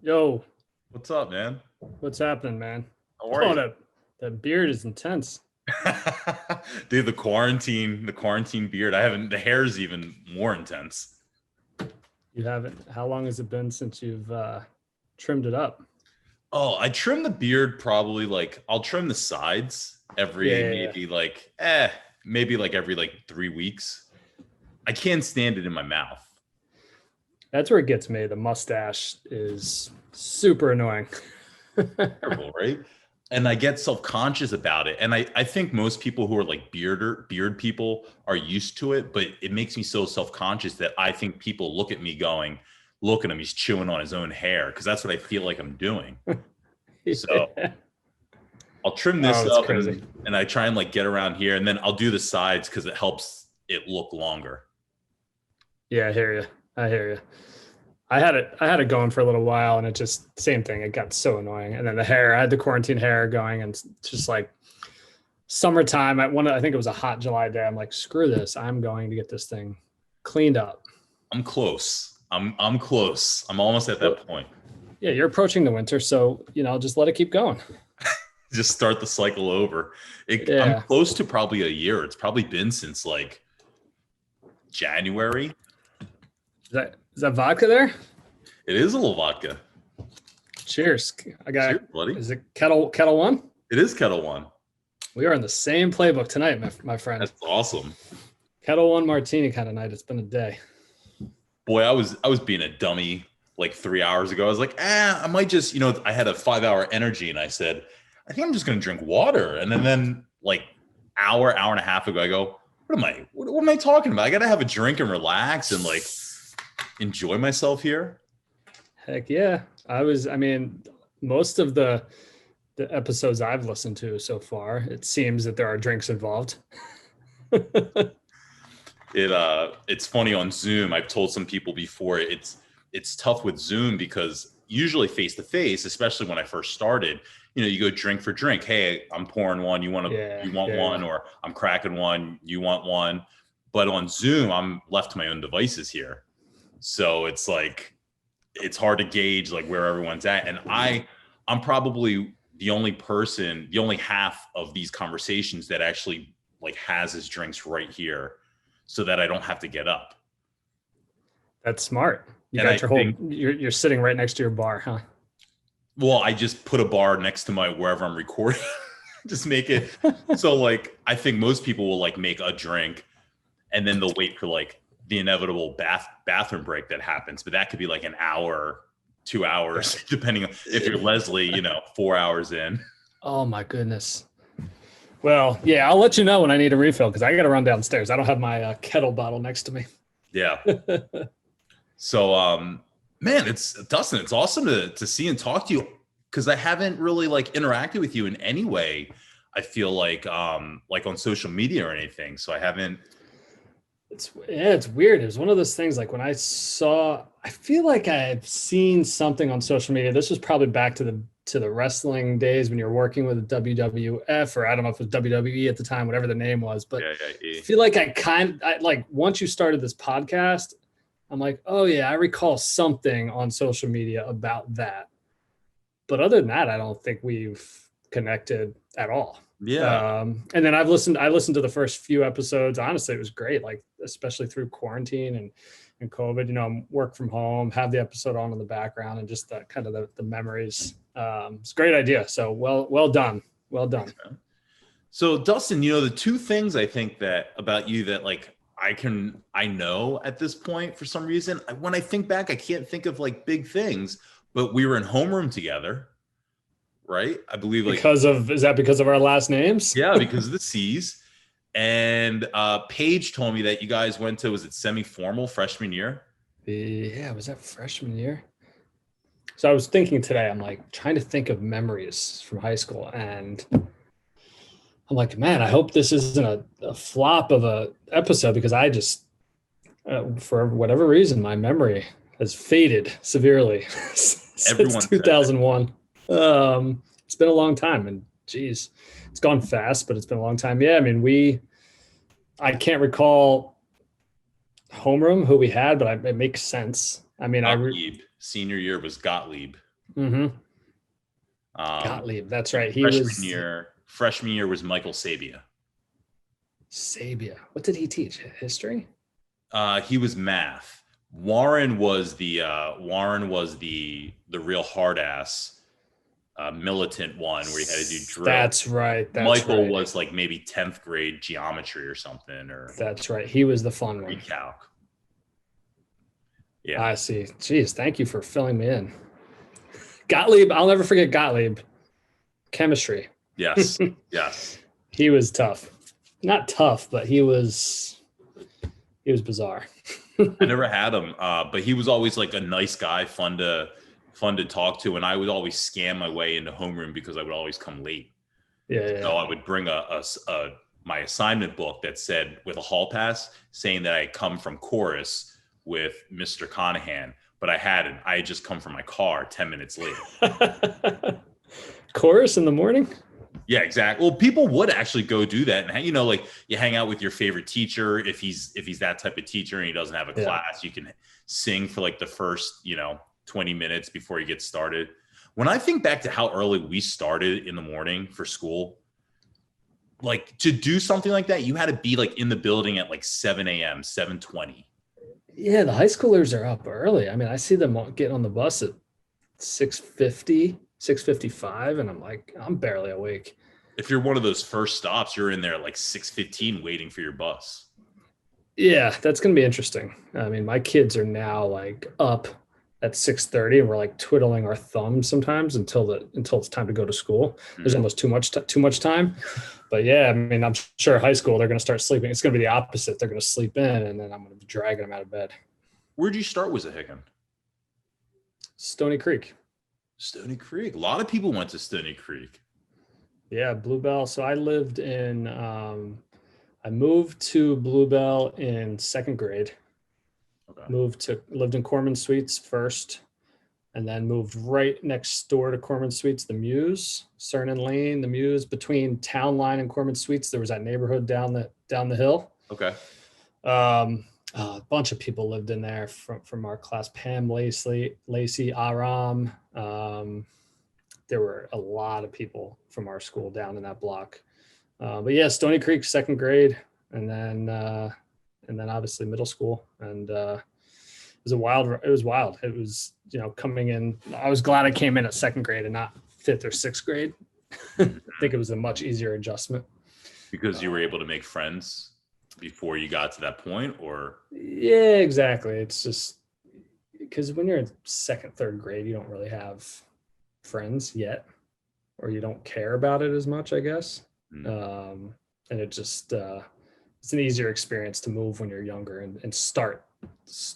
Yo, What's up, man? what's happening, man? How are Oh, you? that beard is intense. Dude, the quarantine beard. I haven't. The hair's even more intense. You haven't. How long has it been since you've trimmed it up? Oh, I trim the beard probably like I'll trim the sides Yeah, every yeah, yeah. maybe like every like 3 weeks. I can't stand it in my mouth. That's where it gets me. The mustache is super annoying. Terrible, right? And I get self-conscious about it. And I think most people who are like beard people are used to it, but it makes me so self-conscious that I think people look at me going, look at him, he's chewing on his own hair, because that's what I feel like I'm doing. So Yeah. I'll trim Oh, this that's up crazy. and I try and like get around here, and then I'll do the sides because it helps it look longer. Yeah, I hear you. I hear you. I had it going for a little while, and it just same thing. It got so annoying. And then the hair, I had the quarantine hair going, and it's just like summertime. I think it was a hot July day. I'm like, screw this. I'm going to get this thing cleaned up. I'm close. I'm close. I'm almost at Well, that point. yeah, you're approaching the winter, so just let it keep going. Just start the cycle over. I'm Yeah. close to probably a year. It's probably been since like January. Is that vodka there? It is a little vodka. Cheers. I got. Cheers, buddy. Is it kettle one? It is Kettle One. We are in the same playbook tonight, my friend. That's awesome. Kettle One martini kind of night. It's been a day. Boy, I was being a dummy like 3 hours ago. I was like, I might just, I had a 5 hour energy, and I said, I think I'm just gonna drink water. And then like hour and a half ago, I go, what am I talking about? I gotta have a drink and relax and like enjoy myself here. Heck yeah. I mean, most of the episodes I've listened to so far, it seems that there are drinks involved. It's funny on Zoom. I've told some people before, it's tough with Zoom because usually face to face, especially when I first started, you go drink for drink. Hey, I'm pouring one, you want one, or I'm cracking one, you want one. But on Zoom, I'm left to my own devices here. So it's like it's hard to gauge like where everyone's at. And I'm probably the only half of these conversations that actually like has his drinks right here, so that I don't have to get up. That's smart. You And got your whole you're sitting right next to your bar, huh? Well, I just put a bar next to my wherever I'm recording. Just make it so like I think most people will like make a drink and then they'll wait for like the inevitable bathroom break that happens. But that could be like an hour, 2 hours, depending on if you're Leslie, 4 hours in. Oh my goodness. Well, yeah, I'll let you know when I need a refill because I got to run downstairs. I don't have my kettle bottle next to me. Yeah. So, man, it's Dustin. It's awesome to see and talk to you because I haven't really like interacted with you in any way. I feel like on social media or anything. So I haven't. It's weird. It was one of those things like when I feel like I've seen something on social media. This was probably back to the wrestling days when you're working with WWF, or I don't know if it was WWE at the time, whatever the name was. But Yeah. I feel like I like once you started this podcast, I'm like, oh yeah, I recall something on social media about that. But other than that, I don't think we've connected at all. Yeah. And then I listened to the first few episodes. Honestly, it was great. Like, especially through quarantine and COVID, I'm work from home, have the episode on in the background, and just the kind of the memories. It's a great idea. So well done. Well done. So Dustin, the two things I think that about you that like I know at this point for some reason, when I think back, I can't think of like big things, but we were in homeroom together, right? I believe like Is that because of our last names? yeah, because of the C's. And Paige told me that you guys went to, was it semi-formal freshman year? Yeah, was that freshman year? So I was thinking today, I'm like trying to think of memories from high school, and I'm like, man, I hope this isn't a flop of a episode because I just, for whatever reason, my memory has faded severely since 2001. It's been a long time, and geez, it's gone fast, but it's been a long time. Yeah, I mean, I can't recall homeroom who we had, but it makes sense. I mean, Gottlieb. Senior year was Gottlieb. Mm-hmm. Um, Gottlieb. That's right. He freshman was year, freshman year was Michael Sabia. Sabia. What did he teach? History? He was math. Warren was the real hard ass militant one where you had to do drill. That's right. That's Michael right. was like maybe 10th grade geometry or something, or That's right. He was the fun one. recalc. Yeah. I see. Geez, thank you for filling me in. Gottlieb, I'll never forget Gottlieb. Chemistry. Yes. Yes. He was tough. Not tough, but he was bizarre. I never had him, but he was always like a nice guy, fun to talk to, and I would always scam my way into homeroom because I would always come late. Yeah. So I would bring my assignment book that said with a hall pass saying that I had come from chorus with Mr. Conahan, but I hadn't. I had just come from my car 10 minutes later. Chorus in the morning? Yeah, exactly. Well, people would actually go do that, and like you hang out with your favorite teacher. If he's that type of teacher and he doesn't have a class, you can sing for like the first 20 minutes before you get started. When I think back to how early we started in the morning for school, like to do something like that, you had to be like in the building at like 7 a.m., 7:20. Yeah, the high schoolers are up early. I mean, I see them getting on the bus at 6:50, 6:55, and I'm like, I'm barely awake. If you're one of those first stops, you're in there at like 6:15 waiting for your bus. Yeah, that's going to be interesting. I mean, my kids are now like up at 6:30 and we're like twiddling our thumbs sometimes until it's time to go to school. There's almost too much time. But yeah, I mean, I'm sure high school, they're going to start sleeping. It's going to be the opposite. They're going to sleep in and then I'm going to be dragging them out of bed. Where'd you start Wissahickon? Stony Creek. Stony Creek. A lot of people went to Stony Creek. Yeah, Bluebell. So I lived in, I moved to Bluebell in second grade. Okay. Lived in Corman Suites first, and then moved right next door to Corman Suites, the Muse, Cernan Lane, the Muse. Between Town Line and Corman Suites, there was that neighborhood down the hill. Okay. A bunch of people lived in there from our class. Pam, Lacey, Aram. There were a lot of people from our school down in that block. But yeah, Stony Creek, second grade, and then obviously middle school. And it was wild. It was, coming in. I was glad I came in at second grade and not fifth or sixth grade. I think it was a much easier adjustment. Because you were able to make friends before you got to that point, or? Yeah, exactly. It's just because when you're in second, third grade, you don't really have friends yet, or you don't care about it as much, I guess. And it just it's an easier experience to move when you're younger and start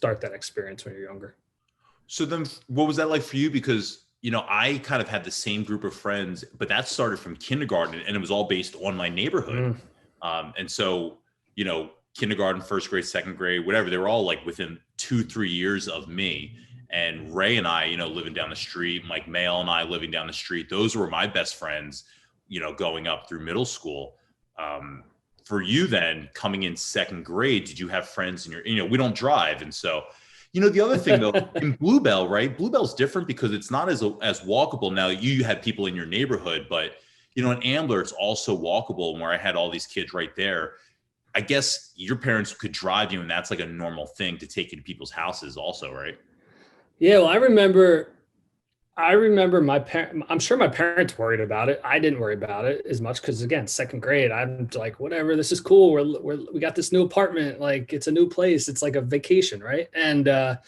that experience when you're younger. So then what was that like for you? Because I kind of had the same group of friends, but that started from kindergarten and it was all based on my neighborhood. And so kindergarten, first grade, second grade, whatever, they were all like within 2-3 years of me. And Ray and I, living down the street, Mike Mail and I living down the street, those were my best friends, going up through middle school. For you then, coming in second grade, did you have friends in your, we don't drive. And so, the other thing though, in Bluebell, right? Bluebell's different because it's not as walkable. Now you had people in your neighborhood, but, in Ambler, it's also walkable. And where I had all these kids right there, I guess your parents could drive you and that's like a normal thing to take you to people's houses also, right? Yeah, well, I remember my parents, I'm sure my parents worried about it. I didn't worry about it as much because, again, second grade, I'm like, whatever, this is cool. We got this new apartment. Like, it's a new place. It's like a vacation, right? And I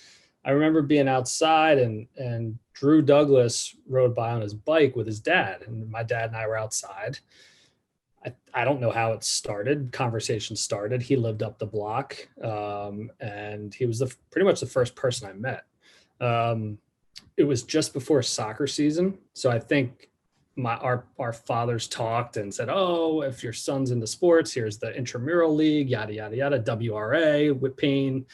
remember being outside and Drew Douglas rode by on his bike with his dad. And my dad and I were outside. I don't know how it started. Conversation started. He lived up the block, and he was pretty much the first person I met. It was just before soccer season. So I think our fathers talked and said, oh, if your son's into sports, here's the intramural league, yada, yada, yada, WRA, Whipping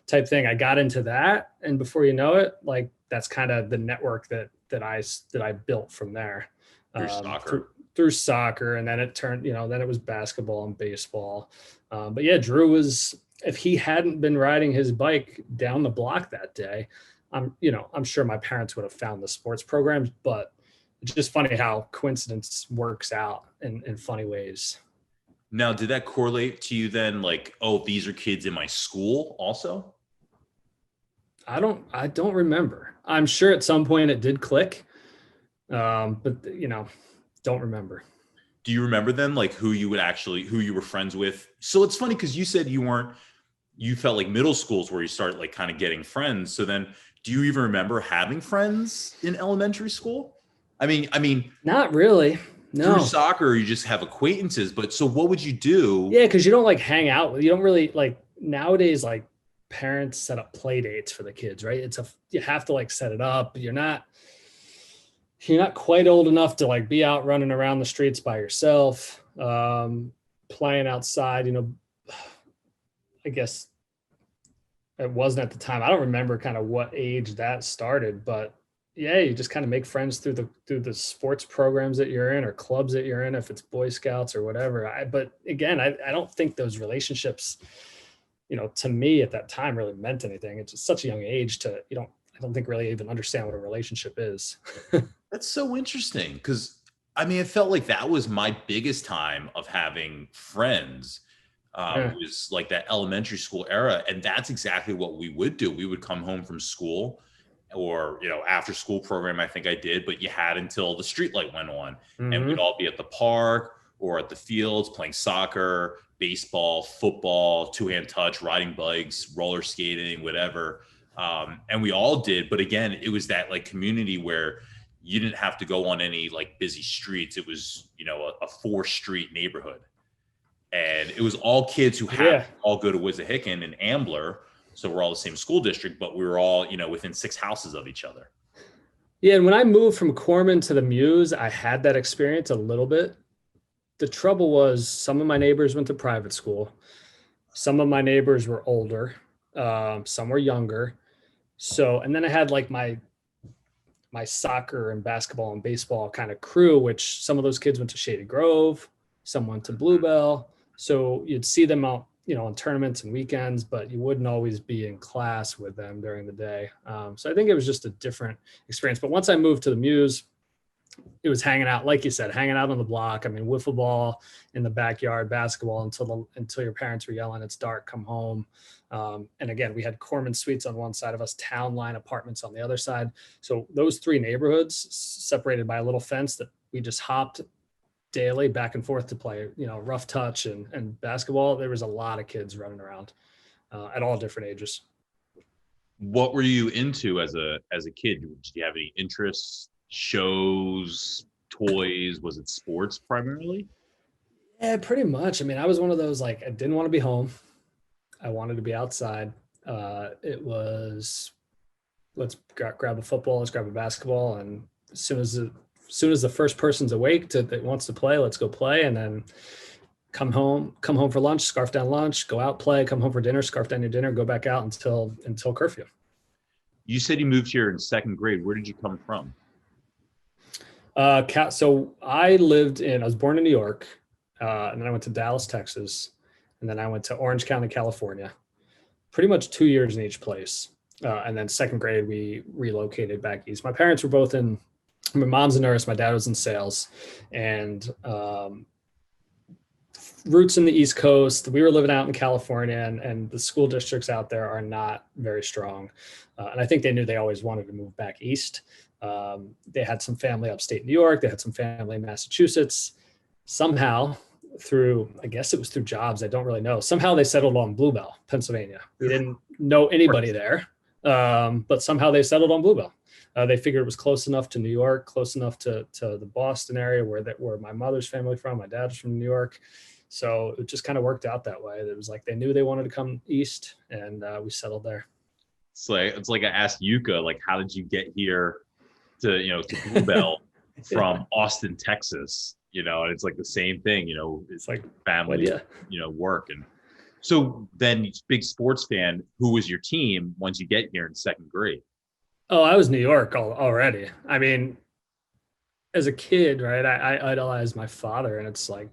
type thing. I got into that. And before you know it, like that's kind of the network that I built from there. Through soccer. And then it turned, then it was basketball and baseball. But yeah, Drew if he hadn't been riding his bike down the block that day, I'm sure my parents would have found the sports programs, but it's just funny how coincidence works out in funny ways. Now, did that correlate to you then? Like, oh, these are kids in my school also? I don't remember. I'm sure at some point it did click. But don't remember. Do you remember then, like who you were friends with? So it's funny because you said you felt like middle schools where you start like kind of getting friends. So then do you even remember having friends in elementary school? I mean, Not really. through No. soccer, you just have acquaintances, but so what would you do? Yeah, because you don't like hang out. You don't really like nowadays. Like parents set up play dates for the kids, right? You have to like set it up. You're not quite old enough to like be out running around the streets by yourself, playing outside. I guess it wasn't at the time. I don't remember kind of what age that started, but yeah, you just kind of make friends through the sports programs that you're in or clubs that you're in, if it's Boy Scouts or whatever. But again, I don't think those relationships, to me at that time really meant anything. It's just such a young age I don't think really even understand what a relationship is. That's so interesting because it felt like that was my biggest time of having friends. Yeah. Was like that elementary school era, and that's exactly what we would do. We would come home from school, or after school program. I think I did, but you had until the street light went on, and we'd Mm-hmm. all be at the park or at the fields playing soccer, baseball, football, two-hand touch, riding bikes, roller skating, whatever. And we all did, but again, it was that like community where you didn't have to go on any like busy streets. It was a four-street neighborhood, and it was all kids who happened Yeah. to all go to Wissahickon and Ambler. So we're all the same school district, but we were all, within 6 houses of each other. Yeah. And when I moved from Corman to the Muse, I had that experience a little bit. The trouble was some of my neighbors went to private school. Some of my neighbors were older. Some were younger. So, and then I had like my soccer and basketball and baseball kind of crew, which some of those kids went to Shady Grove, some went to Bluebell. So you'd see them out, on tournaments and weekends, but you wouldn't always be in class with them during the day. So I think it was just a different experience. But once I moved to the Muse, it was hanging out, like you said, hanging out on the block. I mean, wiffle ball in the backyard, basketball until your parents were yelling, "It's dark, come home." And again, we had Corman Suites on one side of us, Town Line Apartments on the other side. So those three neighborhoods separated by a little fence that we just hopped daily back and forth to play, rough touch and basketball. There was a lot of kids running around at all different ages. What were you into as a kid? Did you have any interests, shows, toys? Was it sports primarily? Yeah, pretty much. I mean, I was one of those, like, I didn't want to be home. I wanted to be outside. It was, grab a football, let's grab a basketball. And as soon as the first person's awake that wants to play, let's go play. And then come home for lunch, scarf down lunch, go out, play, come home for dinner, scarf down your dinner, go back out until curfew. You said you moved here in second grade. Where did you come from? So I was born in New York, and then I went to Dallas, Texas, and then I went to Orange County, California, pretty much 2 years in each place. And then second grade, we relocated back east. My parents were both my mom's a nurse, my dad was in sales, and roots in the East Coast. We were living out in California, and the school districts out there are not very strong. And I think they knew they always wanted to move back east. They had some family upstate New York. They had some family in Massachusetts. Somehow, I guess it was through jobs, I don't really know. Somehow they settled on Bluebell, Pennsylvania. We didn't know anybody there, but somehow they settled on Bluebell. They figured it was close enough to New York, close enough to the Boston area where my mother's family from. My dad's from New York. So it just kind of worked out that way. It was like they knew they wanted to come east, and we settled there. It's like I asked Yuka, like, how did you get here to Bluebell from Austin, Texas? And it's like the same thing. It's like family, work, and so then big sports fan. Who was your team once you get here in second grade? Oh, I was New York already. I mean, as a kid, right, I idolized my father, and it's like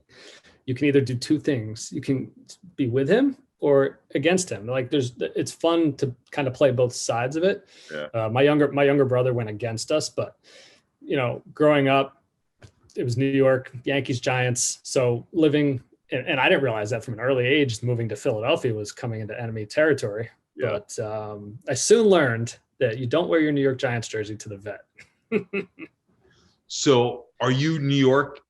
you can either do two things. You can be with him or against him. Like it's fun to kind of play both sides of it. Yeah. My younger brother went against us, but growing up, it was New York, Yankees, Giants. So living, and I didn't realize that from an early age, moving to Philadelphia was coming into enemy territory. Yeah. But I soon learned that you don't wear your New York Giants jersey to the vet. So are you New York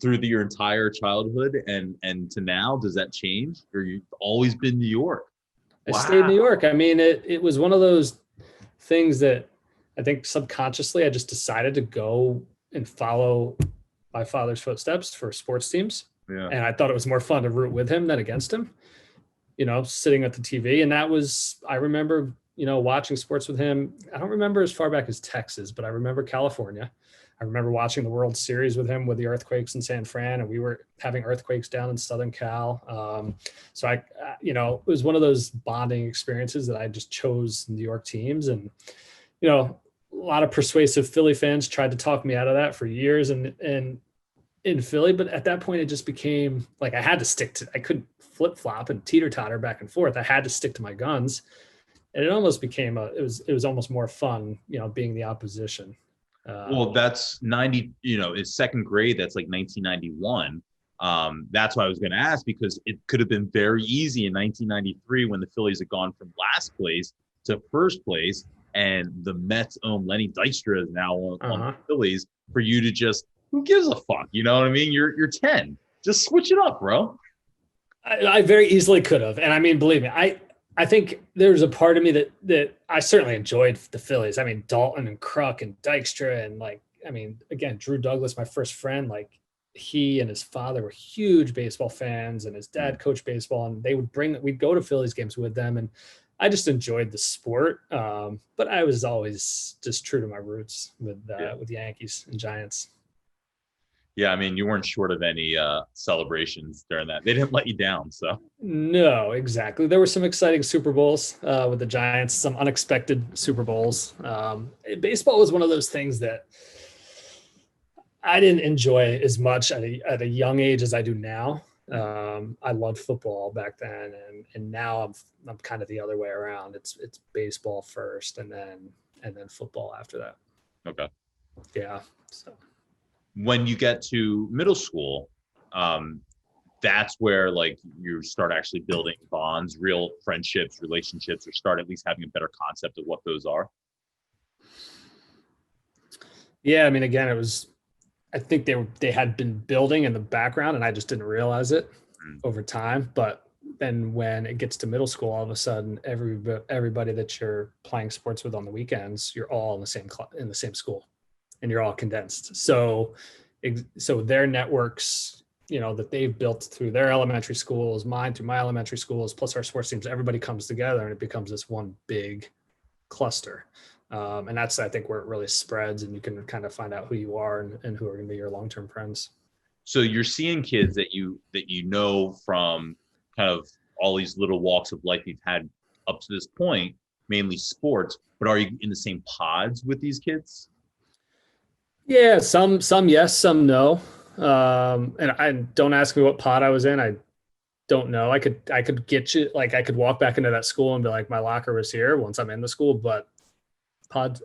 through your entire childhood and to now? Does that change, or you've always been New York? I stayed in New York. I mean, it was one of those things that I think subconsciously I just decided to go and follow my father's footsteps for sports teams. Yeah. And I thought it was more fun to root with him than against him, sitting at the TV. And that was, I remember, watching sports with him. I don't remember as far back as Texas, but I remember California. I remember watching the World Series with him with the earthquakes in San Fran, and we were having earthquakes down in Southern Cal. So it was one of those bonding experiences that I just chose New York teams. And, a lot of persuasive Philly fans tried to talk me out of that for years and in Philly. But at that point, it just became like I had to I couldn't flip flop and teeter totter back and forth. I had to stick to my guns. And it almost became it was almost more fun, being the opposition. Well, that's 90, in second grade, that's like 1991. That's why I was going to ask, because it could have been very easy in 1993 when the Phillies had gone from last place to first place, and the Mets own Lenny Dykstra is now on the Phillies, for you to just, who gives a fuck? You know what I mean? You're 10. Just switch it up, bro. I very easily could have. And I mean, believe me, I think there's a part of me that I certainly enjoyed the Phillies. I mean, Dalton and Kruk and Dykstra and again, Drew Douglas, my first friend, like he and his father were huge baseball fans, and his dad coached baseball, and we'd go to Phillies games with them. And I just enjoyed the sport. But I was always just true to my roots with the Yankees and Giants. Yeah, I mean, you weren't short of any celebrations during that. They didn't let you down, so. No, exactly. There were some exciting Super Bowls with the Giants, some unexpected Super Bowls. Baseball was one of those things that I didn't enjoy as much at a young age as I do now. I loved football back then, and now I'm kind of the other way around. It's baseball first, and then football after that. Okay. Yeah. So when you get to middle school, that's where like you start actually building bonds, real friendships, relationships, or start at least having a better concept of what those are. Yeah, I mean, again, I think they had been building in the background, and I just didn't realize it over time. But then when it gets to middle school, all of a sudden, everybody that you're playing sports with on the weekends, you're all in the same school, and you're all condensed. So their networks, that they've built through their elementary schools, mine through my elementary schools, plus our sports teams, everybody comes together, and it becomes this one big cluster. And that's, I think, where it really spreads, and you can kind of find out who you are and who are going to be your long-term friends. So you're seeing kids that you know from kind of all these little walks of life you've had up to this point, mainly sports, but are you in the same pods with these kids? Yeah, some yes, some no. And I don't ask me what pod I was in. I don't know. I could get you, like I could walk back into that school and be like, my locker was here once I'm in the school, but pod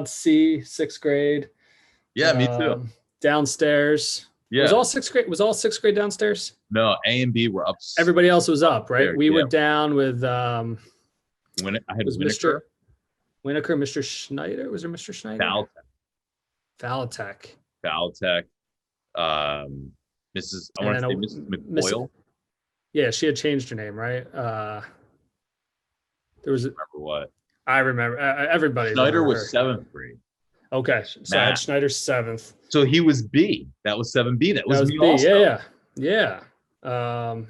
C, 6th grade. Yeah, me too. Downstairs. Yeah. Was all sixth grade downstairs? No, A and B were up. Everybody else was up, right? There, We were down with I had Mr. Winokur, Mr. Schneider. Was there Mr. Schneider? Valatek. Mrs. I want to say Mrs. McBoyle. Yeah, she had changed her name, right? There was. Remember what? I remember. Everybody. Schneider was 7th grade. Okay, so I had Schneider 7th. So he was B. That was 7B. That was me B. also. Yeah. I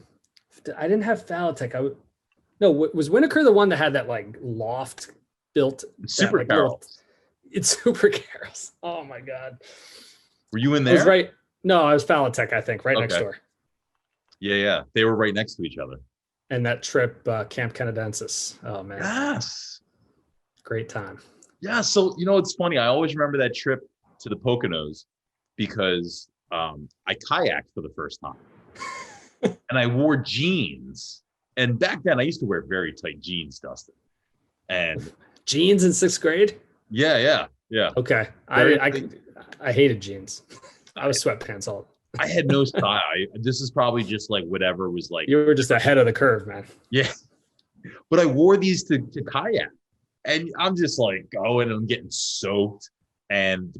didn't have Valatek. Was Winokur the one that had that like loft built? Super Carols. It's Super Carols. Oh my God. Were you in there? I was right. No, I was Valatek, I think, right next door. Yeah. They were right next to each other. And that trip, Camp Canadensis. Oh man. Yes. Great time. Yeah. So, it's funny. I always remember that trip to the Poconos because I kayaked for the first time and I wore jeans And back then I used to wear very tight jeans, Dustin. And Jeans in sixth grade? yeah. Okay. Very, I hated jeans. I I, was sweatpants all. I had no style. This is probably just like whatever was like, You were just ahead of the curve, man. yeah. But I wore these to kayak. And I'm just like going and I'm getting soaked. And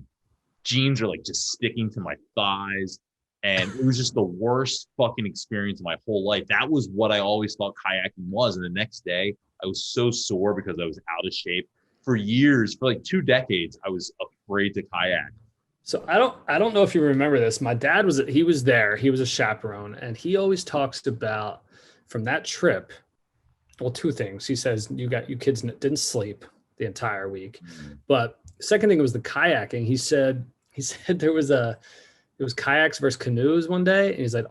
jeans are like just sticking to my thighs. And it was just the worst fucking experience of my whole life. That was what I always thought kayaking was. And the next day, I was so sore because I was out of shape. For years, for like 2 decades, I was afraid to kayak. So I don't know if you remember this. My dad he was there. He was a chaperone, and he always talks about from that trip. Well, two things. He says you kids didn't sleep the entire week, but second thing was the kayaking. He said it was kayaks versus canoes one day, and he's like,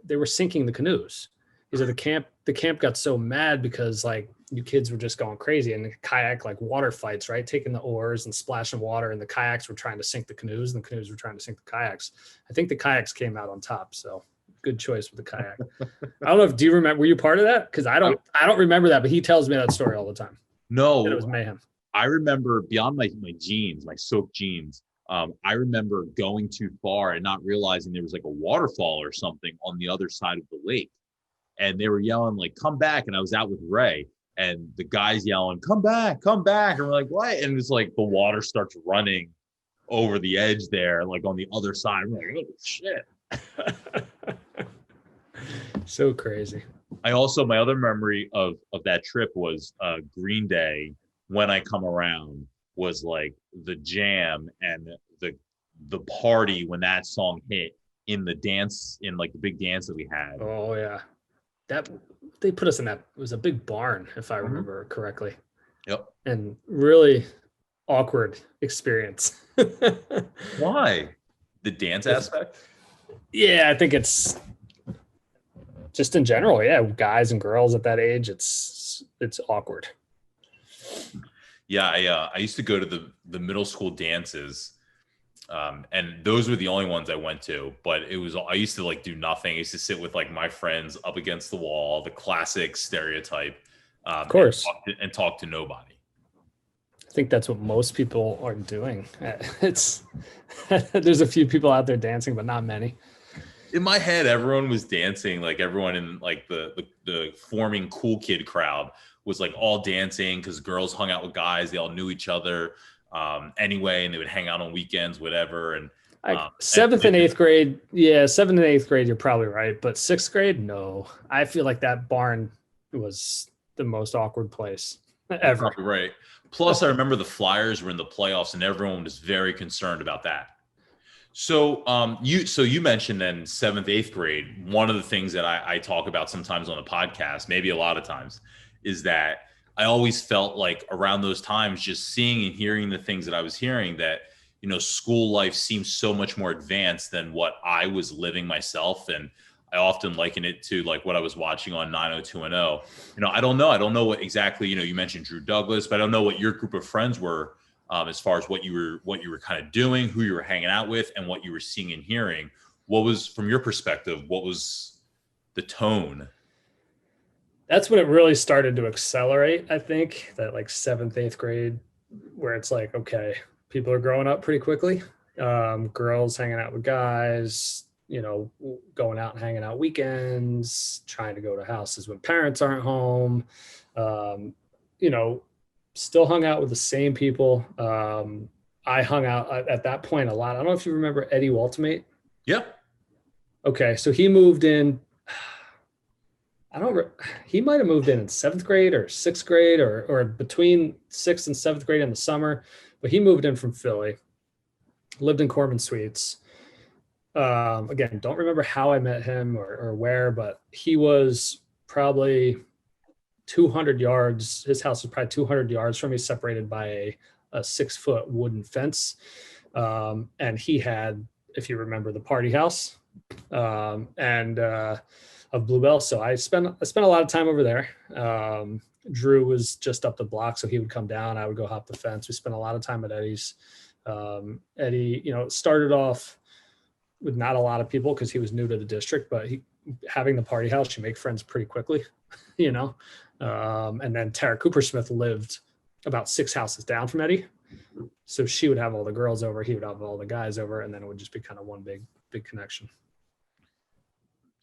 they were sinking the canoes. He said the camp got so mad because like you kids were just going crazy, and the kayak like water fights, right? Taking the oars and splashing water, and the kayaks were trying to sink the canoes, and the canoes were trying to sink the kayaks. I think the kayaks came out on top, so good choice with the kayak. I don't know if do you remember? Were you part of that? Because I don't remember that, but he tells me that story all the time. No, it was mayhem. I remember beyond my jeans, my soaked jeans. I remember going too far and not realizing there was like a waterfall or something on the other side of the lake. And they were yelling like, come back. And I was out with Ray and the guys yelling, come back, come back. And we're like, what? And it's like the water starts running over the edge there, like on the other side. I'm like, oh shit. So crazy. My other memory of that trip was Green Day, When I Come Around, was like the jam and the party when that song hit in the dance, in like the big dance that we had. Oh yeah. That they put us in that, it was a big barn, if I remember correctly. Yep. And really awkward experience. Why? The dance aspect? Yeah, I think it's just in general. Yeah, guys and girls at that age, it's awkward. Yeah, I used to go to the middle school dances, and those were the only ones I went to. But I used to like do nothing. I used to sit with like my friends up against the wall, the classic stereotype, of course, and talk to nobody. I think that's what most people are doing. It's there's a few people out there dancing, but not many. In my head, everyone was dancing. Like everyone in like the forming cool kid crowd was like all dancing because girls hung out with guys. They all knew each other anyway, and they would hang out on weekends, whatever. And seventh and eighth grade, you're probably right. But sixth grade, no. I feel like that barn was the most awkward place ever. Probably right. Plus, I remember the Flyers were in the playoffs, and everyone was very concerned about that. So you mentioned then 7th, 8th grade. One of the things that I talk about sometimes on the podcast, maybe a lot of times, is that I always felt like around those times, just seeing and hearing the things that I was hearing, that, you know, school life seems so much more advanced than what I was living myself. And I often liken it to like what I was watching on 90210. You know, I don't know what exactly, you know, you mentioned Drew Douglas, but I don't know what your group of friends were as far as what you were kind of doing, who you were hanging out with, and what you were seeing and hearing. What was, from your perspective, what was the tone? That's when it really started to accelerate. I think that like 7th, 8th grade, where it's like, okay, people are growing up pretty quickly. Girls hanging out with guys, you know, going out and hanging out weekends, trying to go to houses when parents aren't home, you know, still hung out with the same people. I hung out at that point a lot. I don't know if you remember Eddie Waltimate. Yeah. Okay. So he moved in, he might've moved in 7th grade or 6th grade or between 6th and 7th grade in the summer, but he moved in from Philly, lived in Corbin Suites. Again, don't remember how I met him or where, but he was probably 200 yards. His house was probably 200 yards from me, separated by a 6-foot wooden fence. And he had, if you remember, the party house of Bluebell. So I spent a lot of time over there. Drew was just up the block, so he would come down. I would go hop the fence. We spent a lot of time at Eddie's. Eddie, you know, started off with not a lot of people because he was new to the district, but having the party house, you make friends pretty quickly. you know. And then Tara Cooper Smith lived about 6 houses down from Eddie. So she would have all the girls over, he would have all the guys over, and then it would just be kind of one big connection.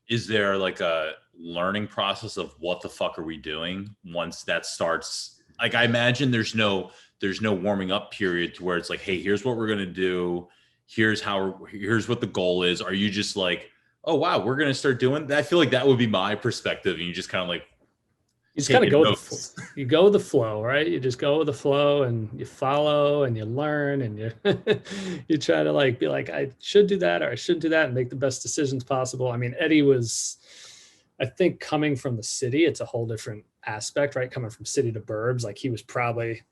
Is there like a learning process of what the fuck are we doing once that starts? Like, I imagine there's no warming up period to where it's like, hey, here's what we're going to do. Here's what the goal is. Are you just like, oh, wow, we're going to start doing that? I feel like that would be my perspective. And you just kind of like, you just kind of go with you go with the flow, right? You just go with the flow and you follow and you learn and you you try to like be like, I should do that or I shouldn't do that, and make the best decisions possible. I mean, Eddie was, I think, coming from the city, it's a whole different aspect, right? Coming from city to burbs, like he was probably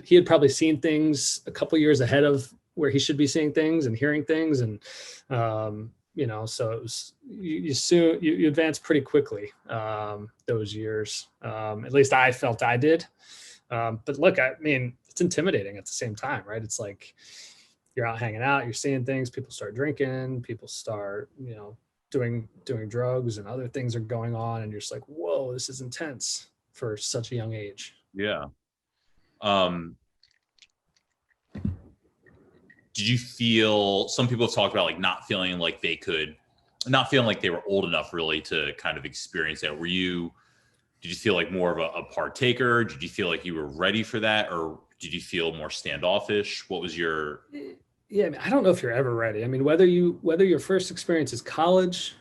he had probably seen things a couple years ahead of where he should be seeing things and hearing things, and you know, so it was you advance pretty quickly those years. At least I felt I did. But look, I mean, it's intimidating at the same time, right? It's like you're out hanging out, you're seeing things, people start drinking, people start, you know, doing drugs, and other things are going on, and you're just like, whoa, this is intense for such a young age. Yeah. Did you feel, some people have talked about like not feeling like they were old enough really to kind of experience that? Did you feel like more of a partaker? Did you feel like you were ready for that? Or did you feel more standoffish? What was your... Yeah, I mean, I don't know if you're ever ready. I mean, whether your first experience is college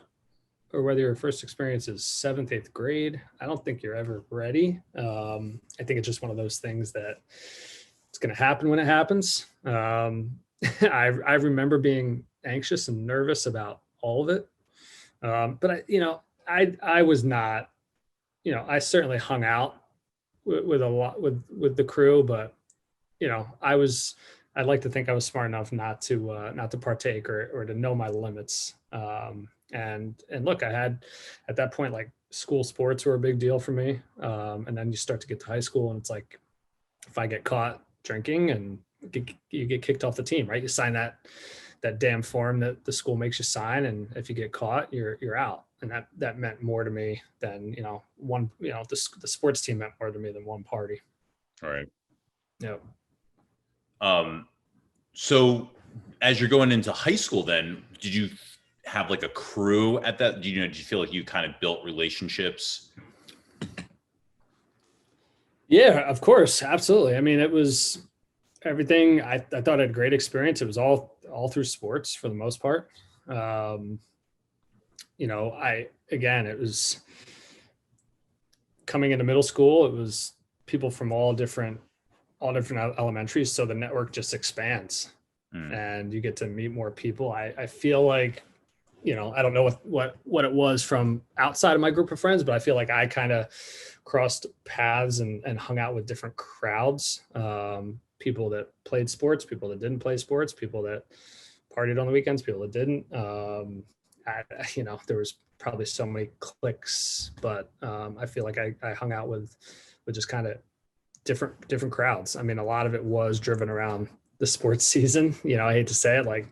or whether your first experience is 7th, 8th grade, I don't think you're ever ready. I think it's just one of those things that it's going to happen when it happens. I remember being anxious and nervous about all of it. But I was not, you know, I certainly hung out with a lot with the crew, but you know, I'd like to think I was smart enough not to partake or to know my limits. And look, I had at that point, like, school sports were a big deal for me. And then you start to get to high school, and it's like, if I get caught drinking, and you get kicked off the team, right? You sign that damn form that the school makes you sign, and if you get caught, you're out. And that meant more to me than, you know, the sports team meant more to me than one party. All right. Yep. So as you're going into high school, then did you have like a crew at that? Did you feel like you kind of built relationships? Yeah, of course. Absolutely. I mean, it was everything. I thought I had a great experience. It was all through sports for the most part. You know, it was coming into middle school. It was people from all different elementaries. So the network just expands and you get to meet more people. I feel like, you know, I don't know what it was from outside of my group of friends, but I feel like I kind of crossed paths and hung out with different crowds. People that played sports, people that didn't play sports, people that partied on the weekends, people that didn't. You know, there was probably so many cliques, but I feel like I hung out with just kind of different crowds. I mean, a lot of it was driven around the sports season. You know, I hate to say it, like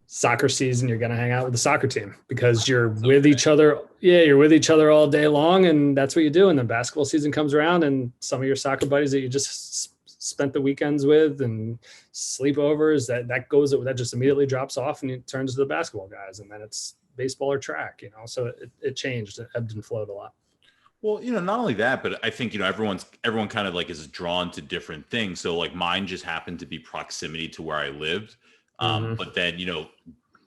soccer season, you're going to hang out with the soccer team because you're with each other. Yeah, you're with each other all day long, and that's what you do. And then basketball season comes around, and some of your soccer buddies that you just spent the weekends with and sleepovers, that just immediately drops off and it turns to the basketball guys, and then it's baseball or track, you know. So it changed, it ebbed and flowed a lot. Well, you know, not only that, but I think, you know, everyone kind of like is drawn to different things. So like mine just happened to be proximity to where I lived. But then, you know,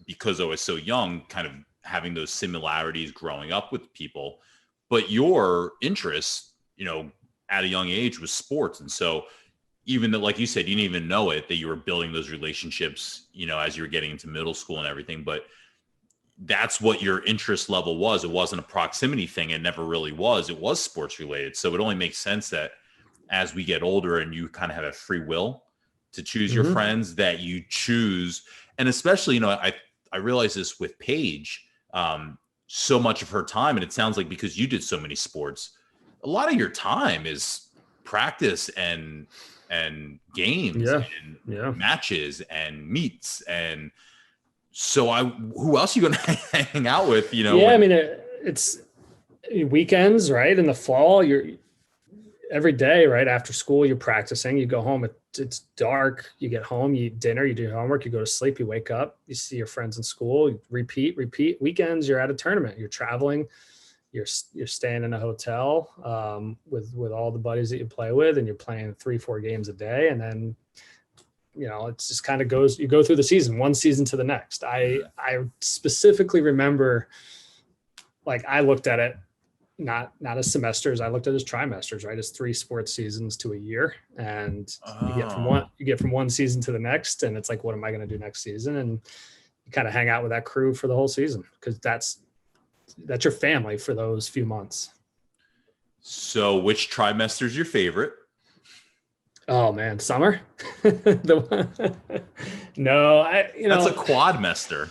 because I was so young, kind of having those similarities growing up with people, but your interest, you know, at a young age was sports. And so even though, like you said, you didn't even know it, that you were building those relationships, you know, as you were getting into middle school and everything, but that's what your interest level was. It wasn't a proximity thing. It never really was. It was sports related. So it only makes sense that as we get older and you kind of have a free will to choose your friends, that you choose. And especially, you know, I realize this with Paige, so much of her time, and it sounds like because you did so many sports, a lot of your time is practice and games and matches and meets. And so who else are you going to hang out with, you know? Yeah, I mean, it's weekends, right? In the fall, you're every day, right after school, you're practicing. You go home, it's dark. You get home, you eat dinner, you do your homework, you go to sleep, you wake up, you see your friends in school, you repeat. Weekends, you're at a tournament, you're traveling, you're staying in a hotel with all the buddies that you play with, and you're playing 3-4 games a day, and then it's just kind of goes. You go through the season, one season to the next. I specifically remember, like, I looked at it not as semesters. I looked at it as trimesters, right? As 3 sports seasons to a year, and you get from one season to the next, and it's like, what am I going to do next season? And you kind of hang out with that crew for the whole season, because that's your family for those few months. So, which trimester is your favorite? Oh man, summer. No, that's a quadmester.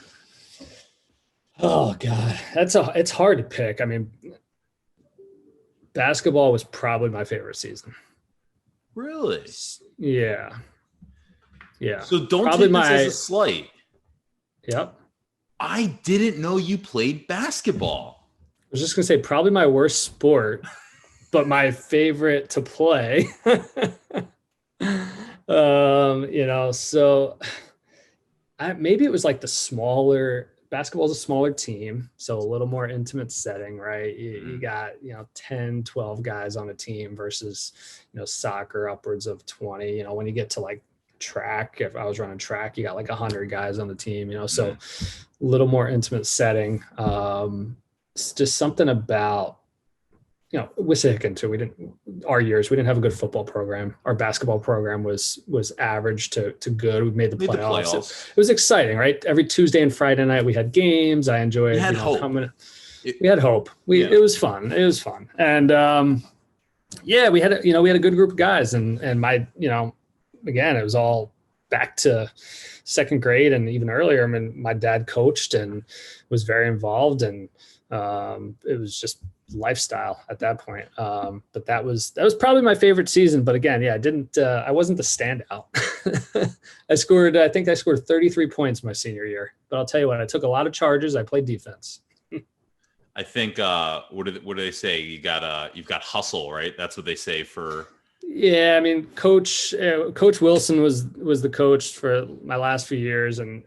Oh God, it's hard to pick. I mean, basketball was probably my favorite season. Really? Yeah. So don't take this as a slight. Yep. I didn't know you played basketball. I was just gonna say probably my worst sport, but my favorite to play. So maybe it was like basketball is a smaller team, so a little more intimate setting, right? You got 10, 12 guys on a team versus soccer upwards of 20. When you get to like track, if I was running track, you got like 100 guys on the team, so a little more intimate setting. It's just something about Wissahickon too. We didn't have a good football program. Our basketball program was average to good. We made the playoffs. It was exciting, right? Every Tuesday and Friday night we had games. I enjoyed. We had hope. We had hope. It was fun. And we had a good group of guys. And my again, it was all back to second grade and even earlier. I mean, my dad coached and was very involved, and it was just lifestyle at that point. But that was probably my favorite season. But again, I wasn't the standout. I think I scored 33 points my senior year, but I'll tell you what, I took a lot of charges. I played defense. I think, what do they say? You've got hustle, right? That's what they say for. Yeah. I mean, Coach Wilson was the coach for my last few years. And,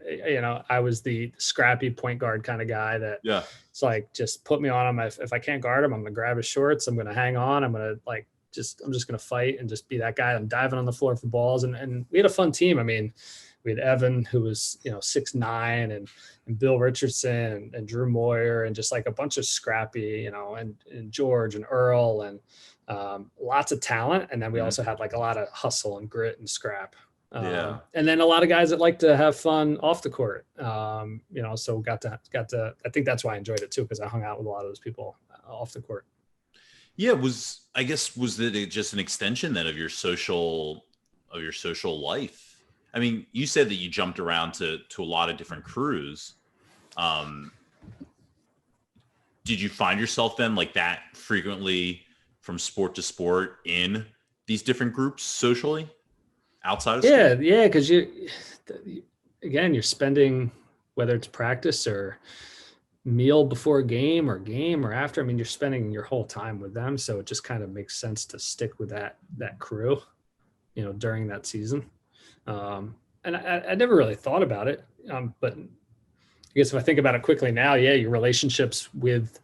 I was the scrappy point guard kind of guy that, it's like, just put me on him. If I can't guard him, I'm going to grab his shorts. I'm going to hang on. I'm going to I'm just going to fight and just be that guy. I'm diving on the floor for balls. And we had a fun team. I mean, we had Evan, who was, 6'9", and Bill Richardson and Drew Moyer, and just like a bunch of scrappy, and George and Earl, and lots of talent. And then we also had like a lot of hustle and grit and scrap. And then a lot of guys that like to have fun off the court. So got to, I think that's why I enjoyed it too, because I hung out with a lot of those people off the court. Yeah. Was it just an extension then of your social life? I mean, you said that you jumped around to a lot of different crews. Did you find yourself then like that frequently from sport to sport in these different groups socially outside of school? Yeah. Because you're spending, whether it's practice or meal before a game or after, I mean, you're spending your whole time with them. So it just kind of makes sense to stick with that crew, during that season. And I never really thought about it. But I guess if I think about it quickly now, your relationships with,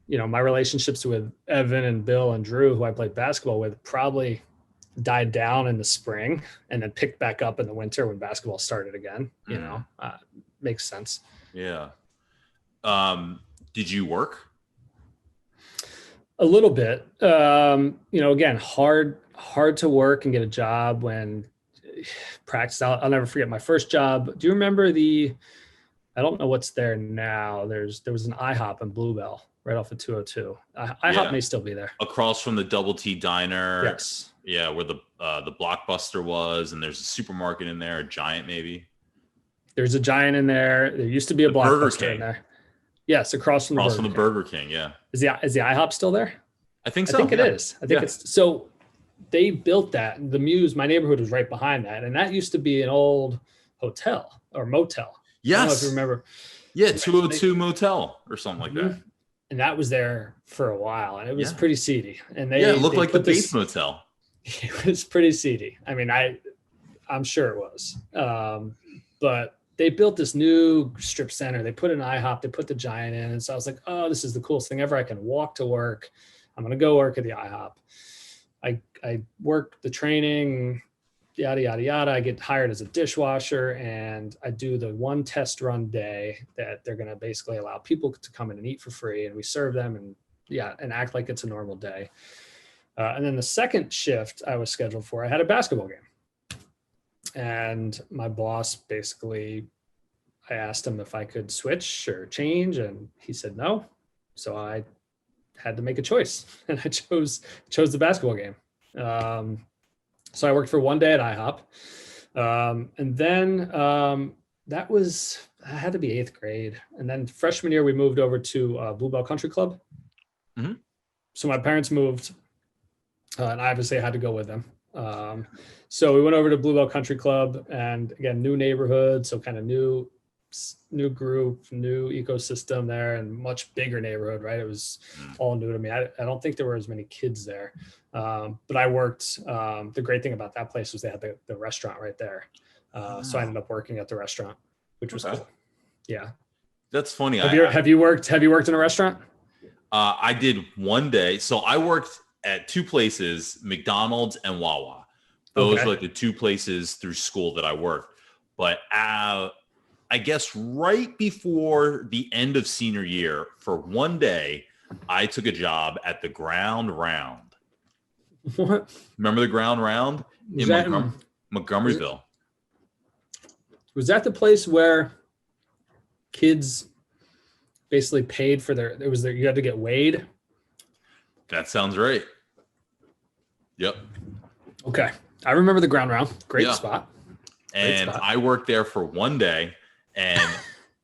my relationships with Evan and Bill and Drew, who I played basketball with, probably died down in the spring and then picked back up in the winter when basketball started again. Makes sense. Yeah. Did you work? A little bit. Again, hard to work and get a job when practice. I'll never forget my first job. Do you remember I don't know what's there now. There was an IHOP in Bluebell right off of 202. IHOP may still be there. Across from the Double T Diner. Yes. Yeah, where the Blockbuster was, and there's a supermarket in there, a Giant maybe. There's a Giant in there. There used to be a Blockbuster in there. Yes, across from the Burger King. Yeah. Is the IHOP still there? I think so. I think it is. I think it's so. They built that. The Muse, my neighborhood was right behind that, and that used to be an old hotel or motel. Yes. I don't know if you remember. Yeah, 202 Motel or something like that. and that was there for a while, and it was pretty seedy. And it looked they like the put base motel. It was pretty seedy. I mean, I'm sure it was. But they built this new strip center. They put an IHOP, they put the Giant in. And so I was like, oh, this is the coolest thing ever. I can walk to work. I'm going to go work at the IHOP. I work the training, yada, yada, yada. I get hired as a dishwasher, and I do the one test run day that they're going to basically allow people to come in and eat for free. And we serve them and act like it's a normal day. And then the second shift I was scheduled for, I had a basketball game. And my boss basically, I asked him if I could switch or change, and he said no. So I had to make a choice, and I chose the basketball game. So I worked for one day at IHOP. And then I had to be 8th grade. And then freshman year, we moved over to Bluebell Country Club. Mm-hmm. So my parents moved. And obviously I had to go with them. So we went over to Bluebell Country Club, and again, new neighborhood. So kind of new group, new ecosystem there, and much bigger neighborhood, right? It was all new to me. I don't think there were as many kids there. But I worked, the great thing about that place was they had the restaurant right there. So I ended up working at the restaurant, which was cool. Yeah. That's funny. Have you worked in a restaurant? I did one day. So I worked at 2 places, McDonald's and Wawa. Those were like the 2 places through school that I worked. But I guess right before the end of senior year, for one day, I took a job at the Ground Round. What? Remember the Ground Round in Montgomeryville? Was that the place where kids basically paid for you had to get weighed? That sounds right. Yep. Okay. I remember the Ground Round. Great spot. And I worked there for one day, and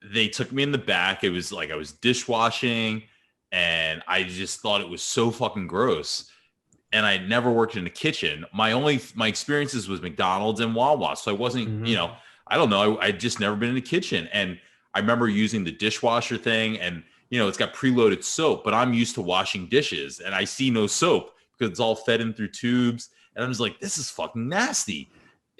they took me in the back. It was like I was dishwashing, and I just thought it was so fucking gross. And I never worked in a kitchen. My experiences was McDonald's and Wawa. So I wasn't, I don't know. I'd just never been in a kitchen. And I remember using the dishwasher thing, and, it's got preloaded soap, but I'm used to washing dishes, and I see no soap because it's all fed in through tubes. And I'm just like, this is fucking nasty.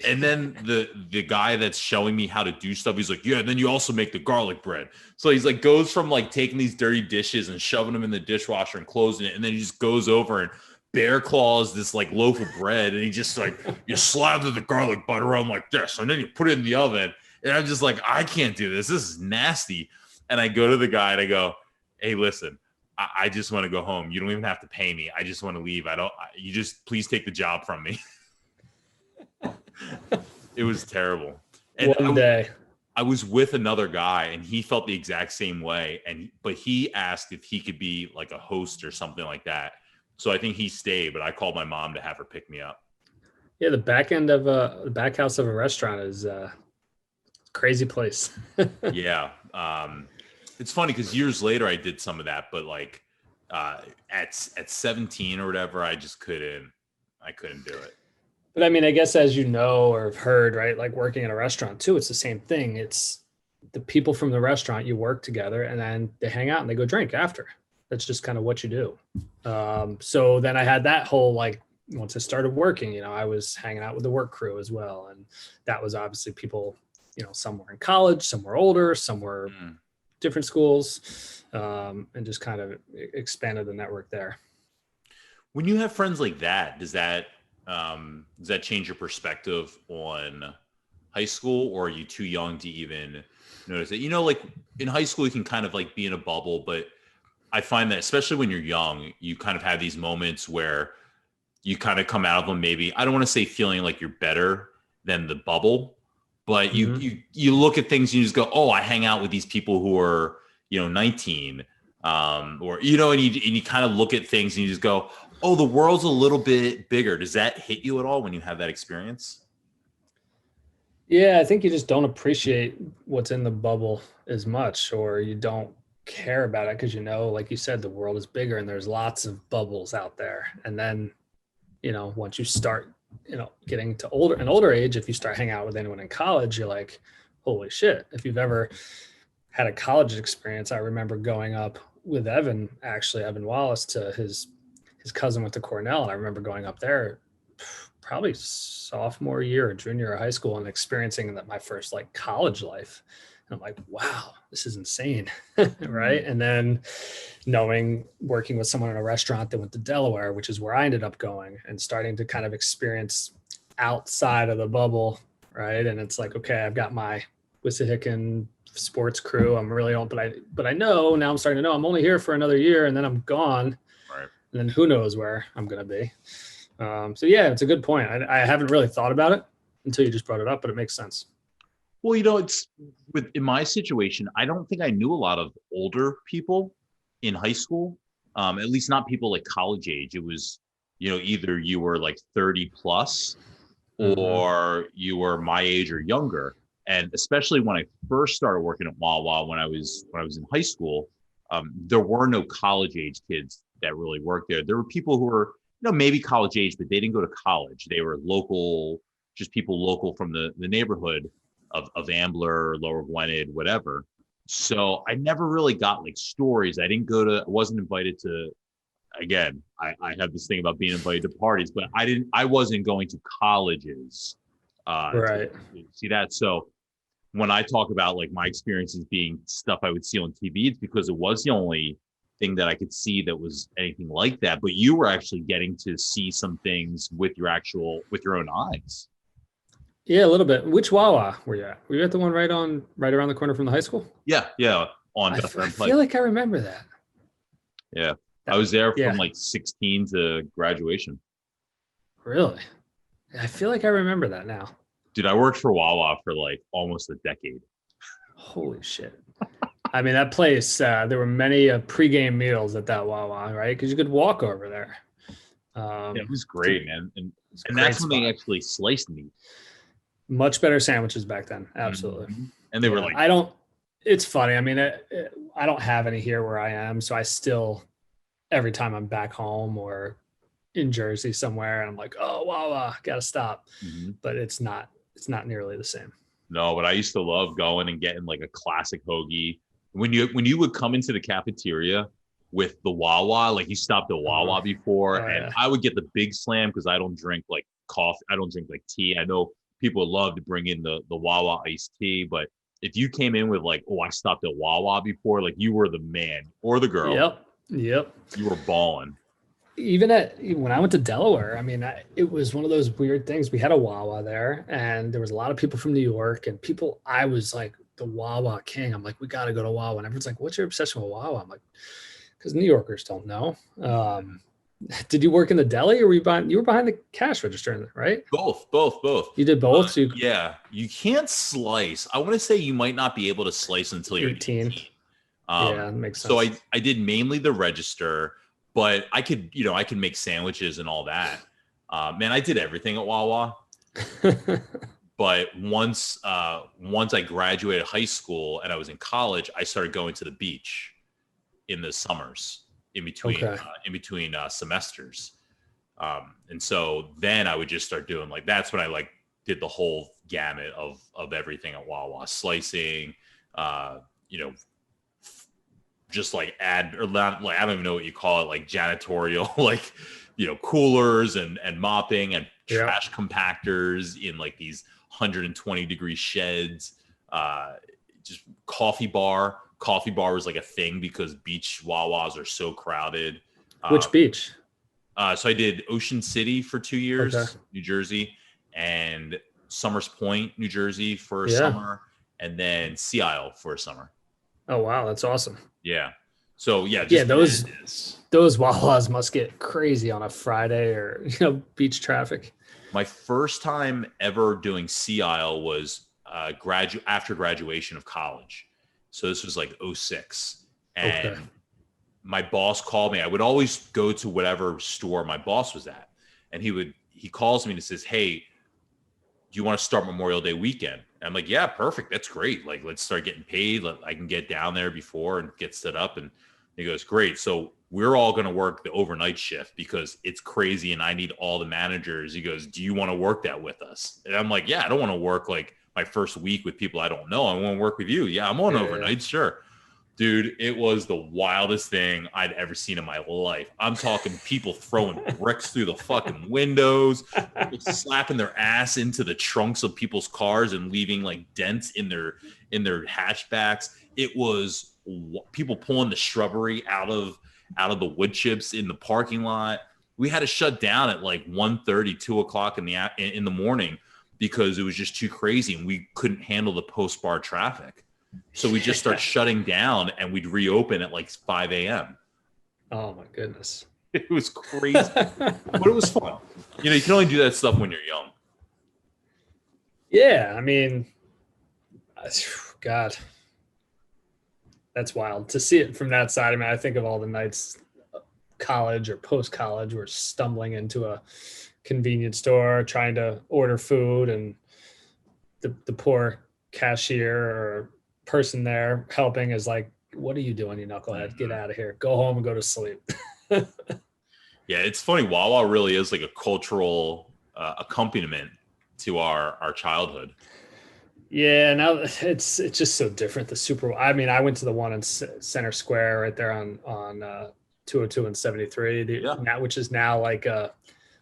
And then the guy that's showing me how to do stuff, he's like, yeah, and then you also make the garlic bread. So he's like, goes from like taking these dirty dishes and shoving them in the dishwasher and closing it. And then he just goes over and bear claws this like loaf of bread. And he just like, you slather the garlic butter on like this, and then you put it in the oven. And I'm just like, I can't do this. This is nasty. And I go to the guy and I go, hey, listen, I just want to go home. You don't even have to pay me. I just want to leave. You just please take the job from me. It was terrible. And one day I was with another guy, and he felt the exact same way. But he asked if he could be like a host or something like that. So I think he stayed, but I called my mom to have her pick me up. Yeah. The back house of a restaurant is a crazy place. Yeah. It's funny because years later I did some of that, but like at 17 or whatever, I just couldn't do it. But I mean, I guess as you know or have heard, right, like working in a restaurant too, it's the same thing. It's the people from the restaurant, you work together, and then they hang out and they go drink after. That's just kind of what you do. So then I had that whole, like, once I started working, I was hanging out with the work crew as well. And that was obviously people, some were in college, some were older, some were different schools, and just kind of expanded the network there. When you have friends like that, does that change your perspective on high school, or are you too young to even notice it? Like in high school, you can kind of like be in a bubble, but I find that especially when you're young, you kind of have these moments where you kind of come out of them. Maybe, I don't want to say feeling like you're better than the bubble, but you look at things and you just go, oh, I hang out with these people who are, 19, or, and you kind of look at things and you just go, oh, the world's a little bit bigger. Does that hit you at all when you have that experience? Yeah, I think you just don't appreciate what's in the bubble as much, or you don't care about it because, like you said, the world is bigger and there's lots of bubbles out there. And then, once you start, getting to an older age, if you start hanging out with anyone in college, you're like, holy shit. If you've ever had a college experience, I remember going up with Evan, actually, Evan Wallace, to his cousin went to Cornell. And I remember going up there probably sophomore year or junior year of high school and experiencing that my first like college life. And I'm like, wow, this is insane. Right. And then working with someone in a restaurant that went to Delaware, which is where I ended up going, and starting to kind of experience outside of the bubble. Right. And it's like, okay, I've got my Wissahickon sports crew. I'm really on, but I know now, I'm starting to know I'm only here for another year and then I'm gone. Right. And then who knows where I'm going to be. So yeah, it's a good point. I haven't really thought about it until you just brought it up, but it makes sense. Well, it's in my situation, I don't think I knew a lot of older people in high school. At least not people like college age. It was, either you were like 30 plus or you were my age or younger. And especially when I first started working at Wawa, when I was in high school, there were no college age kids that really worked there. There were people who were, maybe college age, but they didn't go to college. They were local, just people local from the neighborhood of Ambler, Lower Gwinnett, whatever. So I never really got like stories. I wasn't invited to, again, I have this thing about being invited to parties, but I wasn't going to colleges Right. to see that. So when I talk about like my experiences being stuff I would see on TV, it's because it was the only thing that I could see that was anything like that. But you were actually getting to see some things with your own eyes. Yeah, a little bit. Which Wawa were you at? Were you at the one right around the corner from the high school? Yeah. On I feel like I remember that. Yeah. I was there from like 16 to graduation. Really? I feel like I remember that now. Dude, I worked for Wawa for like almost a decade. Holy shit. I mean, that place, there were many pregame meals at that Wawa, right? Because you could walk over there. It was great, man. And that's when they actually sliced meat. Much better sandwiches back then. Absolutely. Mm-hmm. And they were like, it's funny. I mean, I don't have any here where I am. So I still, every time I'm back home or in Jersey somewhere, and I'm like, oh, Wawa, gotta stop. Mm-hmm. But it's not nearly the same. No, but I used to love going and getting like a classic hoagie. When you would come into the cafeteria with the Wawa, like you stopped at Wawa before, and I would get the big slam because I don't drink like coffee. I don't drink like tea. I know people love to bring in the Wawa iced tea, but if you came in with like, oh, I stopped at Wawa before, like you were the man or the girl. Yep. You were balling. Even when I went to Delaware, I mean, it was one of those weird things. We had a Wawa there, and there was a lot of people from New York, and I was like the Wawa king. I'm like, we got to go to Wawa. And everyone's like, what's your obsession with Wawa? I'm like, because New Yorkers don't know. Did you work in the deli, or were you behind the cash register, right? Both. You did both? Yeah. You can't slice. I want to say you might not be able to slice until you're 18. Yeah, that makes sense. So I did mainly the register, but I could make sandwiches and all that. Man, I did everything at Wawa. But once I graduated high school and I was in college, I started going to the beach in the summers in between semesters. And so then I would just start doing like, that's when I like did the whole gamut of everything at Wawa, slicing, just like I don't even know what you call it, like janitorial, like, coolers and mopping and trash compactors in like these 120-degree sheds, just coffee bar. Coffee bar was like a thing because beach Wawas are so crowded. Which beach? So I did Ocean City for 2 years, New Jersey, and Somers Point, New Jersey for a summer, and then Sea Isle for a summer. Oh, wow. That's awesome. Yeah. So those Wawas must get crazy on a Friday or, beach traffic. My first time ever doing Sea Isle was after graduation of college. So this was like 2006. And my boss called me. I would always go to whatever store my boss was at. And he calls me and says, hey, do you want to start Memorial Day weekend? And I'm like, yeah, perfect. That's great. Like, let's start getting paid. I can get down there before and get set up. And he goes, great. So we're all going to work the overnight shift because it's crazy and I need all the managers. He goes, do you want to work that with us? And I'm like, yeah, I don't want to work like my first week with people I don't know. I want to work with you. Yeah, I'm on overnight. Sure. Dude, it was the wildest thing I'd ever seen in my life. I'm talking people throwing bricks through the fucking windows, people slapping their ass into the trunks of people's cars and leaving like dents in their hatchbacks. It was people pulling the shrubbery out of the wood chips in the parking lot. We had to shut down at like 1:30, 2 o'clock in the morning because it was just too crazy and we couldn't handle the post-bar traffic. So we just start shutting down and we'd reopen at like 5 a.m. Oh my goodness. It was crazy, but it was fun. You know, you can only do that stuff when you're young. Yeah. I mean, God, that's wild to see it from that side. I mean, I think of all the nights college or post-college we're stumbling into a convenience store trying to order food and the poor cashier or person there helping is like, what are you doing, you knucklehead? Get out of here. Go home and go to sleep. Yeah, it's funny. Wawa really is like a cultural accompaniment to our childhood. Yeah, now it's just so different. The Super. I mean, I went to the one in Center Square right there on 202 and 73. Now, which is now like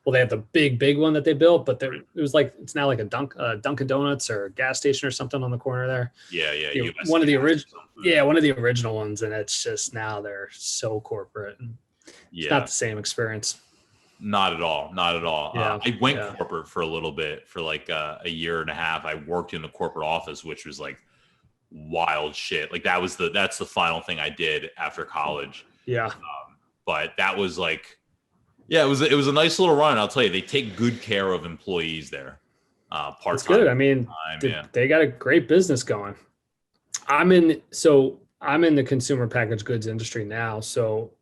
well, they have the big one that they built, but it was like it's now like a Dunkin' Donuts or a gas station or something on the corner there. Yeah. One of the original. Yeah, one of the original ones, and it's just now they're so corporate. And it's not the same experience. Not at all. Yeah, I went corporate for a little bit, for like a year and a half. I worked in the corporate office, which was like wild shit. Like that's the final thing I did after college. Yeah. But that was like, yeah, it was a nice little run. I'll tell you, they take good care of employees there. Part-time. It's good. I mean, they got a great business going. I'm in the consumer packaged goods industry now. So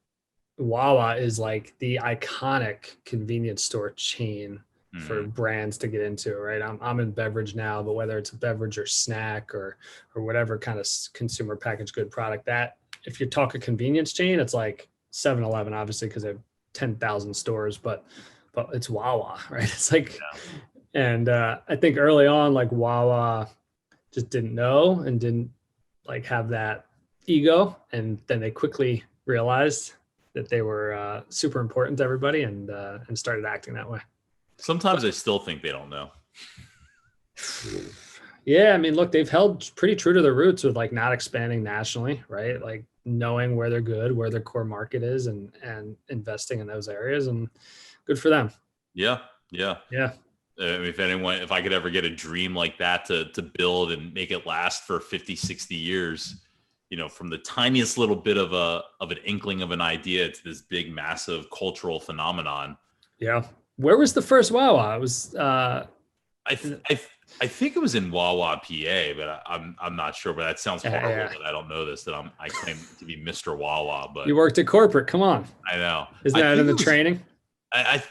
Wawa is like the iconic convenience store chain for brands to get into, right? I'm in beverage now, but whether it's a beverage or snack or whatever kind of consumer packaged good product, that if you talk a convenience chain, it's like 7-Eleven, obviously, because they have 10,000 stores, but it's Wawa, right? It's like, and I think early on, like Wawa just didn't know and didn't like have that ego, and then they quickly realized that they were super important to everybody and started acting that way. Sometimes I still think they don't know. Yeah, I mean, look, they've held pretty true to their roots with like not expanding nationally, right? Like knowing where they're good, where their core market is, and investing in those areas, and good for them. Yeah. If I could ever get a dream like that to build and make it last for 50, 60 years, you know, from the tiniest little bit of an inkling of an idea to this big, massive cultural phenomenon. Yeah. Where was the first Wawa? It was I think it was in Wawa, PA, but I'm not sure. But that sounds horrible that I don't know this. That I claim to be Mr. Wawa, but you worked at corporate. Come on. I know. Isn't that in the training?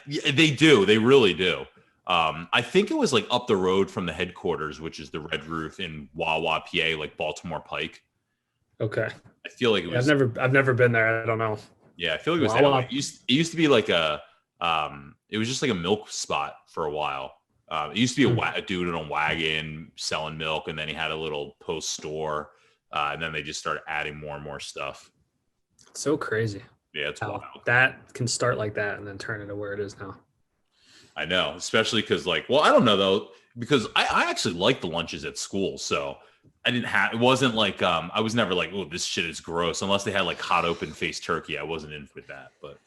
They do. They really do. I think it was like up the road from the headquarters, which is the Red Roof in Wawa, PA, like Baltimore Pike. Okay. I feel like it was. I've never been there. I don't know. Yeah, I feel like it was. Wawa. It used to be like it was just like a milk spot for a while. It used to be a dude in a wagon selling milk, and then he had a little post store, and then they just started adding more and more stuff. It's so crazy. Yeah, it's wild. That can start like that and then turn into where it is now. I know, especially because I don't know though, because I actually liked the lunches at school, so it wasn't like I was never like, oh, this shit is gross, unless they had like hot open faced turkey. I wasn't in with that, but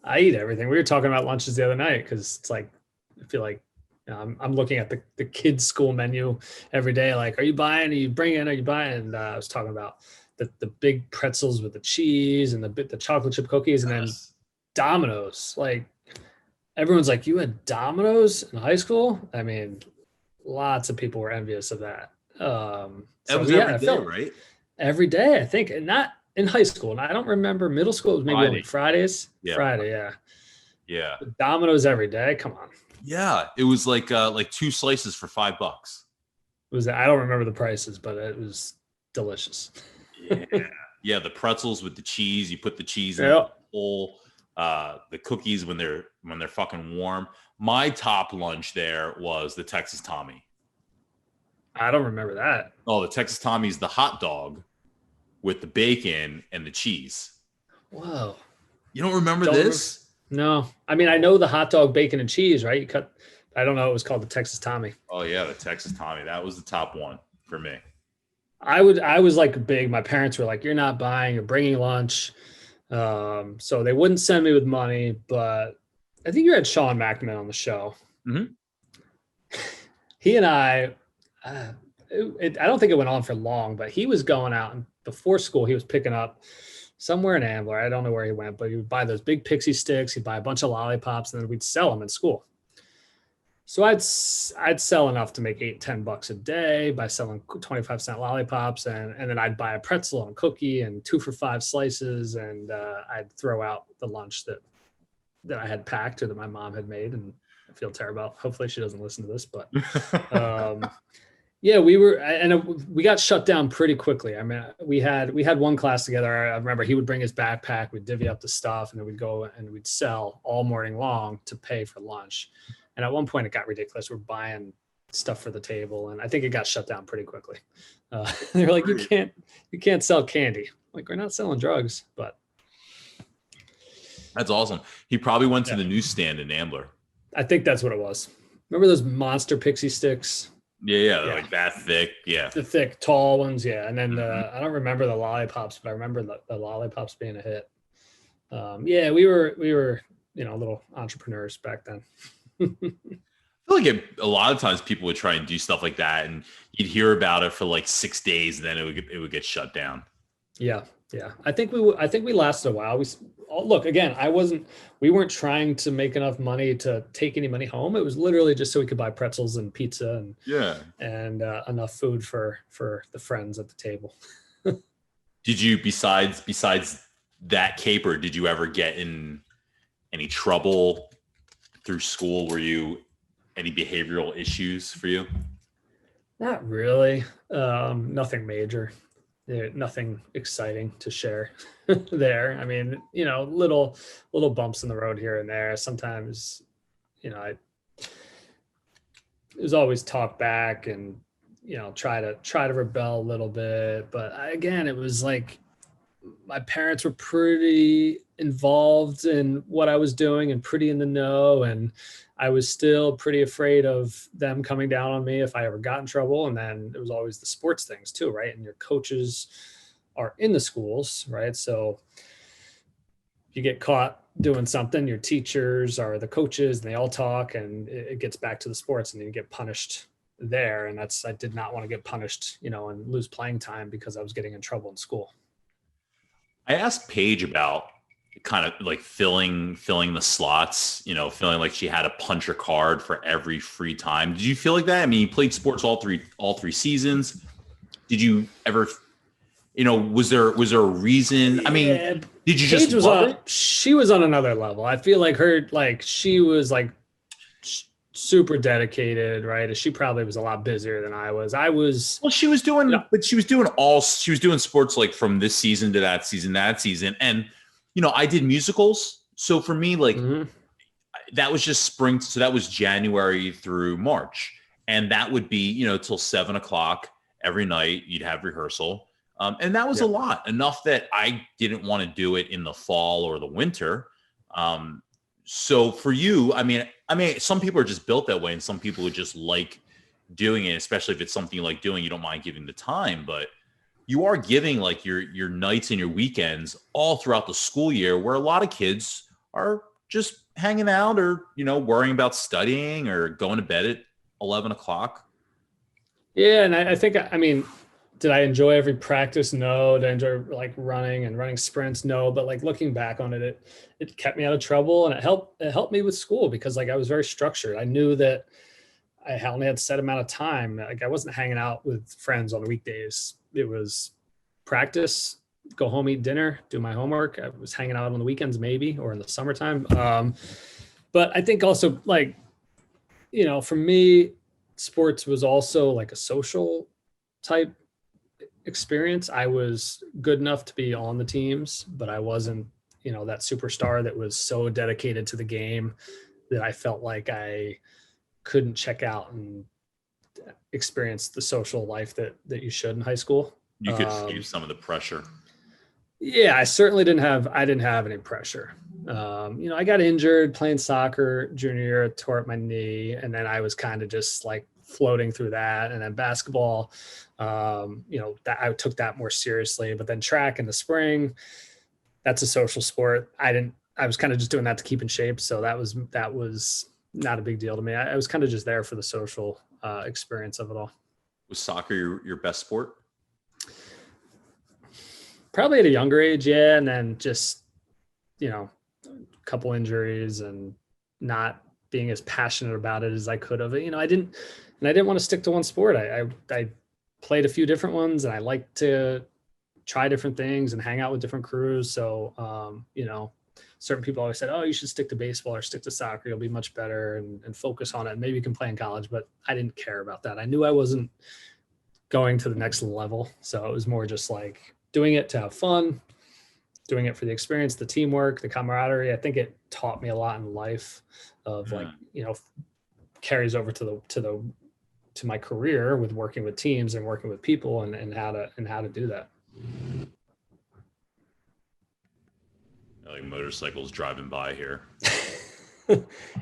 I eat everything. We were talking about lunches the other night because it's like I feel like I'm looking at the kids' school menu every day. Like, are you buying? Are you bringing? Are you buying? And I was talking about the big pretzels with the cheese and the chocolate chip cookies, and then Domino's. Like, everyone's like, you had Domino's in high school? I mean, lots of people were envious of that. That was every day, right? Every day, I think, and not in high school. And I don't remember middle school. It was maybe only Fridays. Yeah. Friday, yeah. But Domino's every day. Come on. Yeah, it was like 2 slices for $5. I don't remember the prices, but it was delicious. Yeah, the pretzels with the cheese. You put the cheese in the bowl. The cookies when they're fucking warm. My top lunch there was the Texas Tommy. I don't remember that. Oh, the Texas Tommy's the hot dog with the bacon and the cheese. Whoa. You don't remember Don't this? No. I mean, I know the hot dog, bacon, and cheese, right? I don't know. It was called the Texas Tommy. Oh yeah, the Texas Tommy. That was the top one for me. I was like big. My parents were like, "You're not buying. You're bringing lunch." So they wouldn't send me with money. But I think you had Sean McNamara on the show. Mhm. He and I don't think it went on for long, but he was going out and before school, he was picking up somewhere in Ambler. I don't know where he went, but he would buy those big pixie sticks. He'd buy a bunch of lollipops, and then we'd sell them in school. So I'd sell enough to make $8-10 a day by selling 25-cent lollipops, and then I'd buy a pretzel and a cookie and 2 for $5 slices, and I'd throw out the lunch that I had packed or that my mom had made, and I feel terrible. Hopefully she doesn't listen to this, but yeah, we got shut down pretty quickly. I mean, we had one class together. I remember he would bring his backpack, we'd divvy up the stuff, and then we'd go and we'd sell all morning long to pay for lunch. And at one point it got ridiculous. We're buying stuff for the table, and I think it got shut down pretty quickly. They were like, you can't sell candy. Like, we're not selling drugs, but That's awesome. He probably went to the newsstand in Ambler. I think that's what it was. Remember those monster pixie sticks? Yeah, like that thick. Yeah. The thick, tall ones. Yeah. And then I don't remember the lollipops, but I remember the lollipops being a hit. Yeah, we were, little entrepreneurs back then. I feel like a lot of times people would try and do stuff like that, and you'd hear about it for like 6 days, and then it would get shut down. Yeah. I think we lasted a while. Look, again, we weren't trying to make enough money to take any money home. It was literally just so we could buy pretzels and pizza and enough food for the friends at the table. Did you, besides that caper, did you ever get in any trouble through school? Were you any behavioral issues for you? Not really. Nothing major. Nothing exciting to share there. I mean, little bumps in the road here and there. Sometimes, it was always talk back and, try to rebel a little bit. But again, it was like my parents were pretty involved in what I was doing and pretty in the know. And I was still pretty afraid of them coming down on me if I ever got in trouble. And then there was always the sports things too, right? And your coaches are in the schools, right? So if you get caught doing something, your teachers are the coaches and they all talk, and it gets back to the sports, and you get punished there. And I did not want to get punished, and lose playing time because I was getting in trouble in school. I asked Paige about kind of like filling the slots, feeling like she had to punch her card for every free time. Did you feel like that? I mean, you played sports all three seasons. Did you ever, was there a reason? I mean, did you just love it? She was on another level. I feel like she was like super dedicated, right? She probably was a lot busier than I was. Well, she was doing, but she was doing sports like from this season to that season. And, I did musicals. So for me, like that was just spring. So that was January through March. And that would be, till 7:00 every night. You'd have rehearsal. And that was a lot, enough that I didn't want to do it in the fall or the winter. So for you, I mean, some people are just built that way, and some people would just like doing it, especially if it's something you like doing, you don't mind giving the time, but you are giving like your nights and your weekends all throughout the school year, where a lot of kids are just hanging out or, worrying about studying or going to bed at 11:00. Yeah. And I think, did I enjoy every practice? No. Did I enjoy like running sprints? No. But like looking back on it, it kept me out of trouble, and it helped me with school because like I was very structured. I knew that I only had a set amount of time. Like I wasn't hanging out with friends on the weekdays. It was practice, go home, eat dinner, do my homework. I was hanging out on the weekends maybe, or in the summertime. But I think also like, for me, sports was also like a social type experience. I was good enough to be on the teams, but I wasn't, that superstar that was so dedicated to the game that I felt like I couldn't check out and experience the social life that you should in high school. You could escape some of the pressure. Yeah, I certainly didn't have any pressure. I got injured playing soccer junior year, tore up my knee, and then I was kind of just like floating through that. And then basketball, that I took that more seriously. But then track in the spring, that's a social sport. I was kind of just doing that to keep in shape. So that was not a big deal to me. I was kind of just there for the social experience of it all. Was soccer your best sport? Probably at a younger age, yeah. And then just, a couple injuries and not being as passionate about it as I could have. I didn't want to stick to one sport. I played a few different ones, and I like to try different things and hang out with different crews. So, certain people always said, oh, you should stick to baseball or stick to soccer. You'll be much better and focus on it. Maybe you can play in college, but I didn't care about that. I knew I wasn't going to the next level. So it was more just like doing it to have fun, doing it for the experience, the teamwork, the camaraderie. I think it taught me a lot in life of carries over to my career with working with teams and working with people and how to do that. Like motorcycles driving by here.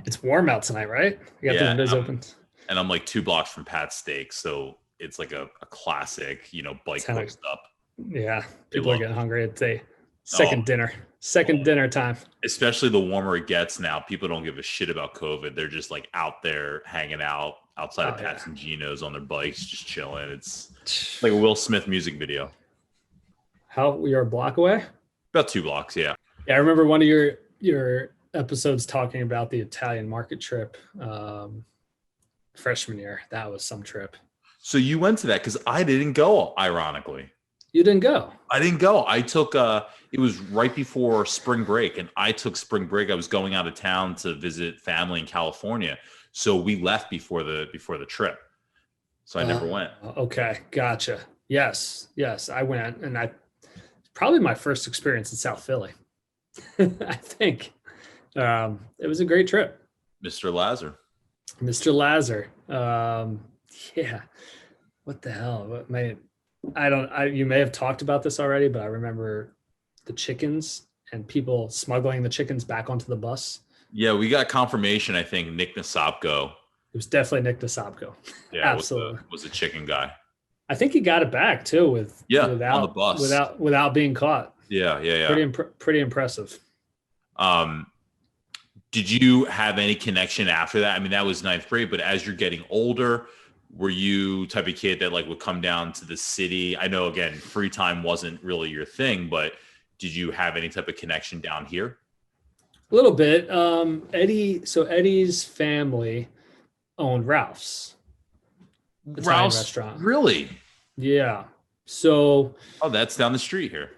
It's warm out tonight, right? You got the windows open. And I'm like 2 blocks from Pat's Steak, so it's like a classic, bike post up. Yeah, people are getting hungry. It's a second dinner time. Especially the warmer it gets now, people don't give a shit about COVID. They're just like out there hanging out outside of Pat's and Gino's on their bikes, just chilling. It's like a Will Smith music video. You're a block away? About 2 blocks, yeah. Yeah, I remember one of your episodes talking about the Italian market trip freshman year. That was some trip. So you went to that because I didn't go, ironically. You didn't go? I didn't go. I took it was right before spring break, and I took spring break. I was going out of town to visit family in California. So we left before the trip. So I never went. Okay, gotcha. Yes, I went, and probably my first experience in South Philly. I think it was a great trip. Mr. Lazar. Yeah. What the hell? You may have talked about this already, but I remember the chickens and people smuggling the chickens back onto the bus. Yeah, we got confirmation. I think Nick Nasopko. It was definitely Nick Nasopko. Yeah, absolutely. Was a chicken guy. I think he got it back too without on the bus without being caught. Yeah. Pretty impressive. Did you have any connection after that? I mean, that was 9th grade, but as you're getting older, were you type of kid that like would come down to the city? I know, again, free time wasn't really your thing, but did you have any type of connection down here? A little bit. Eddie's family owned Ralph's restaurant. Really? Yeah. So. Oh, that's down the street here.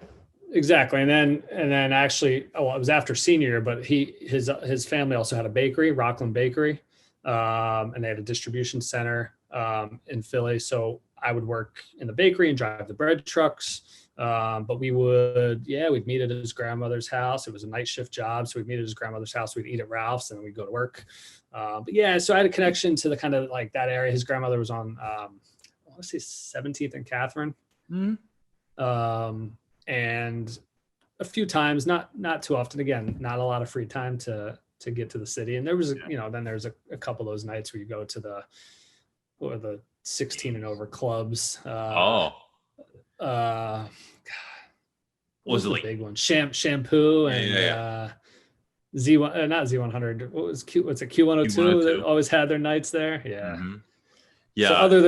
Exactly. And then actually, it was after senior year, but his family also had a bakery, Rockland Bakery. And they had a distribution center in Philly. So I would work in the bakery and drive the bread trucks. But we'd meet at his grandmother's house. It was a night shift job. So we'd meet at his grandmother's house. We'd eat at Ralph's and then we'd go to work. So I had a connection to the kind of like that area. His grandmother was on, I want to say 17th and Catherine. Mm-hmm. And a few times, not too often, again, not a lot of free time to get to the city. And there was, then there's a couple of those nights where you go to the 16 and over clubs. What was it like? Big one? Shampoo and Z1, not Z100. What's it? Q102 that always had their nights there. Yeah. Mm-hmm. Yeah. So other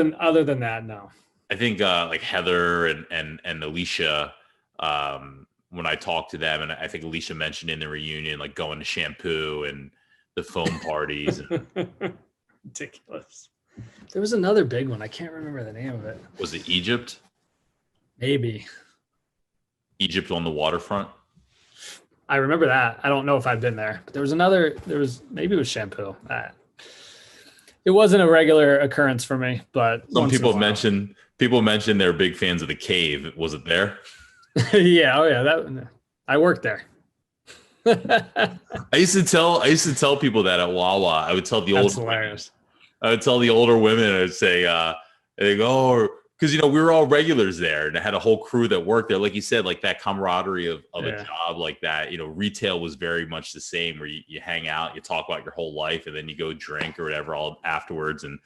than that, no. I think like Heather and Alicia, when I talked to them, and I think Alicia mentioned in the reunion, like going to Shampoo and the foam parties. Ridiculous. There was another big one. I can't remember the name of it. Was it Egypt? Maybe. Egypt on the waterfront? I remember that. I don't know if I've been there, but maybe it was Shampoo. It wasn't a regular occurrence for me, but some people mentioned they're big fans of the Cave. Was it there? Yeah. Oh yeah. I worked there. I used to tell people that at Wawa. I would tell the older women. I would say, they go, oh, because we were all regulars there, and I had a whole crew that worked there. Like you said, like that camaraderie of a job like that. Retail was very much the same, where you hang out, you talk about your whole life, and then you go drink or whatever all afterwards. And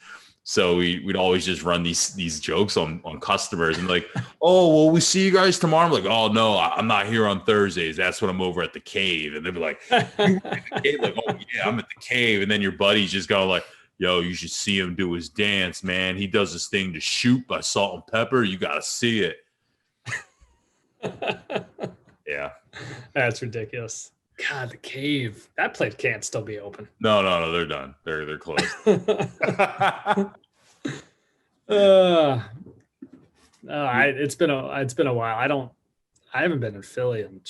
so we'd always just run these jokes on customers, and like, oh, well, we see you guys tomorrow. I'm like, oh no, I'm not here on Thursdays. That's when I'm over at the cave. And they'd be like, you at the cave? Like, oh yeah, I'm at the cave. And then your buddies just go like, yo, you should see him do his dance, man. He does this thing to shoot by salt and pepper. You got to see it. Yeah. That's ridiculous. God, the cave. That place can't still be open. No, they're done. They're closed. It's been a while. I haven't been in Philly in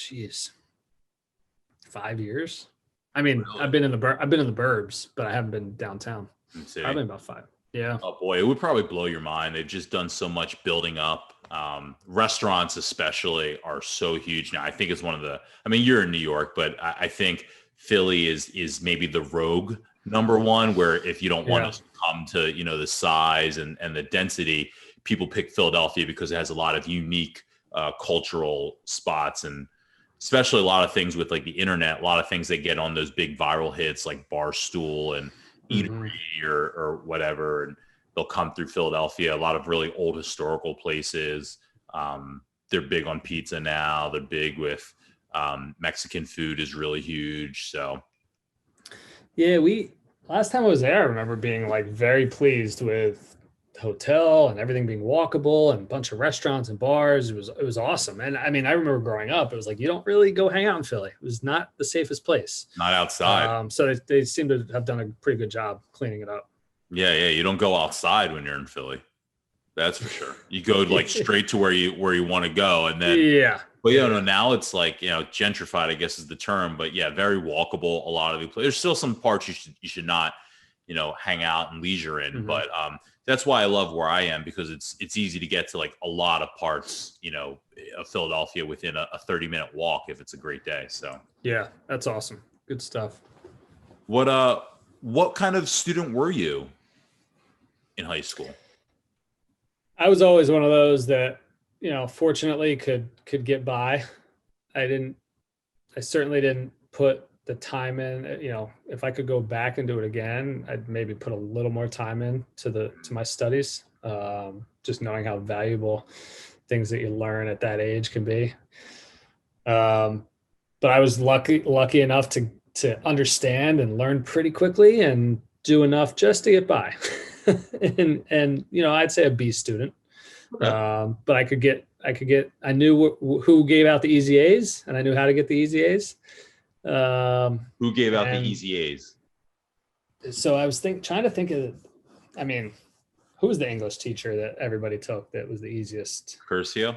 5 years. I mean, really? I've been in the burbs, but I haven't been downtown. I've been about 5. Yeah. Oh boy, it would probably blow your mind. They've just done so much building up. Restaurants especially are so huge now. I think it's you're in New York, but I think Philly is maybe the rogue number one, where if you don't want to come to, the size and the density, people pick Philadelphia because it has a lot of unique cultural spots, and especially a lot of things with like the internet, a lot of things that get on those big viral hits like Barstool and Eatery or whatever, and they'll come through Philadelphia. A lot of really old historical places. They're big on pizza now. They're big with Mexican food is really huge. So yeah, last time I was there, I remember being like very pleased with the hotel and everything being walkable and a bunch of restaurants and bars. It was awesome. And I mean, I remember growing up, it was like, you don't really go hang out in Philly. It was not the safest place. Not outside. So they seem to have done a pretty good job cleaning it up. Yeah. You don't go outside when you're in Philly. That's for sure. You go like straight to where you want to go, and then But now it's like gentrified, I guess is the term. But yeah, very walkable. A lot of the places. There's still some parts you should not hang out and leisure in, but that's why I love where I am, because it's easy to get to like a lot of parts of Philadelphia within a 30-minute walk if it's a great day. So yeah, that's awesome. Good stuff. What kind of student were you in high school? I was always one of those that, fortunately could get by. I certainly didn't put the time in. If I could go back and do it again, I'd maybe put a little more time in to my studies. Just knowing how valuable things that you learn at that age can be. But I was lucky enough to understand and learn pretty quickly and do enough just to get by. and I'd say a B student. Okay. But I knew who gave out the easy A's, and I knew how to get the easy A's. Who gave out the easy A's? So I was trying to think of, who was the English teacher that everybody took that was the easiest? Curcio,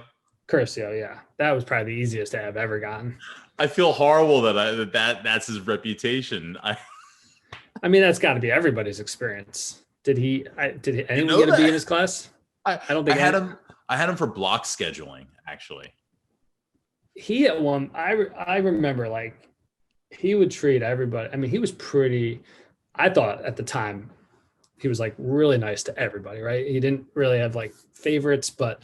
yeah. That was probably the easiest I've ever gotten. I feel horrible that's his reputation. That's got to be everybody's experience. Did anyone get a B in his class? I don't think I had him for block scheduling, actually. He at one, I remember like he would treat everybody. He was pretty, I thought at the time, he was like really nice to everybody, right? He didn't really have like favorites, but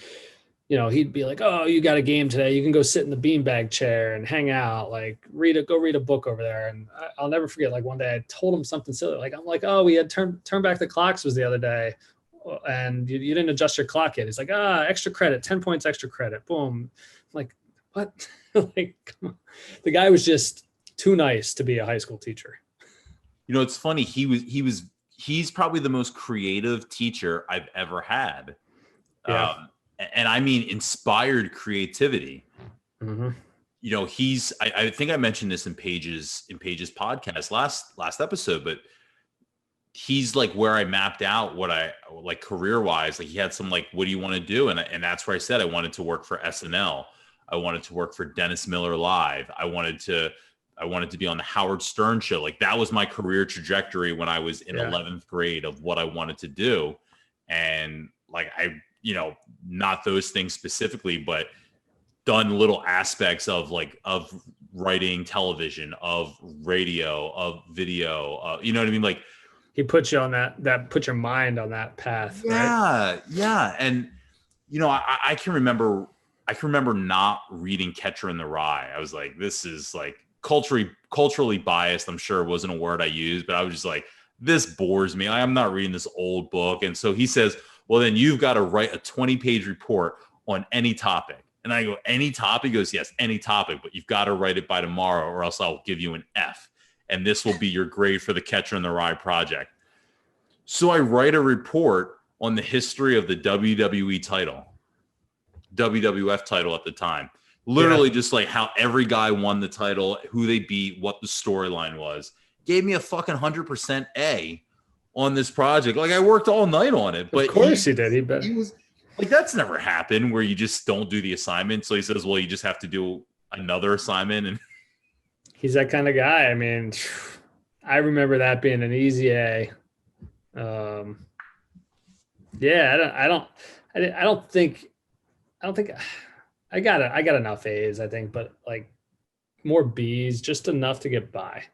he'd be like, oh, you got a game today. You can go sit in the beanbag chair and hang out, like go read a book over there. And I'll never forget, like one day I told him something silly. Like, I'm like, oh, we had turn back the clocks was the other day. And you didn't adjust your clock yet. He's like, extra credit, 10 points, extra credit. Boom. I'm like, what? Like, come on. The guy was just too nice to be a high school teacher. It's funny. He's probably the most creative teacher I've ever had. Yeah. And inspired creativity. Mm-hmm. I think I mentioned this in Paige's podcast last episode, but he's like where I mapped out what I like career wise. Like he had some like, what do you want to do? And that's where I said I wanted to work for SNL. I wanted to work for Dennis Miller Live. I wanted to be on the Howard Stern show. Like that was my career trajectory when I was in 11th grade of what I wanted to do. And like not those things specifically, but done little aspects of writing television, of radio, of video, you know what I mean? Like he put you on that put your mind on that path. Yeah. Right? Yeah. And I can remember not reading Catcher in the Rye. I was like, this is like culturally biased. I'm sure it wasn't a word I used, but I was just like, this bores me. I'm not reading this old book. And so he says, well, then you've got to write a 20-page report on any topic. And I go, any topic? He goes, yes, any topic, but you've got to write it by tomorrow or else I'll give you an F. And this will be your grade for the Catcher in the Rye project. So I write a report on the history of the WWE title, WWF title at the time. Literally just like how every guy won the title, who they beat, what the storyline was. Gave me a fucking 100% A on this project. Like I worked all night on it. But of course he did. He was like, that's never happened where you just don't do the assignment. So he says, well, you just have to do another assignment. And he's that kind of guy. I mean, I remember that being an easy A. Yeah, I don't think I got enough A's, I think, but like more B's, just enough to get by.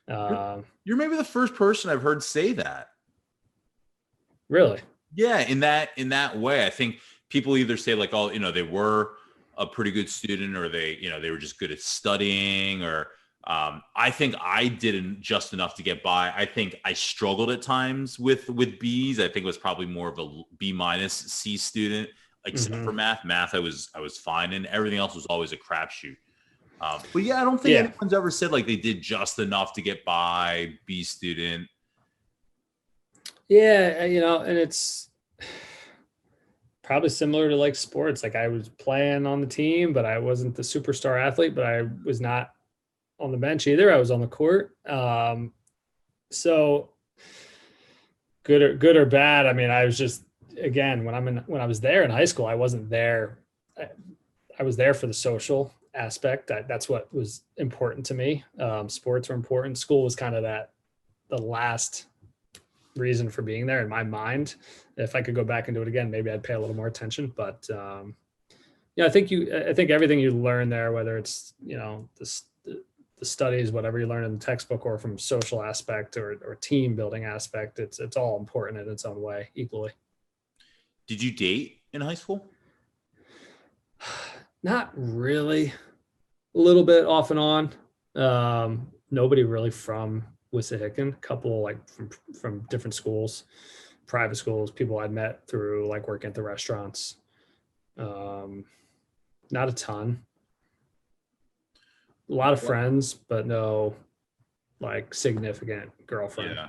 You're maybe the first person I've heard say that. Really? Yeah, in that way. I think people either say like, oh, they were a pretty good student, or they were just good at studying, or I think I didn't just enough to get by. I think I struggled at times with B's. I think it was probably more of a B- C student, except for math. Math I was fine in. Everything else was always a crapshoot. But yeah, I don't think anyone's ever said like they did just enough to get by, B student. Yeah, and it's probably similar to like sports. Like I was playing on the team, but I wasn't the superstar athlete, but I was not on the bench either. I was on the court. So good or bad. I mean, I was just, again, when I was there in high school, I wasn't there. I was there for the social aspect. That's what was important to me. Sports were important. School was kind of the last reason for being there in my mind. If I could go back and do it again, maybe I'd pay a little more attention. But I think everything you learn there, whether it's the studies, whatever you learn in the textbook, or from social aspect or team building aspect, it's all important in its own way, equally. Did you date in high school? Not really. A little bit off and on. Nobody really from Wissahickon. A couple like from different schools, private schools, people I'd met through like working at the restaurants. Not a ton. A lot of friends, but no like significant girlfriend. Yeah.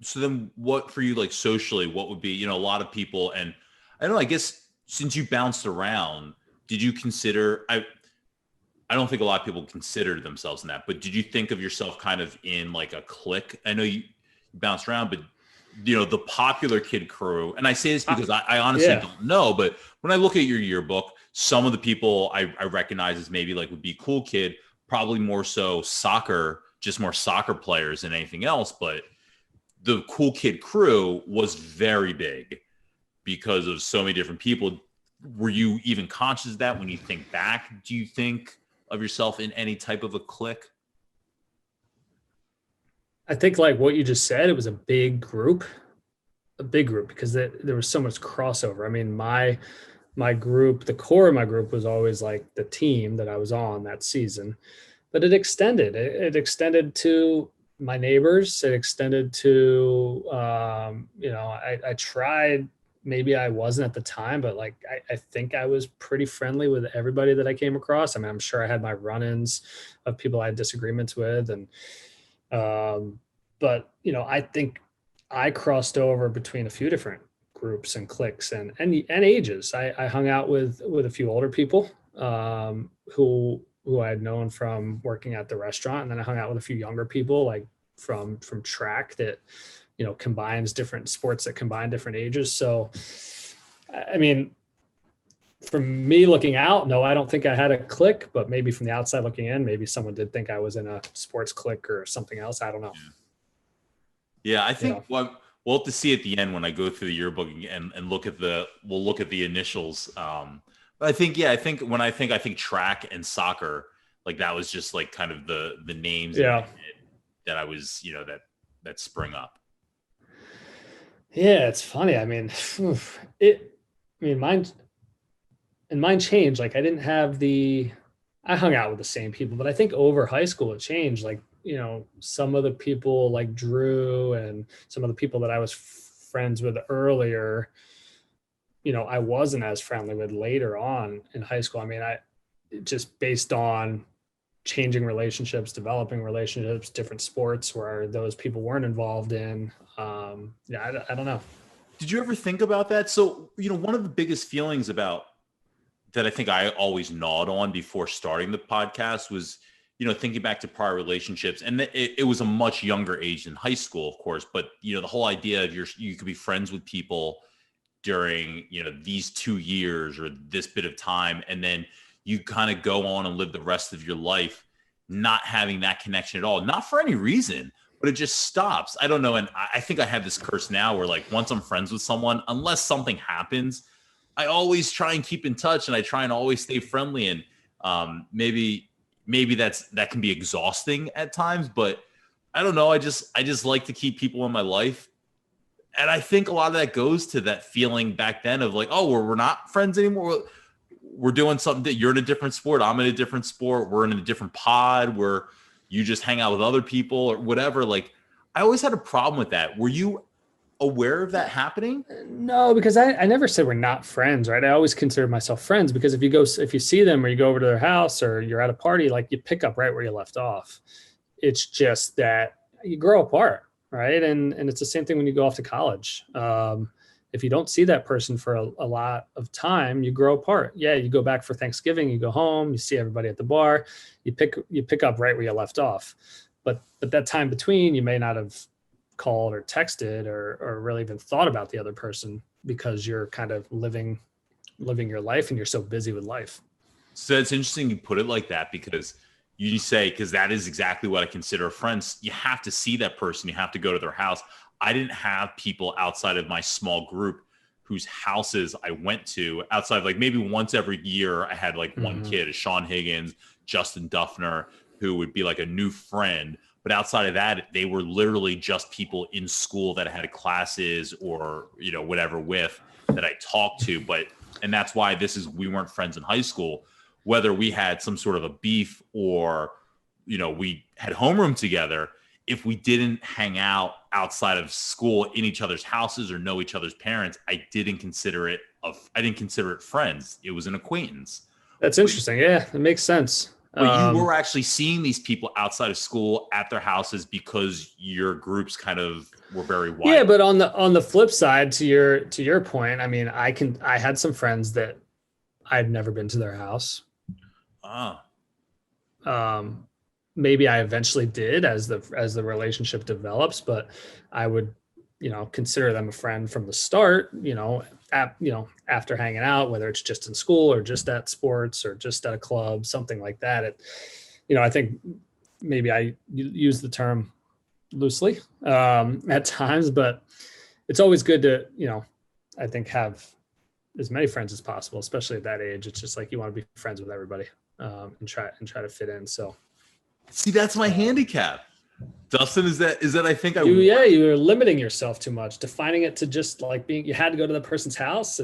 So then what for you, like socially, what would be, a lot of people, and I don't know, I guess since you bounced around, did you consider, I don't think a lot of people consider themselves in that, but did you think of yourself kind of in like a clique? I know you bounced around, but the popular kid crew, and I say this because I honestly don't know, but when I look at your yearbook, some of the people I recognize as maybe like would be cool kid, probably more so soccer, just more soccer players than anything else. But the cool kid crew was very big because of so many different people. Were you even conscious of that when you think back? Do you think of yourself in any type of a clique? I think like what you just said, it was a big group because there was so much crossover. I mean, my group, the core of my group was always like the team that I was on that season, but it extended to my neighbors. It extended to, I tried, maybe I wasn't at the time, but like, I think I was pretty friendly with everybody that I came across. I mean, I'm sure I had my run-ins of people I had disagreements with. And, but I think I crossed over between a few different groups and cliques and ages. I hung out with a few older people who I had known from working at the restaurant, and then I hung out with a few younger people like from track that combines different sports that combine different ages. So I mean, from me looking out, no, I don't think I had a clique, but maybe from the outside looking in, maybe someone did think I was in a sports clique or something else. I don't know. Yeah, I think we'll have to see at the end when I go through the yearbook and we'll look at the initials. But I think when I think track and soccer, like that was just like kind of the names that I was, that spring up. Yeah, it's funny. I mean, I mean, mine changed. Like I didn't have I hung out with the same people, but I think over high school it changed. Like, some of the people like Drew and some of the people that I was friends with earlier, I wasn't as friendly with later on in high school. I mean, just based on changing relationships, developing relationships, different sports where those people weren't involved in. Yeah, I don't know. Did you ever think about that? So, one of the biggest feelings about that I think I always gnawed on before starting the podcast was, thinking back to prior relationships. And it was a much younger age than high school, of course. But, the whole idea of you could be friends with people during, these 2 years or this bit of time. And then you kind of go on and live the rest of your life not having that connection at all, not for any reason, but it just stops. I don't know. And I think I have this curse now where like once I'm friends with someone, unless something happens, I always try and keep in touch and I try and always stay friendly. And maybe that can be exhausting at times, but I don't know. I just like to keep people in my life. And I think a lot of that goes to that feeling back then of like, oh, we're not friends anymore. We're doing something that you're in a different sport. I'm in a different sport. We're in a different pod where you just hang out with other people or whatever. Like I always had a problem with that. Were you aware of that happening? No, because I never said we're not friends, right? I always consider myself friends because if you see them or you go over to their house or you're at a party, like you pick up right where you left off. It's just that you grow apart, right? And it's the same thing when you go off to college. If you don't see that person for a lot of time, you grow apart. Yeah, you go back for Thanksgiving, you go home, you see everybody at the bar, you pick up right where you left off. But that time between, you may not have called or texted or really even thought about the other person because you're kind of living your life and you're so busy with life. So it's interesting you put it like that because because that is exactly what I consider friends. You have to see that person. You have to go to their house. I didn't have people outside of my small group whose houses I went to outside of like maybe once every year. I had like one kid, Sean Higgins, Justin Duffner, who would be like a new friend. But outside of that, they were literally just people in school that I had classes or, whatever with that I talked to. And that's why we weren't friends in high school, whether we had some sort of a beef or, we had homeroom together. If we didn't hang out outside of school in each other's houses or know each other's parents, I didn't consider it friends. It was an acquaintance. That's interesting. Yeah, it makes sense. But you were actually seeing these people outside of school at their houses because your groups kind of were very wide. Yeah, but on the flip side, to your point, I mean, I had some friends that I'd never been to their house. Maybe I eventually did as the relationship develops, but I would, consider them a friend from the start, after hanging out, whether it's just in school or just at sports or just at a club, something like that. I think maybe I use the term loosely at times, but it's always good to, I think have as many friends as possible, especially at that age. It's just like you want to be friends with everybody and try to fit in. So. See, that's my handicap. Dustin, is that I think you're limiting yourself too much, defining it to just like you had to go to the person's house.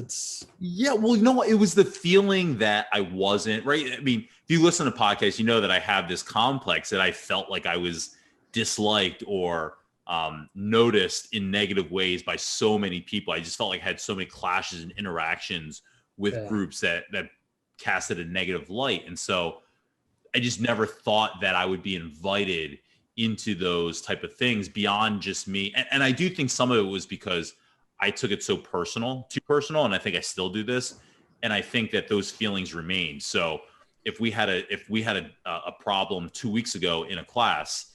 Well, it was the feeling that I wasn't right. I mean, if you listen to podcasts, you know that I have this complex that I felt like I was disliked or noticed in negative ways by so many people. I just felt like I had so many clashes and interactions with groups that casted a negative light. And so I just never thought that I would be invited into those type of things beyond just me. And I do think some of it was because I took it too personal. And I think I still do this. And I think that those feelings remain. So if we had a problem 2 weeks ago in a class,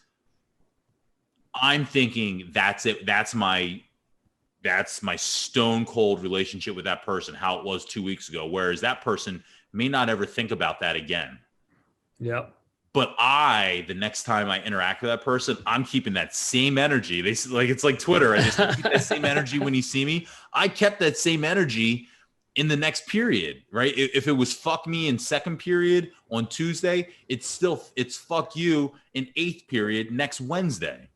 I'm thinking that's it. That's my stone cold relationship with that person, how it was 2 weeks ago. Whereas that person may not ever think about that again. Yep. But the next time I interact with that person, I'm keeping that same energy. It's like Twitter. I just keep that same energy when you see me. I kept that same energy in the next period, right? If it was fuck me in second period on Tuesday, it's fuck you in eighth period next Wednesday.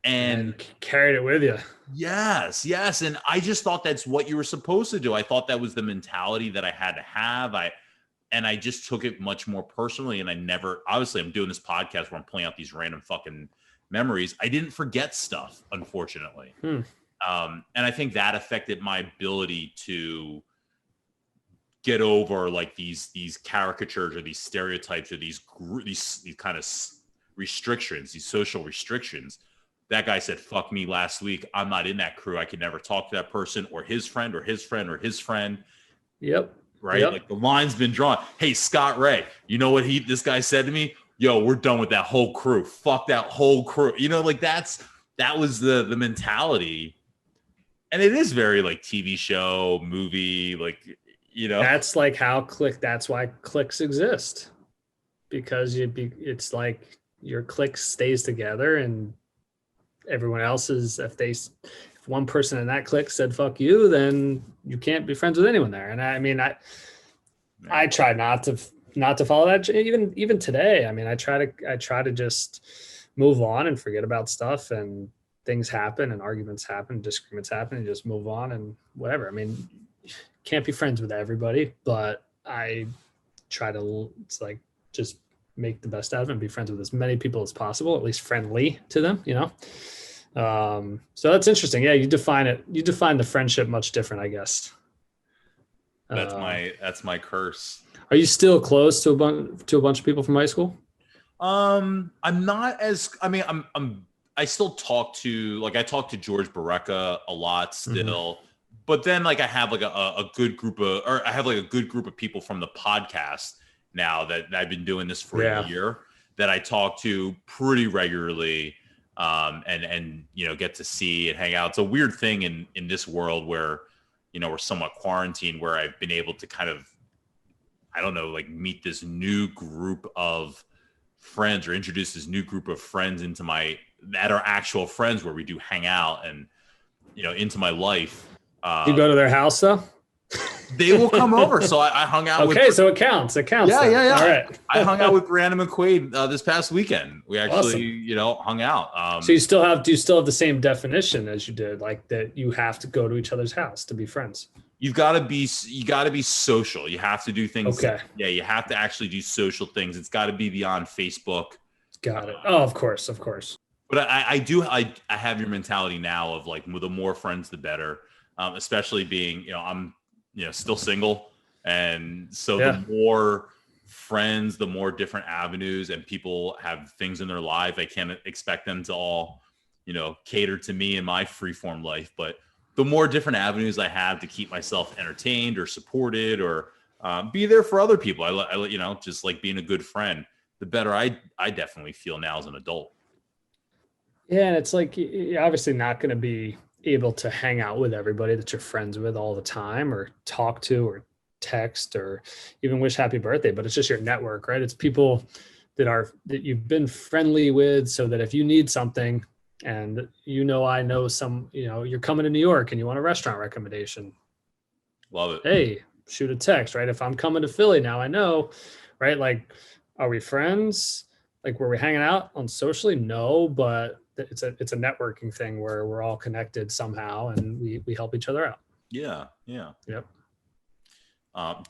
And carried it with you. Yes. And I just thought that's what you were supposed to do. I thought that was the mentality that I had to have. And I just took it much more personally. And I never, obviously I'm doing this podcast where I'm pulling out these random fucking memories. I didn't forget stuff, unfortunately. And I think that affected my ability to get over like these caricatures or these stereotypes or these kind of restrictions, these social restrictions. That guy said, fuck me last week. I'm not in that crew. I could never talk to that person or his friend or his friend or his friend. Yep. Right? Yep. Like the line's been drawn. Hey, Scott Ray, you know what this guy said to me? Yo, we're done with that whole crew. Fuck that whole crew. You know, like that was the mentality. And it is very like TV show, movie, like, you know. That's like how that's why cliques exist. Because it's like your clique stays together and everyone else's, if one person in that clique said fuck you, then you can't be friends with anyone there. And I mean, I try not to follow that even today. I mean, I try to just move on and forget about stuff, and things happen and arguments happen, disagreements happen, and just move on and whatever. I mean, can't be friends with everybody, but I try to just make the best out of it and be friends with as many people as possible, at least friendly to them, you know? So that's interesting. Yeah. You define the friendship much different, I guess. That's my curse. Are you still close to a bunch of people from high school? I'm not as, I mean, I still talk to George Barreca a lot still, but then like I have like a good group of people from the podcast now that I've been doing this for a year that I talk to pretty regularly, and you know, get to see and hang out. It's a weird thing in this world where, you know, we're somewhat quarantined, where I've been able to kind of, I don't know, like meet this new group of friends or introduce this new group of friends that are actual friends, where we do hang out and, you know, into my life. Do you go to their house though? They will come over. So I hung out with. Okay, so it counts. It counts. Yeah. All right. I hung out with Brandon McQuaid this past weekend. We actually, you know, hung out. So do you still have the same definition as you did, like that you have to go to each other's house to be friends? You got to be social. You have to do things. Okay. Yeah, you have to actually do social things. It's got to be beyond Facebook. Got it. Oh, of course. But I have your mentality now of like, the more friends, the better. Especially being, you know, I'm, you know, still single. And so the more friends, the more different avenues, and people have things in their life. I can't expect them to all, you know, cater to me in my freeform life. But the more different avenues I have to keep myself entertained or supported or be there for other people, I you know, just like being a good friend, the better I definitely feel now as an adult. Yeah. And it's like, you're obviously not going to be able to hang out with everybody that you're friends with all the time, or talk to, or text, or even wish happy birthday, but it's just your network, right? It's people that you've been friendly with, so that if you need something, and you know, I know you know, you're coming to New York and you want a restaurant recommendation. Love it. Hey, shoot a text, right? If I'm coming to Philly now, I know, right? Like, are we friends? Like, were we hanging out on socially? No, but it's a networking thing where we're all connected somehow, and we help each other out. Yeah. Yep.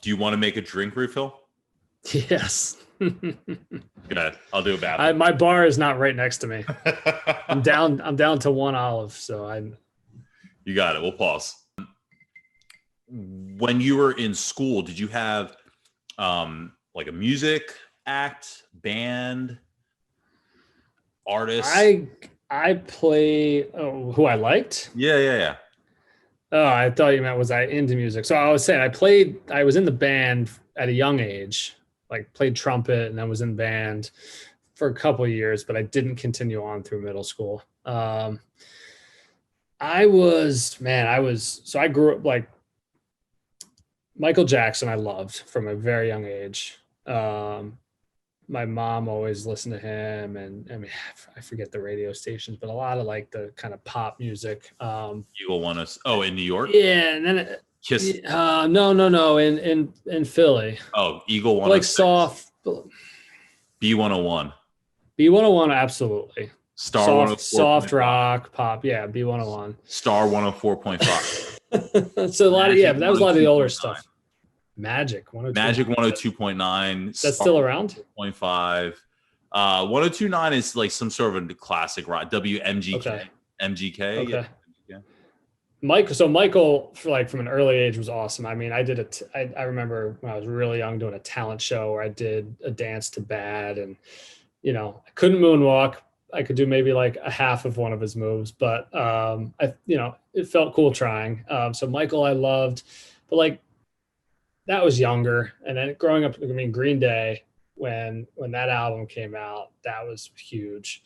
Do you want to make a drink refill? Yes. Good. I'll do a bathroom. My bar is not right next to me. I'm down to one olive, so You got it. We'll pause. When you were in school, did you have like a music act, band, artist? I play who I liked. Yeah. Oh, I thought you meant was I into music. So I was saying I was in the band at a young age, like played trumpet, and then was in band for a couple of years, but I didn't continue on through middle school. I grew up like Michael Jackson. I loved from a very young age. My mom always listened to him, and I mean, I forget the radio stations, but a lot of like the kind of pop music. Eagle Want Us. Oh, in New York? Yeah, and then Kiss. No, in Philly. Oh, Eagle Want like Us. soft. B101. B101, absolutely. Star soft 104.5. rock pop. Yeah, B101. Star 104.5. So a lot of, Magic but that was a lot of the older 102.9. stuff. Magic 102.9. Magic 102.9. That's still around? 0.5. 102.9 is like some sort of a classic rock. WMGK. Okay. MGK. Okay. Yeah. Michael, from an early age, was awesome. I mean, I remember when I was really young doing a talent show where I did a dance to Bad, and I couldn't moonwalk. I could do maybe like a half of one of his moves, but it felt cool trying. So Michael, I loved, but like that was younger, and then growing up, I mean, Green Day, when that album came out, that was huge.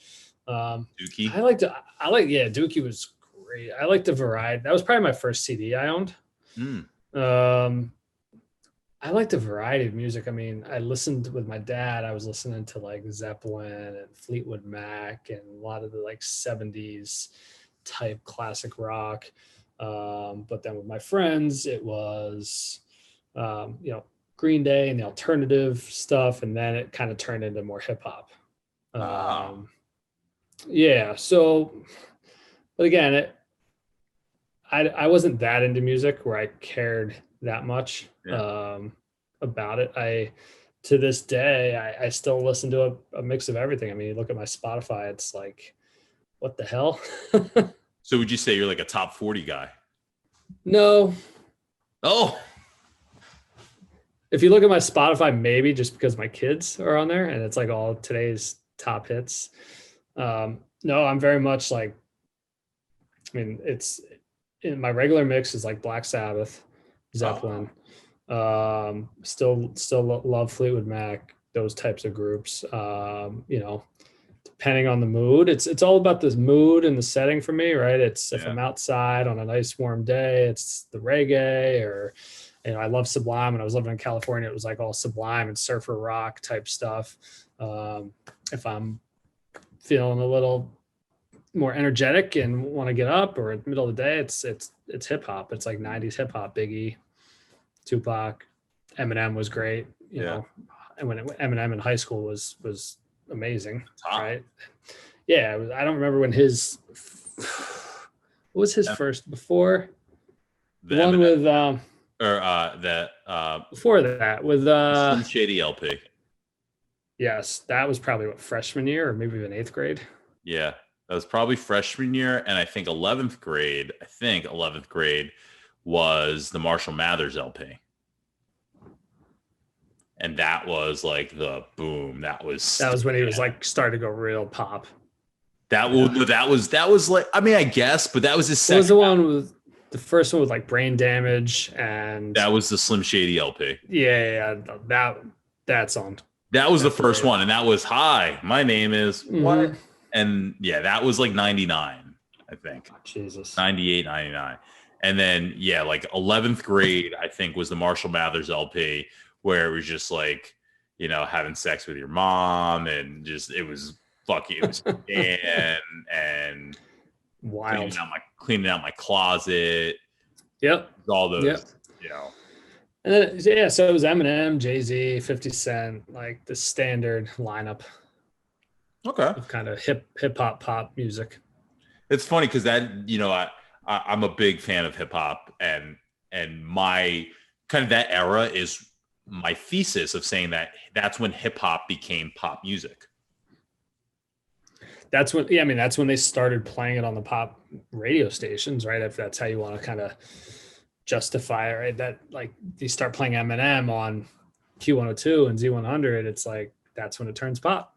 Dookie. Dookie was great. I liked the variety. That was probably my first CD I owned. I liked the variety of music. I mean, I listened with my dad. I was listening to like Zeppelin and Fleetwood Mac and a lot of the like 70s type classic rock. But then with my friends, it was, Green Day and the alternative stuff. And then it kind of turned into more hip hop. Yeah. So, but again, I wasn't that into music where I cared that much about it. To this day, I still listen to a mix of everything. I mean, you look at my Spotify, it's like, what the hell? So would you say you're like a top 40 guy? No. Oh. If you look at my Spotify, maybe just because my kids are on there and it's like all today's top hits. No, I'm very much like, I mean, it's in my regular mix is like Black Sabbath, Zeppelin. Still love Fleetwood Mac, those types of groups. Depending on the mood, it's all about this mood and the setting for me, right? It's if I'm outside on a nice warm day, it's the reggae, or I love Sublime. When I was living in California, it was like all Sublime and surfer rock type stuff. If I'm feeling a little more energetic and want to get up, or in the middle of the day, it's hip hop. It's like 90s hip hop. Biggie, Tupac, Eminem was great, and when Eminem in high school was amazing, right? Yeah, I don't remember when what was his first before the one Eminem, with before that with Slim Shady LP. Yes, that was probably freshman year or maybe even 8th grade. Yeah, that was probably freshman year, and I think 11th grade was the Marshall Mathers LP. And that was like the boom. That was when he was like starting to go real pop. That was like, I mean, I guess, but that was his second. What was the one with the first one with like Brain Damage, and that was the Slim Shady LP. Yeah, that song. That was the first one, and that was Hi, my name is what? And yeah, that was like 99, I think. Oh, Jesus. 98, 99. And then like 11th grade, I think, was the Marshall Mathers LP, where it was just like, having sex with your mom, and just it was and wild, cleaning out my closet. Yep. All those, And then, so it was Eminem, Jay-Z, 50 Cent, like the standard lineup. Okay. Of kind of hip hop pop music. It's funny because that, I'm a big fan of hip hop, and my kind of that era is my thesis of saying that's when hip hop became pop music. That's when, that's when they started playing it on the pop radio stations, right? If that's how you want to kind of justify it, right? That like you start playing Eminem on Q102 and Z100, it's like that's when it turns pop.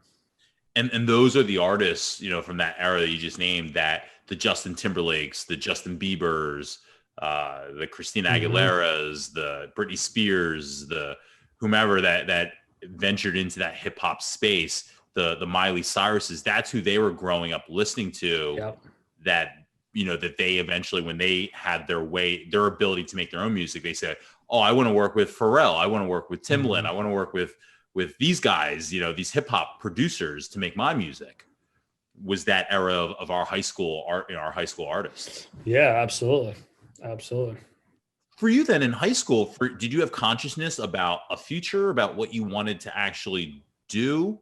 And those are the artists, from that era that you just named, that the Justin Timberlakes, the Justin Biebers, the Christina Aguileras, the Britney Spears, the whomever that ventured into that hip hop space, the Miley Cyruses, that's who they were growing up listening to. Yep. That that they eventually, when they had their ability to make their own music, they said, oh, I want to work with Pharrell, I want to work with Timbaland, I want to work with these guys, these hip hop producers to make my music. Was that era of our high school art, our high school artists. Yeah, absolutely. For you then in high school, did you have consciousness about a future, about what you wanted to actually do?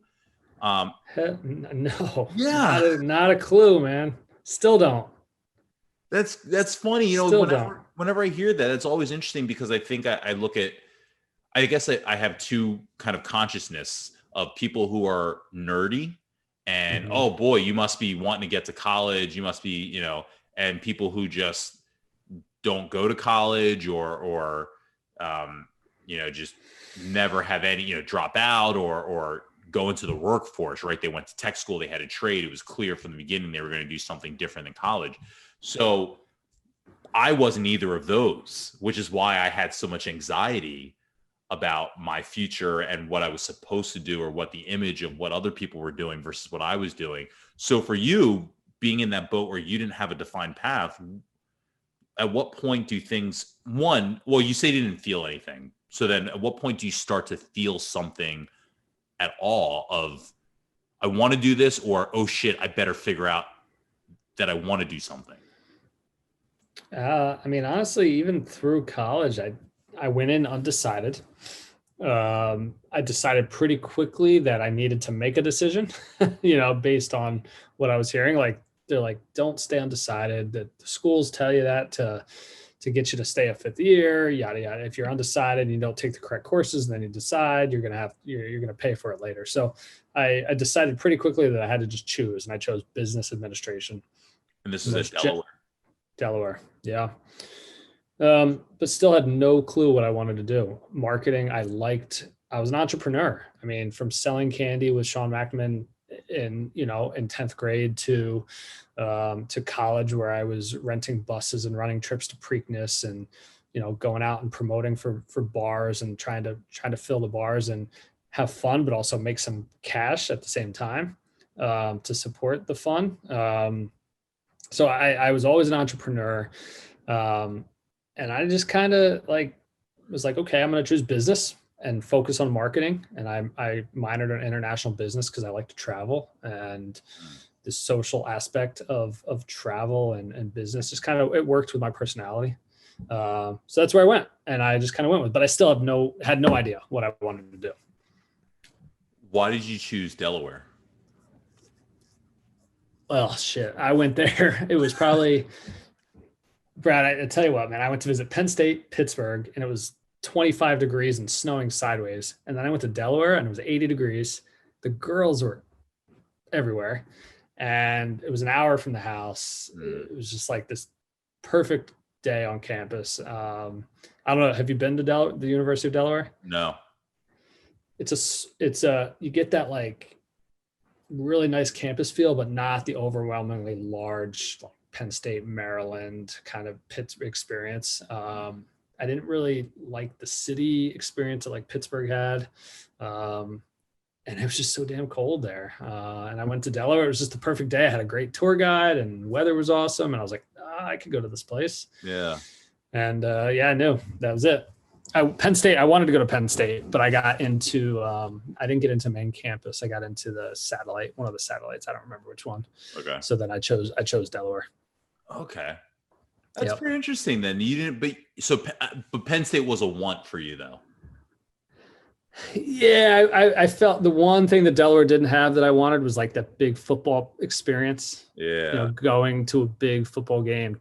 No, Yeah, not a clue, man. Still don't. that's funny. Still don't. Whenever I hear that, it's always interesting because I think I look at, I guess I have two kind of consciousness of people who are nerdy and, Mhm. oh boy, you must be wanting to get to college. You must be, and people who just don't go to college or just never have any, drop out or go into the workforce, right? They went to tech school, they had a trade. It was clear from the beginning they were going to do something different than college. So I wasn't either of those, which is why I had so much anxiety about my future and what I was supposed to do or what the image of what other people were doing versus what I was doing. So for you, being in that boat where you didn't have a defined path, at what point do things, well, you say you didn't feel anything. So then at what point do you start to feel something at all of, I want to do this, or, oh shit, I better figure out that I want to do something? I mean, honestly, even through college, I went in undecided. I decided pretty quickly that I needed to make a decision, based on what I was hearing. Like they're like, don't stay undecided. That the schools tell you that to get you to stay a fifth year, yada yada. If you're undecided and you don't take the correct courses, then you decide you're gonna pay for it later. So I decided pretty quickly that I had to just choose, and I chose business administration. And this is at Most Delaware. Delaware, yeah. But still had no clue what I wanted to do. Marketing, I was an entrepreneur. I mean, from selling candy with Sean McMahon in 10th grade to college where I was renting buses and running trips to Preakness and, going out and promoting for bars and trying to fill the bars and have fun, but also make some cash at the same time, to support the fun. So I was always an entrepreneur. Um, and I just kind of was like, okay, I'm going to choose business and focus on marketing. And I minored in international business because I like to travel, and the social aspect of travel and business just kind of, it worked with my personality. So that's where I went, and I just kind of went with, but I still had no idea what I wanted to do. Why did you choose Delaware? Well, shit, I went there. It was probably, Brad, I tell you what, man, I went to visit Penn State, Pittsburgh, and it was 25 degrees and snowing sideways. And then I went to Delaware and it was 80 degrees. The girls were everywhere. And it was an hour from the house. It was just like this perfect day on campus. I don't know. Have you been to the University of Delaware? No. You get that like really nice campus feel, but not the overwhelmingly large like Penn State, Maryland kind of Pittsburgh experience. I didn't really like the city experience that like Pittsburgh had. And it was just so damn cold there. And I went to Delaware. It was just the perfect day. I had a great tour guide and weather was awesome. And I was like, I could go to this place. Yeah. And I knew that was it. Penn State, I wanted to go to Penn State, but I got into, I didn't get into main campus. I got into the satellite, one of the satellites. I don't remember which one. Okay. So then I chose Delaware. Okay. That's pretty interesting then. You didn't, but Penn State was a want for you though. Yeah, I felt the one thing that Delaware didn't have that I wanted was like that big football experience. Yeah. Going to a big football game.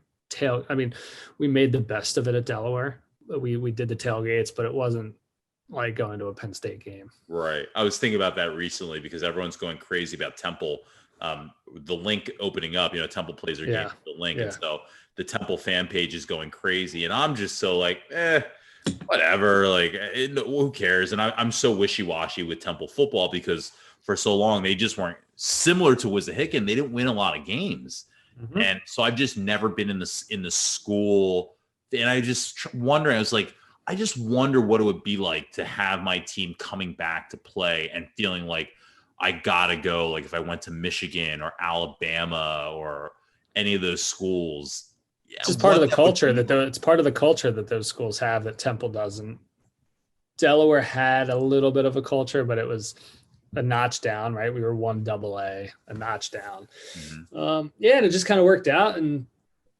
We made the best of it at Delaware. We did the tailgates, but it wasn't like going to a Penn State game. Right. I was thinking about that recently because everyone's going crazy about Temple. The link opening up, Temple plays their game with the link. Yeah. And so the Temple fan page is going crazy. And I'm just so like, whatever, like who cares? And I'm so wishy-washy with Temple football because for so long they just weren't similar to Wissahickon. They didn't win a lot of games. Mm-hmm. And so I've just never been in the school. And I just wonder, I was like, I just wonder what it would be like to have my team coming back to play and feeling like I gotta go. Like if I went to Michigan or Alabama or any of those schools. It's just part of the culture it's part of the culture that those schools have that Temple doesn't. Delaware had a little bit of a culture, but it was a notch down, right? We were 1AA, a notch down. Mm-hmm. And it just kind of worked out, and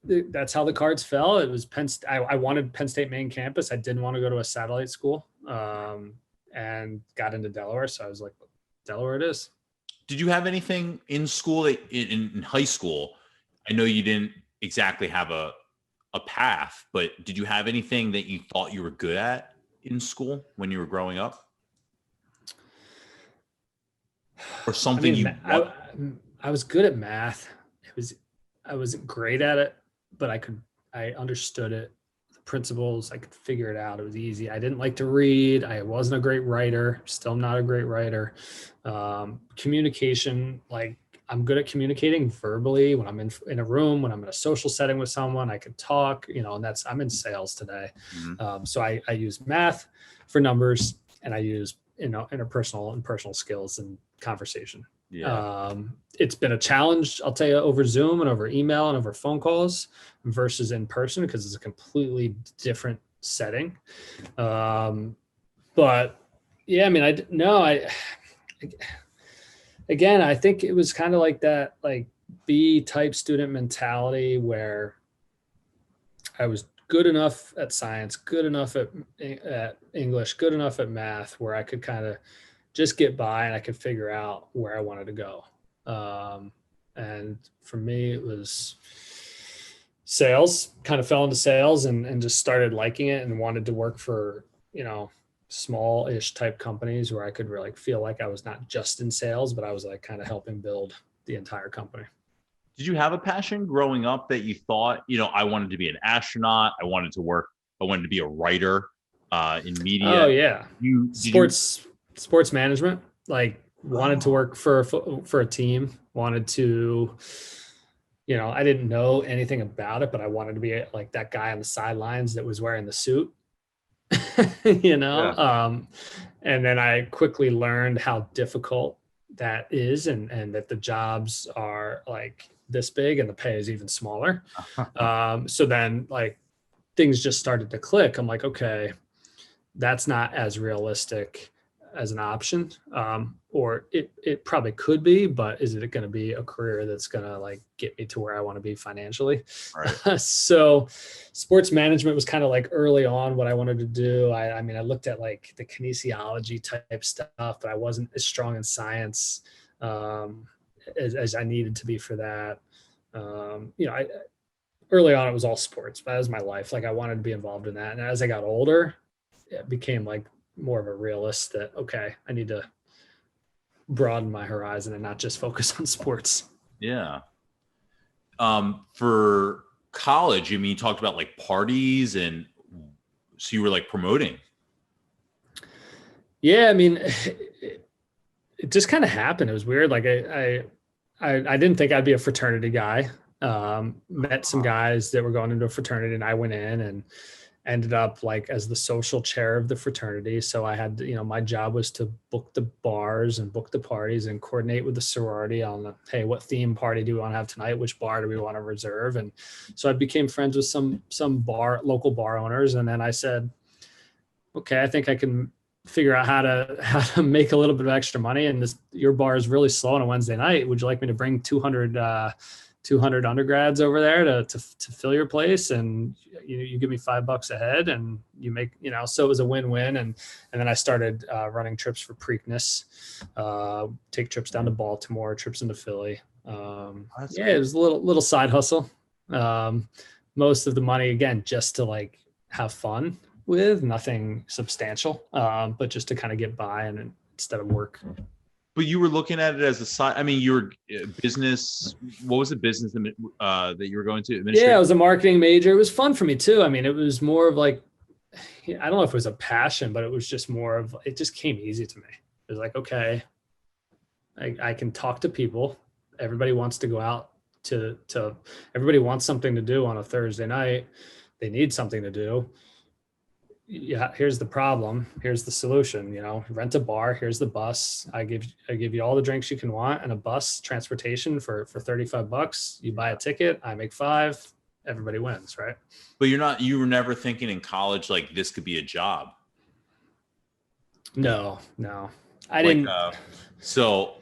that's how the cards fell. It was Penn State. I wanted Penn State main campus. I didn't want to go to a satellite school, and got into Delaware. So I was like, Delaware it is. Did you have anything in school that in high school? I know you didn't exactly have a path, but did you have anything that you thought you were good at in school when you were growing up? Or I something mean, you what? I was good at math. I wasn't great at it, but I understood it. The principles, I could figure it out. It was easy. I didn't like to read. I wasn't a great writer. Still not a great writer. Communication, like I'm good at communicating verbally when I'm in a room, when I'm in a social setting with someone, I could talk, and I'm in sales today. Mhm. So I use math for numbers, and I use, interpersonal and personal skills and conversation. Yeah. It's been a challenge, I'll tell you, over Zoom and over email and over phone calls versus in person, because it's a completely different setting. But yeah, I mean, again, I think it was kind of like that, like B type student mentality where I was good enough at science, good enough at English, good enough at math, where I could kind of just get by and I could figure out where I wanted to go. And for me, it was sales. Kind of fell into sales and just started liking it and wanted to work for, small-ish type companies where I could really feel like I was not just in sales, but I was like kind of helping build the entire company. Did you have a passion growing up that you thought, I wanted to be an astronaut, I wanted to be a writer in media? Oh yeah. Did you Sports management, like wanted to work for a team, wanted to, I didn't know anything about it, but I wanted to be like that guy on the sidelines that was wearing the suit, Yeah. And then I quickly learned how difficult that is, and that the jobs are like this big and the pay is even smaller. So then like things just started to click. I'm like, okay, that's not as realistic as an option, or it probably could be, but is it going to be a career that's going to like get me to where I want to be financially? Right. So sports management was kind of like early on what I wanted to do. I mean, I looked at like the kinesiology type stuff, but I wasn't as strong in science as I needed to be for that. Early on it was all sports, but that was my life. Like I wanted to be involved in that. And as I got older, it became like more of a realist that, okay, I need to broaden my horizon and not just focus on sports. Yeah. For college, you talked about like parties, and so you were like promoting. Yeah, I mean, it just kind of happened. It was weird. Like I didn't think I'd be a fraternity guy. Met some guys that were going into a fraternity, and I went in and ended up like as the social chair of the fraternity. So I had, my job was to book the bars and book the parties and coordinate with the sorority on hey, what theme party do we want to have tonight? Which bar do we want to reserve? And so I became friends with some local bar owners. And then I said, okay, I think I can figure out how to make a little bit of extra money. And your bar is really slow on a Wednesday night. Would you like me to bring 200 undergrads over there to fill your place, and you give me $5 a head and you make, so it was a win-win. And then I started running trips for Preakness, take trips down to Baltimore, trips into Philly. It was a little side hustle. Most of the money, again, just to like have fun with, nothing substantial, but just to kind of get by and instead of work. But you were looking at it as a side. I mean, you were business. What was the business that you were going to? Yeah, I was a marketing major. It was fun for me too. I mean, it was more of like, I don't know if it was a passion, but it was just more of, it just came easy to me. It was like, okay, I can talk to people. Everybody wants to go out to everybody wants something to do on a Thursday night. They need something to do. Yeah, here's the problem, here's the solution, rent a bar, here's the bus, I give you all the drinks you can want and a bus transportation for $35. You buy a ticket, I make $5, everybody wins, right? But you were never thinking in college like this could be a job. No, I didn't. So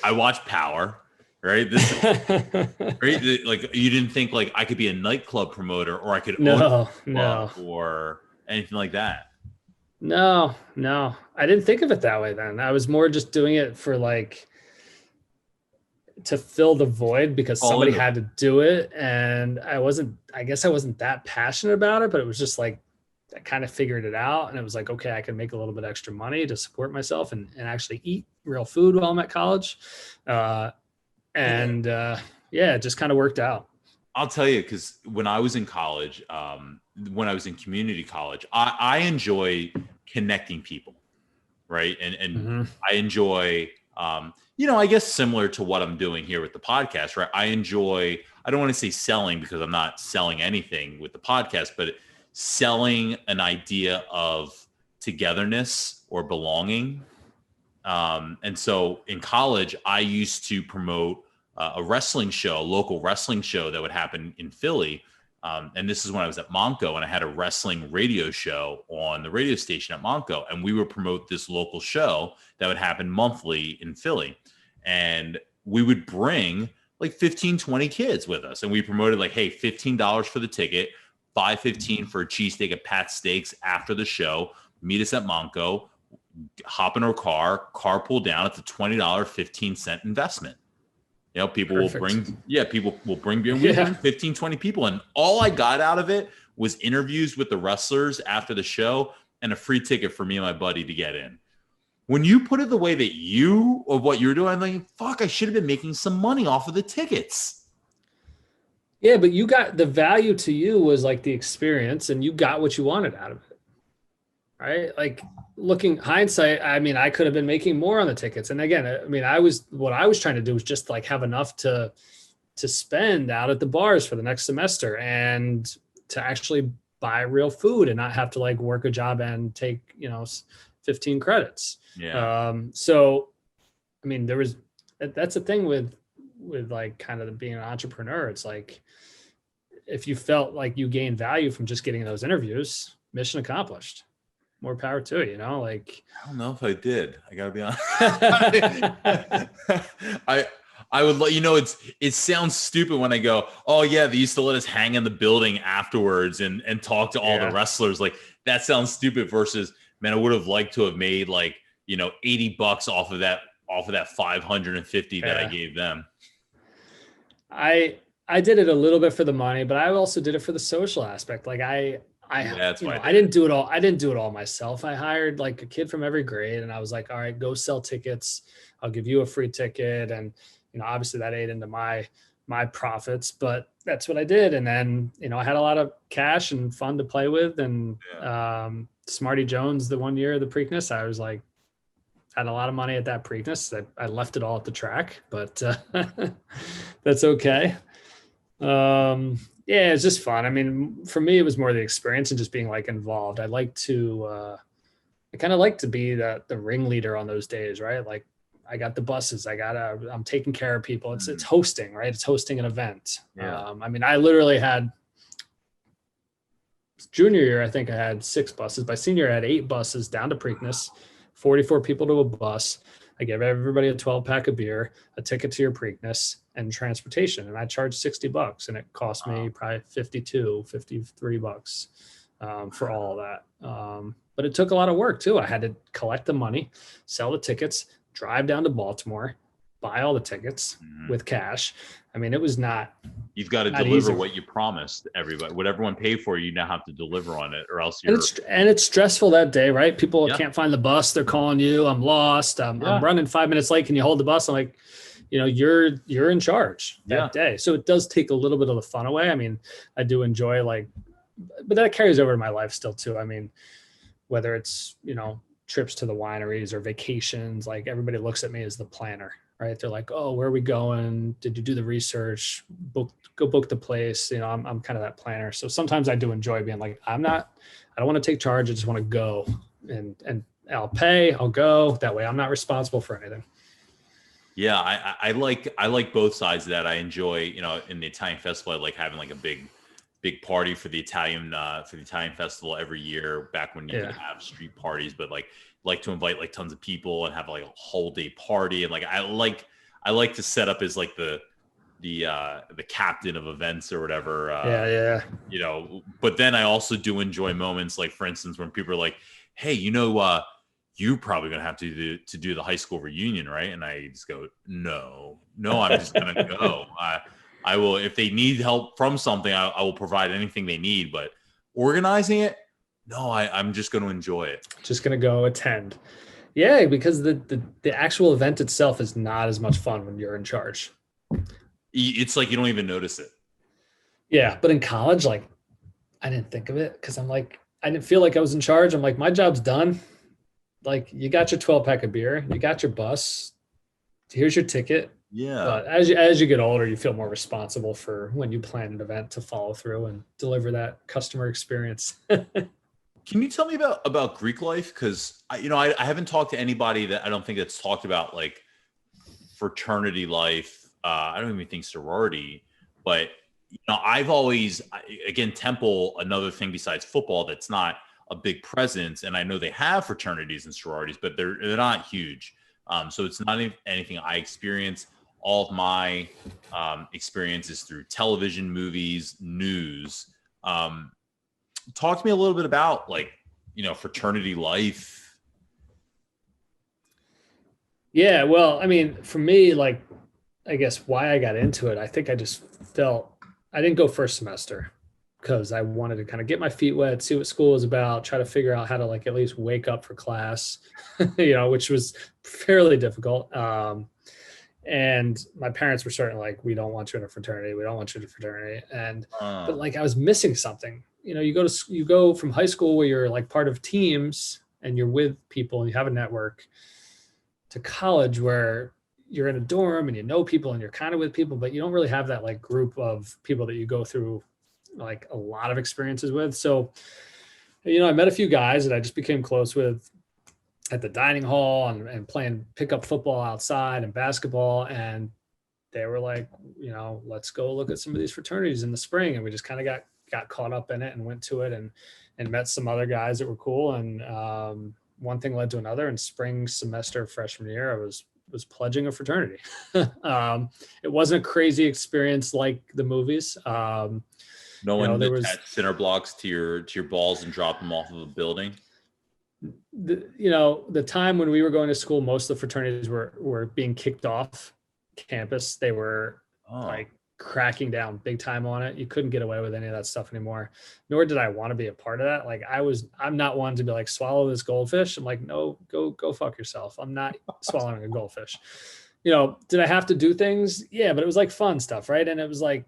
I watched Power, right? This right? Like you didn't think like I could be a nightclub promoter, or I could own a club or anything like that. No, I didn't think of it that way then. I was more just doing it for like, to fill the void because All somebody in it. had to do it. And I guess I wasn't that passionate about it, but it was just like, I kind of figured it out, and it was like, okay, I can make a little bit extra money to support myself and actually eat real food while I'm at college. Yeah, it just kind of worked out. I'll tell you, because when I was in college, when I was in community college, I enjoy connecting people, right? And I enjoy, I guess similar to what I'm doing here with the podcast, right? I don't want to say selling because I'm not selling anything with the podcast, but selling an idea of togetherness or belonging. And so in college, I used to promote a wrestling show, a local wrestling show that would happen in Philly. And this is when I was at Monco, and I had a wrestling radio show on the radio station at Monco. And we would promote this local show that would happen monthly in Philly. And we would bring like 15, 20 kids with us. And we promoted like, hey, $15 for the ticket, $5.15 for a cheesesteak at Pat's Steaks after the show. Meet us at Monco, hop in our car, carpool down. It's a $20, 15-cent investment. People Perfect. People will bring beer. We bring 15, 20 people. And all I got out of it was interviews with the wrestlers after the show and a free ticket for me and my buddy to get in. When you put it the way that what you're doing, I'm like, fuck, I should have been making some money off of the tickets. Yeah, but you got the value to you was like the experience, and you got what you wanted out of it. Right? Like looking hindsight, I mean, I could have been making more on the tickets. And again, I mean, what I was trying to do was just like have enough to spend out at the bars for the next semester and to actually buy real food and not have to like work a job and take, 15 credits. Yeah. So, I mean, that's the thing with like kind of being an entrepreneur. It's like, if you felt like you gained value from just getting those interviews, mission accomplished. More power to it, like I don't know if I did. I gotta be honest. I would let it sounds stupid when I go, oh yeah, they used to let us hang in the building afterwards and talk to all the wrestlers. Like that sounds stupid versus, man, I would have liked to have made like, $80 off of that 550 that I gave them. I did it a little bit for the money, but I also did it for the social aspect. Like I didn't do it all. I didn't do it all myself. I hired like a kid from every grade, and I was like, all right, go sell tickets. I'll give you a free ticket. And, obviously that ate into my profits, but that's what I did. And then, I had a lot of cash and fun to play with. And Smarty Jones, the 1 year of the Preakness, I was like, had a lot of money at that Preakness. I left it all at the track, but that's okay. Yeah, it's just fun. I mean, for me, it was more the experience and just being like involved. I kind of like to be the ringleader on those days, right? Like I got the buses, I'm taking care of people. It's hosting, right? It's hosting an event. Yeah. I mean, I literally had junior year, I think I had 6 buses. By senior year, I had 8 buses down to Preakness, 44 people to a bus. I gave everybody a 12-pack of beer, a ticket to your Preakness, and transportation. And I charged $60, and it cost me probably $53 for all of that. But it took a lot of work too. I had to collect the money, sell the tickets, drive down to Baltimore, buy all the tickets with cash. I mean, it was not. You've got to deliver what you promised everybody. What everyone paid for, you now have to deliver on it, or else you're. And it's stressful that day, right? People can't find the bus. They're calling you. I'm lost. I'm running 5 minutes late. Can you hold the bus? I'm like, you're in charge that day. So it does take a little bit of the fun away. I mean, I do enjoy but that carries over to my life still too. I mean, whether it's, trips to the wineries or vacations, like everybody looks at me as the planner, right? They're like, oh, where are we going? Did you do the research? Go book the place. I'm kind of that planner. So sometimes I do enjoy being like, I don't want to take charge. I just want to go and I'll pay, I'll go. That way I'm not responsible for anything. Yeah. I like both sides of that. I enjoy, in the Italian festival, I like having like a big party for the Italian festival every year back when you could have street parties, but like to invite like tons of people and have like a whole day party. And like, I like to set up as like the captain of events or whatever. But then I also do enjoy moments like, for instance, when people are like, hey, you're probably going to have to do the high school reunion, right? And I just go, no, I'm just going to go. I will, if they need help from something, I will provide anything they need, but organizing it, no, I'm just going to enjoy it. Just going to go attend. Yeah, because the actual event itself is not as much fun when you're in charge. It's like you don't even notice it. Yeah, but in college, like, I didn't think of it because I'm like, I didn't feel like I was in charge. I'm like, my job's done. Like, you got your 12-pack of beer, you got your bus, here's your ticket. Yeah. But as you get older, you feel more responsible for when you plan an event to follow through and deliver that customer experience. Can you tell me about Greek life? Because I haven't talked to anybody that I don't think that's talked about like fraternity life. I don't even think sorority, but I've always, again, Temple, another thing besides football that's not a big presence, and I know they have fraternities and sororities, but they're not huge. So it's not anything I experience. All of my experiences through television, movies, news. Talk to me a little bit about fraternity life. Yeah, well, I mean, for me, like, I guess why I got into it, I think I just felt I didn't go first semester because I wanted to kind of get my feet wet, see what school was about, try to figure out how to like at least wake up for class, which was fairly difficult. And my parents were starting like, we don't want you in a fraternity. We don't want you in a fraternity. But like I was missing something. You go from high school where you're like part of teams and you're with people and you have a network, to college where you're in a dorm and you know people and you're kind of with people, but you don't really have that like group of people that you go through like a lot of experiences with. So, I met a few guys that I just became close with at the dining hall and playing pickup football outside and basketball. And they were like, let's go look at some of these fraternities in the spring. And we just kind of got caught up in it and went to it and met some other guys that were cool. And one thing led to another. And spring semester of freshman year, I was pledging a fraternity. It wasn't a crazy experience like the movies. No one attached center blocks to your balls and dropped them off of a building. The time when we were going to school, most of the fraternities were being kicked off campus. They were like cracking down big time on it. You couldn't get away with any of that stuff anymore, nor did I want to be a part of that. Like I'm not one to be like, swallow this goldfish. I'm like, no, go fuck yourself. I'm not swallowing a goldfish. Did I have to do things? Yeah, but it was like fun stuff, right? And it was like,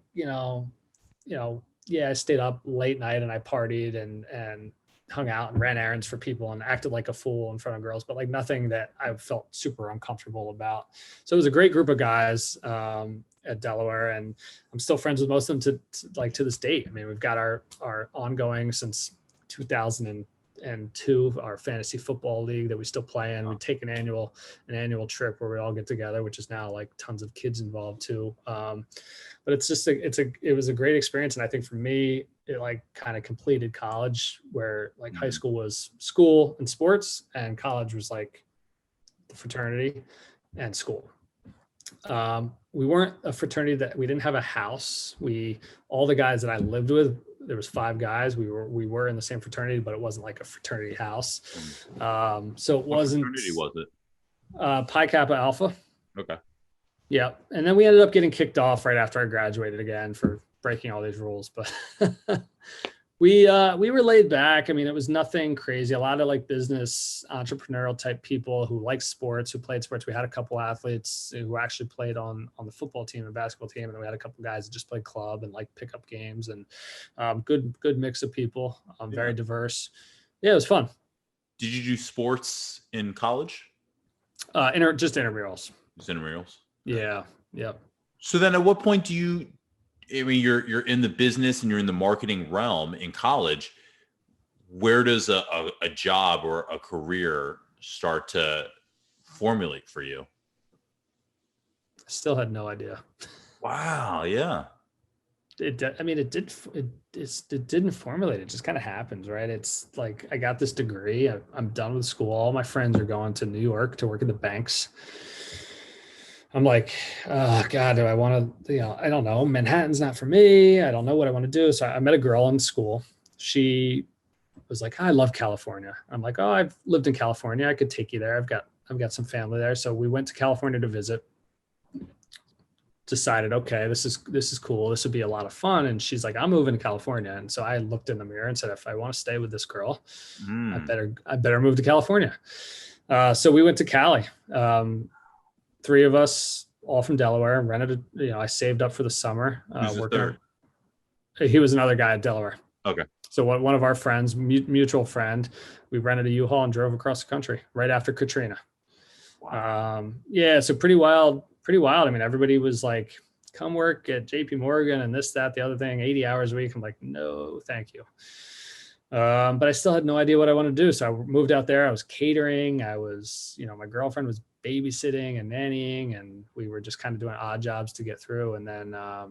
I stayed up late night and I partied and hung out and ran errands for people and acted like a fool in front of girls, but like nothing that I felt super uncomfortable about. So it was a great group of guys at Delaware, and I'm still friends with most of them to this date. I mean, we've got our ongoing since 2002, our fantasy football league that we still play in. We take an annual trip where we all get together, which is now like tons of kids involved too. But it's just it was a great experience. And I think for me, it like kind of completed college, where like high school was school and sports and college was like the fraternity and school. We weren't a fraternity that we didn't have a house. All the guys that I lived with, there was 5 guys. We were in the same fraternity, but it wasn't like a fraternity house. So it wasn't. What fraternity was it? Pi Kappa Alpha. Okay. Yeah. And then we ended up getting kicked off right after I graduated again for breaking all these rules, but we were laid back. I mean, it was nothing crazy. A lot of like business entrepreneurial type people who liked sports, who played sports. We had a couple athletes who actually played on the football team and basketball team. And then we had a couple guys that just played club and like pickup games, and good mix of people, very diverse. Yeah, it was fun. Did you do sports in college? Just intramurals. Just intramurals? Yeah. Yeah. So then at what point you're in the business and you're in the marketing realm in college, where does a job or a career start to formulate for you? I still had no idea. Wow. Yeah. It didn't formulate. It just kind of happens, right? It's like, I got this degree. I'm done with school. All my friends are going to New York to work at the banks. I'm like, oh God, do I want to, I don't know. Manhattan's not for me. I don't know what I want to do. So I met a girl in school. She was like, I love California. I'm like, oh, I've lived in California. I could take you there. I've got some family there. So we went to California to visit. Decided, okay, this is cool. This would be a lot of fun. And she's like, I'm moving to California. And so I looked in the mirror and said, if I want to stay with this girl, I better move to California. So we went to Cali. Three of us, all from Delaware, rented I saved up for the summer. Who's the third? He was another guy at Delaware. Okay. So one of our friends, mutual friend, we rented a U-Haul and drove across the country right after Katrina. Wow. So pretty wild. I mean, everybody was like, come work at JP Morgan and this, that, the other thing, 80 hours a week. I'm like, no, thank you. But I still had no idea what I wanted to do. So I moved out there. I was catering. I was, my girlfriend was babysitting and nannying, and we were just kind of doing odd jobs to get through. And then I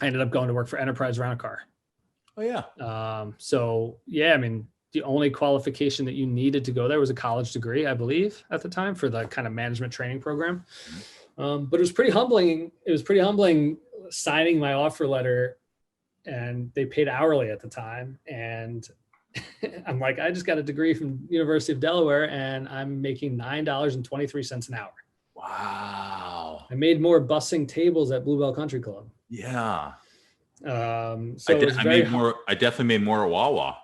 ended up going to work for Enterprise Rent-A-Car. Oh, yeah. I mean, the only qualification that you needed to go there was a college degree, I believe, at the time for the kind of management training program. But it was pretty humbling. It was pretty humbling signing my offer letter, and they paid hourly at the time. And I'm like, I just got a degree from University of Delaware and I'm making $9.23 an hour. Wow. I made more bussing tables at Bluebell Country Club. Yeah. So I definitely made more at Wawa.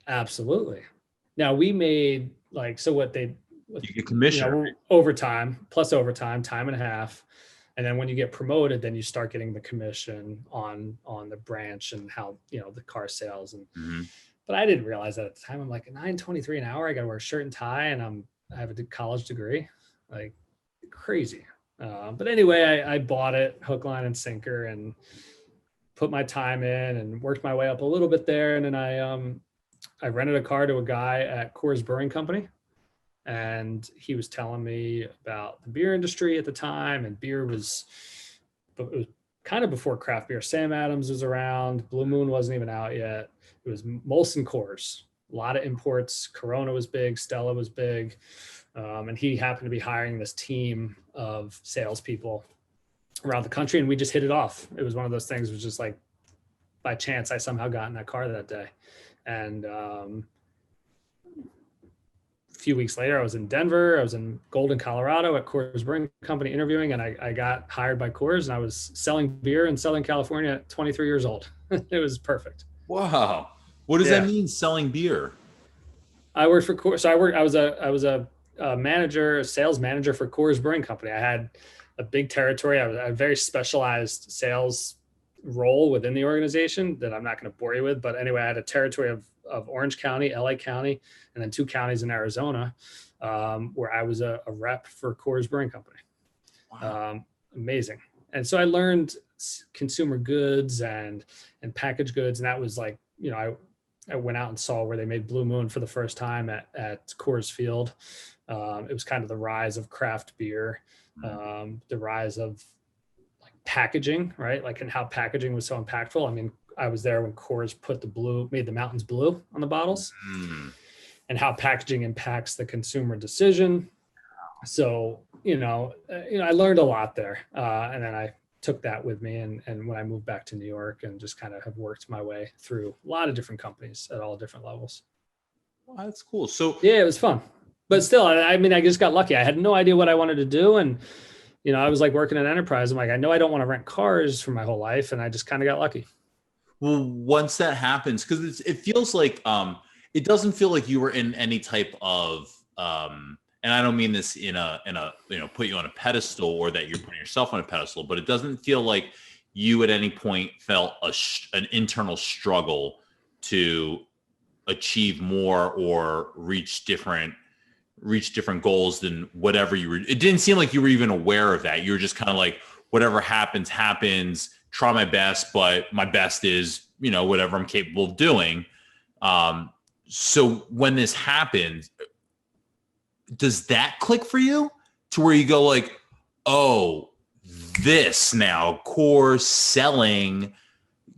Absolutely. Now we made you get commission, overtime, time and a half. And then when you get promoted, then you start getting the commission on the branch and how, the car sales. And, but I didn't realize that at the time. I'm like, $9.23 an hour. I got to wear a shirt and tie, and I have a college degree, like crazy. But anyway, I bought it hook, line, and sinker, and put my time in and worked my way up a little bit there. And then I rented a car to a guy at Coors Brewing Company, and he was telling me about the beer industry at the time. And it was kind of before craft beer. Sam Adams was around. Blue Moon wasn't even out yet. It was Molson Coors, a lot of imports. Corona was big. Stella was big. And he happened to be hiring this team of salespeople around the country, and we just hit it off. It was one of those things. It was just like by chance I somehow got in that car that day. And a few weeks later, I was in Denver. I was in Golden, Colorado at Coors Brewing Company interviewing, and I got hired by Coors, and I was selling beer in Southern California at 23 years old. It was perfect. Wow. What does that mean, selling beer? I worked for Coors. So I was a sales manager for Coors Brewing Company. I had a big territory. I was a very specialized sales role within the organization that I'm not going to bore you with. But anyway, I had a territory of Orange County, LA County, and then 2 counties in Arizona, where I was a rep for Coors Brewing Company. Wow. Amazing. And so I learned consumer goods and packaged goods. And that was like, I went out and saw where they made Blue Moon for the first time at Coors Field. It was kind of the rise of craft beer, the rise of like packaging, right? Like, and how packaging was so impactful. I mean, I was there when Coors made the mountains blue on the bottles, and how packaging impacts the consumer decision. So, I learned a lot there. And then I took that with me. And when I moved back to New York, and just kind of have worked my way through a lot of different companies at all different levels. Well, that's cool. So yeah, it was fun, but still, I mean, I just got lucky. I had no idea what I wanted to do. And, I was like working at Enterprise. I'm like, I know I don't want to rent cars for my whole life. And I just kind of got lucky. Well, once that happens, because it feels like, it doesn't feel like you were in any type of, and I don't mean this in a put you on a pedestal, or that you're putting yourself on a pedestal, but it doesn't feel like you at any point felt an internal struggle to achieve more or reach different goals than whatever you were. It didn't seem like you were even aware of that. You were just kind of like, whatever happens, try my best, but my best is, whatever I'm capable of doing. So when this happened, does that click for you to where you go like, oh, this now core selling?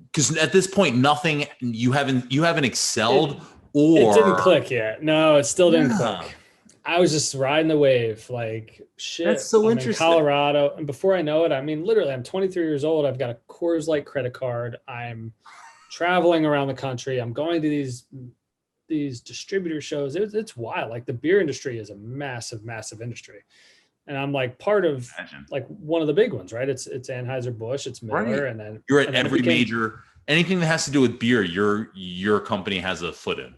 Because at this point, nothing, you haven't excelled, or it didn't click yet. No, it still didn't click. I was just riding the wave, like shit. That's so I'm interesting. In Colorado, and before I know it, I mean, literally, I'm 23 years old. I've got a Coors Light credit card. I'm traveling around the country. I'm going to these these distributor shows. It's wild. Like the beer industry is a massive, massive industry. And I'm like part of like one of the big ones, right? It's Anheuser-Busch, it's Miller, Right. and then You're at and then every major, anything that has to do with beer, your company has a foot in.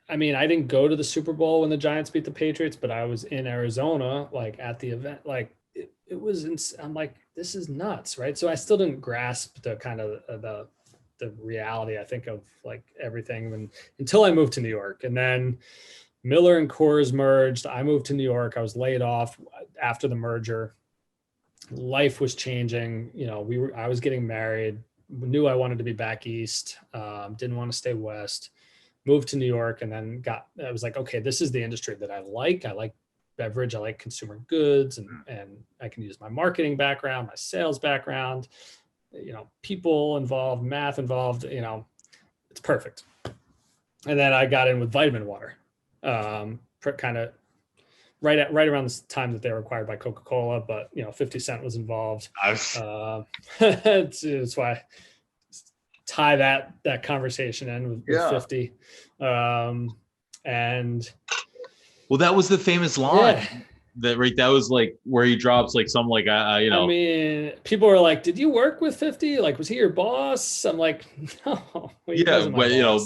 I mean, I didn't go to the Super Bowl when the Giants beat the Patriots, but I was in Arizona, like at the event. Like it was, I'm like, this is nuts, right? So I still didn't grasp the kind of the reality, I think, of like everything until I moved to New York. And then Miller and Coors merged. I moved to New York. I was laid off after the merger. Life was changing. You know, I was getting married, knew I wanted to be back east, didn't want to stay west. Moved to New York, and then I was like, okay, this is the industry that I like. I like beverage. I like consumer goods, and I can use my marketing background, my sales background, you know, people involved, math involved, you know, it's perfect. And then I got in with vitamin water, kind of right around the time that they were acquired by Coca-Cola, but you know, 50 Cent was involved. It's why tie that conversation in with 50. And well, that was the famous line that was like where he drops like some like you know, I mean, people were like, did you work with 50? Like, was he your boss? I'm like, no. Yeah, but you know,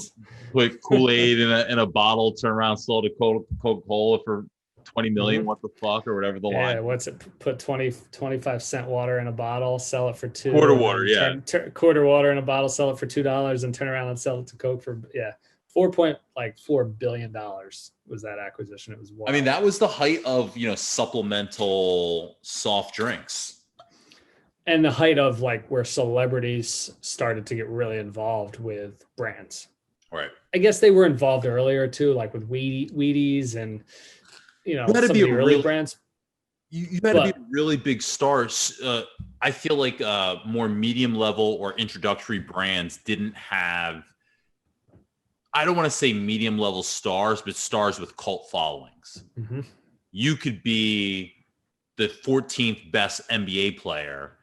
put Kool-Aid in a bottle, turn around, sell to Coca-Cola for 20 million, what the fuck, or whatever the line. Yeah, what's it? Put 25 cent water in a bottle, sell it for $2. Quarter water, yeah. Quarter water in a bottle, sell it for $2, and turn around and sell it to Coke for $4.4 billion was that acquisition. It was wild. I mean, that was the height of, you know, supplemental soft drinks. And the height of like where celebrities started to get really involved with brands. Right. I guess they were involved earlier too, like with Wheaties and, you know, some of the early brands. You had to be a really big star. I feel like more medium level or introductory brands didn't have, I don't want to say medium level stars, but stars with cult followings. Mm-hmm. You could be the 14th best NBA player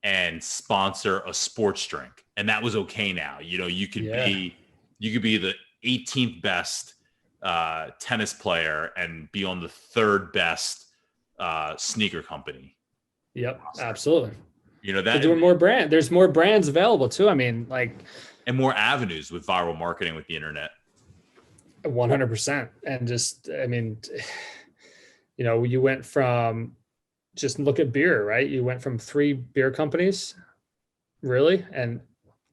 and sponsor a sports drink, and that was okay now. You know, you could be the 18th best tennis player and be on the third best sneaker company. Yep, absolutely. You know, that there's more brands available too. I mean, like, and more avenues with viral marketing with the internet. 100%. And just, I mean, you know, you went from, just look at beer, right? You went from 3 beer companies, really, and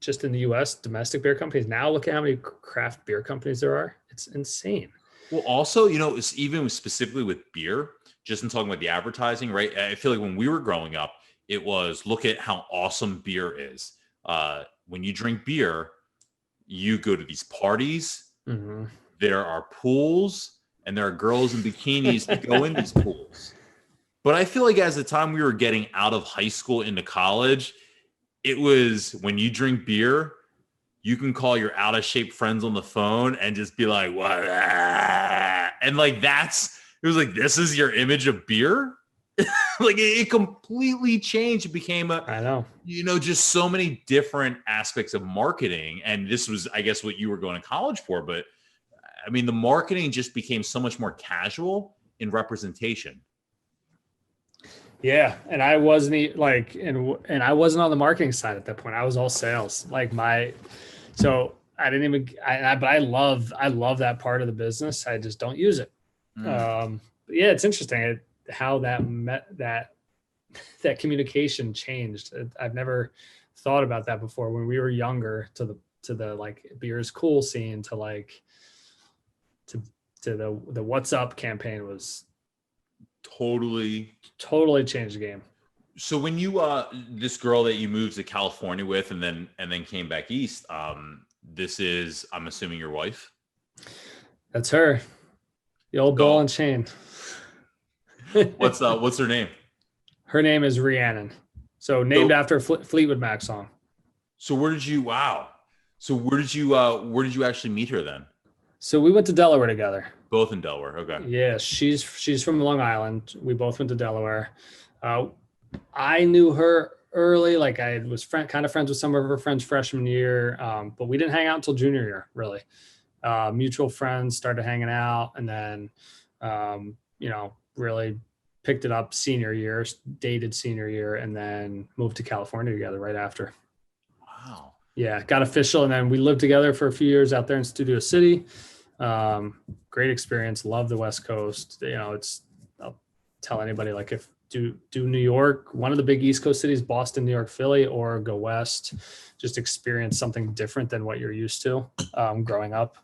just in the US, domestic beer companies. Now look at how many craft beer companies there are. It's insane. Well, also, you know, it's even specifically with beer, just in talking about the advertising, right? I feel like when we were growing up, it was look at how awesome beer is. When you drink beer, you go to these parties. Mm-hmm. There are pools, and there are girls in bikinis that go in these pools. But I feel like as the time we were getting out of high school into college, it was when you drink beer, you can call your out of shape friends on the phone and just be like, what? And like, it was like, this is your image of beer. Like it completely changed. It became I know, you know, just so many different aspects of marketing. And this was, I guess, what you were going to college for. But I mean, the marketing just became so much more casual in representation. Yeah, and I wasn't like, and I wasn't on the marketing side at that point. I was all sales. Like so I didn't even. But I love that part of the business. I just don't use it. But yeah, it's interesting how that communication changed. I've never thought about that before. When we were younger, to the like beer is cool scene, to like to the what's up campaign was totally changed the game. So when you this girl that you moved to California with and then came back east, this is, I'm assuming, your wife? That's her. The old ball and chain. What's her name? Her name is Rhiannon. So named after a Fleetwood Mac song. So where did you actually meet her then? So we went to Delaware together. Both in Delaware. Okay. Yeah, she's from Long Island. We both went to Delaware. I knew her early. Like I was kind of friends with some of her friends freshman year, but we didn't hang out until junior year, really. mutual friends, started hanging out, and then, really picked it up senior year, dated senior year, and then moved to California together right after. Wow. Yeah, got official, and then we lived together for a few years out there in Studio City. Great experience. Love the West Coast. I'll tell anybody, like, if do New York, one of the big East Coast cities, Boston, New York, Philly, or go west, just experience something different than what you're used to growing up.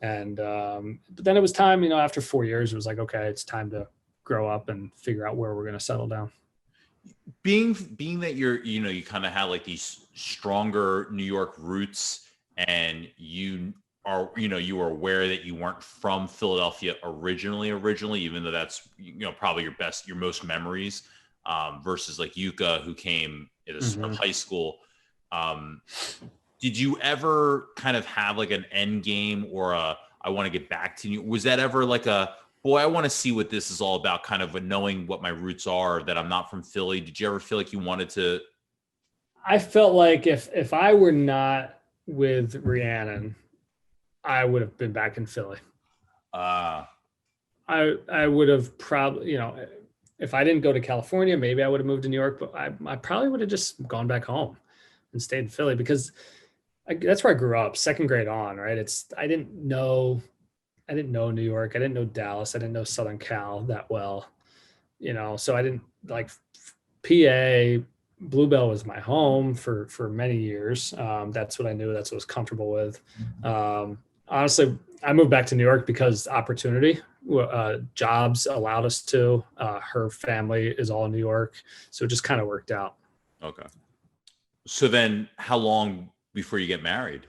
And but then it was time, after 4 years, it was like, okay, it's time to grow up and figure out where we're going to settle down. Being that you kind of had like these stronger New York roots, and you were aware that you weren't from Philadelphia originally, even though that's, probably your most memories, versus like Yuka, who came at a start of high school. Did you ever kind of have like an end game or I want to get back to you? Was that ever like boy, I want to see what this is all about, kind of knowing what my roots are, that I'm not from Philly? Did you ever feel like you wanted to? I felt like if I were not with Rhiannon, I would have been back in Philly. I would have probably, if I didn't go to California, maybe I would have moved to New York, but I probably would have just gone back home and stayed in Philly, because that's where I grew up, second grade on, right? I didn't know New York. I didn't know Dallas. I didn't know Southern Cal that well, so I didn't like PA. Bluebell was my home for many years. That's what I knew. That's what I was comfortable with. Honestly, I moved back to New York because opportunity, jobs allowed us to. Her family is all in New York, so it just kind of worked out. Okay. So then how long before you get married?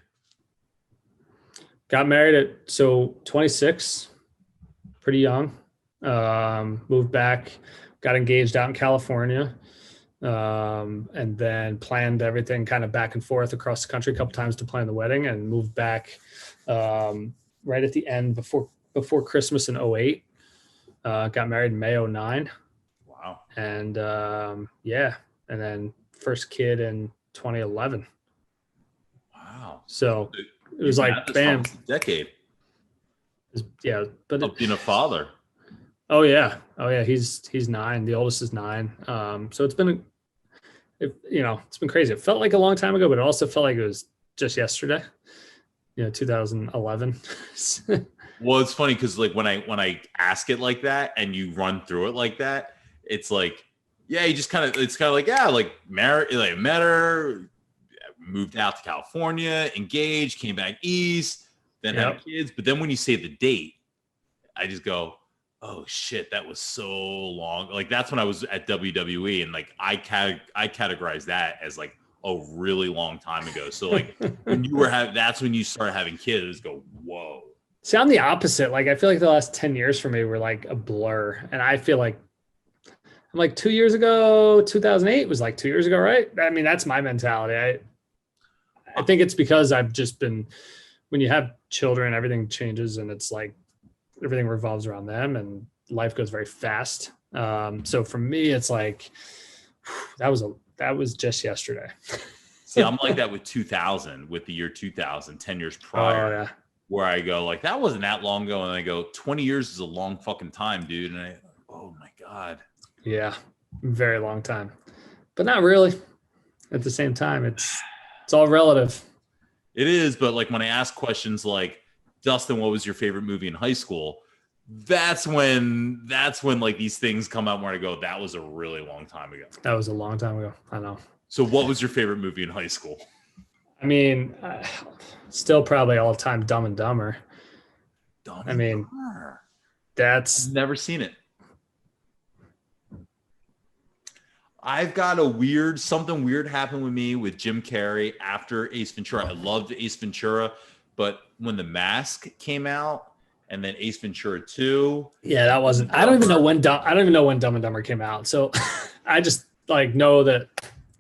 Got married at 26, pretty young. Moved back, got engaged out in California, and then planned everything kind of back and forth across the country a couple times to plan the wedding, and moved back right at the end before Christmas in 08. Got married in May 09. Wow. And and then first kid in 2011. Wow. So it was like, bam. Decade. Yeah. But of being a father. Oh yeah. He's 9. The oldest is 9. So it's been crazy. It felt like a long time ago, but it also felt like it was just yesterday, 2011. Well, it's funny because like when I ask it like that and you run through it like that, it's like, yeah, you just kind of like, yeah, like married, like met her, moved out to California, engaged, came back east, then had kids. But then when you say the date, I just go, oh shit, that was so long. Like that's when I was at WWE, and like I categorize that as like a really long time ago. So like when you were that's when you started having kids. Go, whoa. See, I'm the opposite. Like I feel like the last 10 years for me were like a blur, and I feel like I'm like 2 years ago, 2008 was like 2 years ago, right? I mean, that's my mentality. I think it's because I've just been, when you have children, everything changes, and it's like everything revolves around them, and life goes very fast. So for me, it's like that was just yesterday. See, I'm like that with 2000, with the year 2000, 10 years prior. Oh, yeah. Where I go like, that wasn't that long ago, and I go, 20 years is a long fucking time, dude. And oh my god. Yeah, very long time, but not really. At the same time, it's all relative. It is, but like when I ask questions like, Dustin, what was your favorite movie in high school? That's when like these things come out where I go, that was a really long time ago. That was a long time ago. I know. So what was your favorite movie in high school? I mean, still probably all time Dumb and Dumber. That's I've never seen it. I've got something weird happened with me with Jim Carrey after Ace Ventura. I loved Ace Ventura, but when The Mask came out and then Ace Ventura 2. Yeah, that wasn't, I don't even know when Dumb and Dumber came out. So I just like know that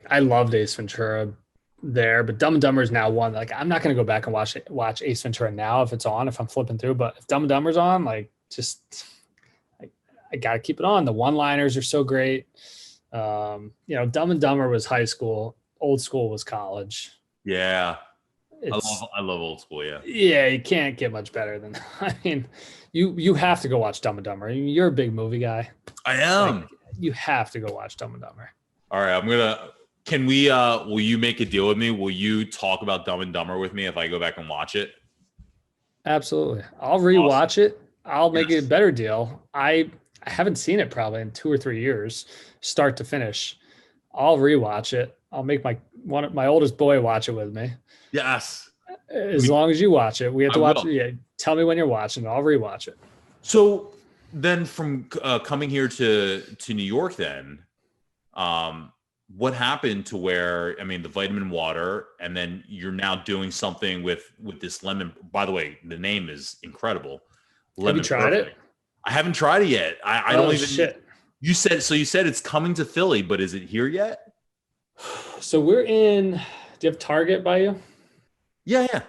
I loved Ace Ventura there, but Dumb and Dumber is now one. Like I'm not going to go back and watch Ace Ventura now if it's on, if I'm flipping through, but if Dumb and Dumber's on, like just, I got to keep it on. The one-liners are so great. Dumb and Dumber was high school. Old School was college. Yeah. it's I love old school. Yeah. yeah, you can't get much better than I mean, you have to go watch Dumb and Dumber. I mean, you're a big movie guy. I am. Like, you have to go watch Dumb and Dumber. All right. Can we, will you make a deal with me? Will you talk about Dumb and Dumber with me if I go back and watch it? Absolutely. I'll rewatch it. I'll make it a Yes. better deal. I haven't seen it probably in 2 or 3 years, start to finish. I'll rewatch it. I'll make my oldest boy watch it with me. Yes. As long as you watch it, we have to I watch will. it. Yeah, tell me when you're watching it. I'll rewatch it. So then from coming here to New York, then, what happened to where, I mean, the vitamin water, and then you're now doing something with this lemon. By the way, the name is incredible. Have you tried it? I haven't tried it yet. I don't even. Shit. You said it's coming to Philly, but is it here yet? So we're in. Do you have Target by you? Yeah.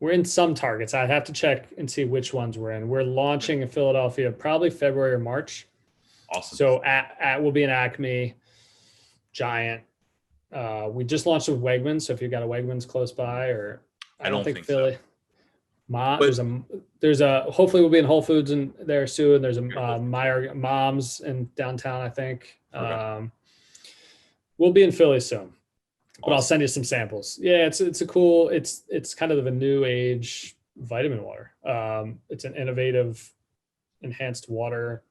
We're in some Targets. I'd have to check and see which ones we're in. We're launching in Philadelphia probably February or March. Awesome. So we'll be in Acme, Giant. We just launched with Wegmans. So if you've got a Wegmans close by, or I don't think Philly. so. There's a hopefully we'll be in Whole Foods in there soon. There's a Meyer Mom's in downtown, I think. Okay. We'll be in Philly soon. But I'll Awesome. send you some samples. Yeah, it's a cool, it's kind of a new age vitamin water. It's an innovative enhanced water,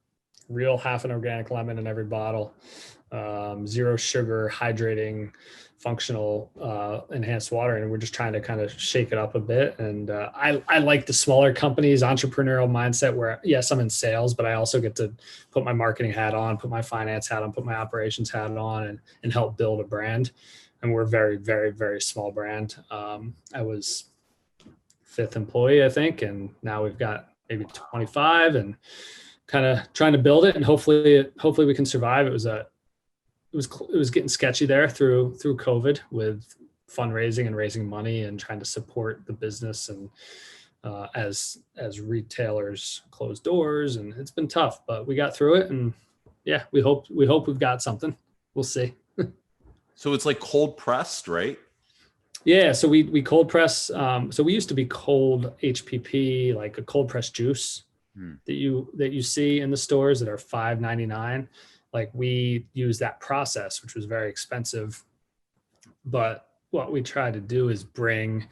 real half an organic lemon in every bottle, 0 sugar, hydrating, functional enhanced water. And we're just trying to kind of shake it up a bit. And I like the smaller companies, entrepreneurial mindset where, yes, I'm in sales, but I also get to put my marketing hat on, put my finance hat on, put my operations hat on, and help build a brand. And we're a very, very, very small brand. I was 5th employee, I think, and now we've got maybe 25, and kind of trying to build it. And hopefully we can survive. It was getting sketchy there through COVID with fundraising and raising money and trying to support the business, and as retailers close doors, and it's been tough, but we got through it. And yeah, we hope we've got something. We'll see. So it's like cold pressed, right? Yeah, so we cold press. So we used to be cold HPP, like a cold press juice that you see in the stores that are $5.99. Like, we use that process, which was very expensive. But what we try to do is bring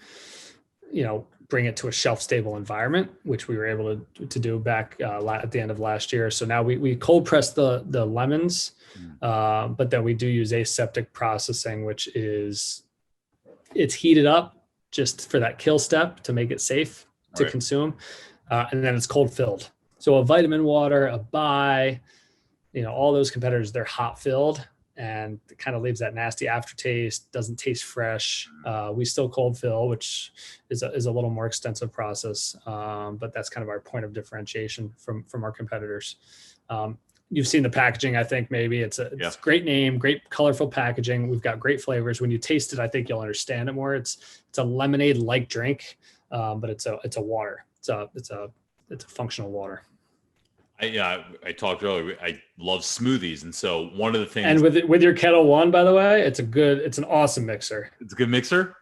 it to a shelf stable environment, which we were able to do back at the end of last year. So now we cold press the lemons, but then we do use aseptic processing, which is it's heated up just for that kill step to make it safe to consume. And then it's cold filled. So a vitamin water, a Bai, all those competitors, they're hot filled, and it kind of leaves that nasty aftertaste, doesn't taste fresh. We still cold fill, which is a little more extensive process. But that's kind of our point of differentiation from our competitors. You've seen the packaging. I think maybe it's a great name, great colorful packaging. We've got great flavors. When you taste it, I think you'll understand it more. It's a lemonade-like drink, but it's a water. It's a functional water. I talked earlier. I love smoothies, and so one of the things. And with your Kettle One, by the way, it's an awesome mixer. It's a good mixer.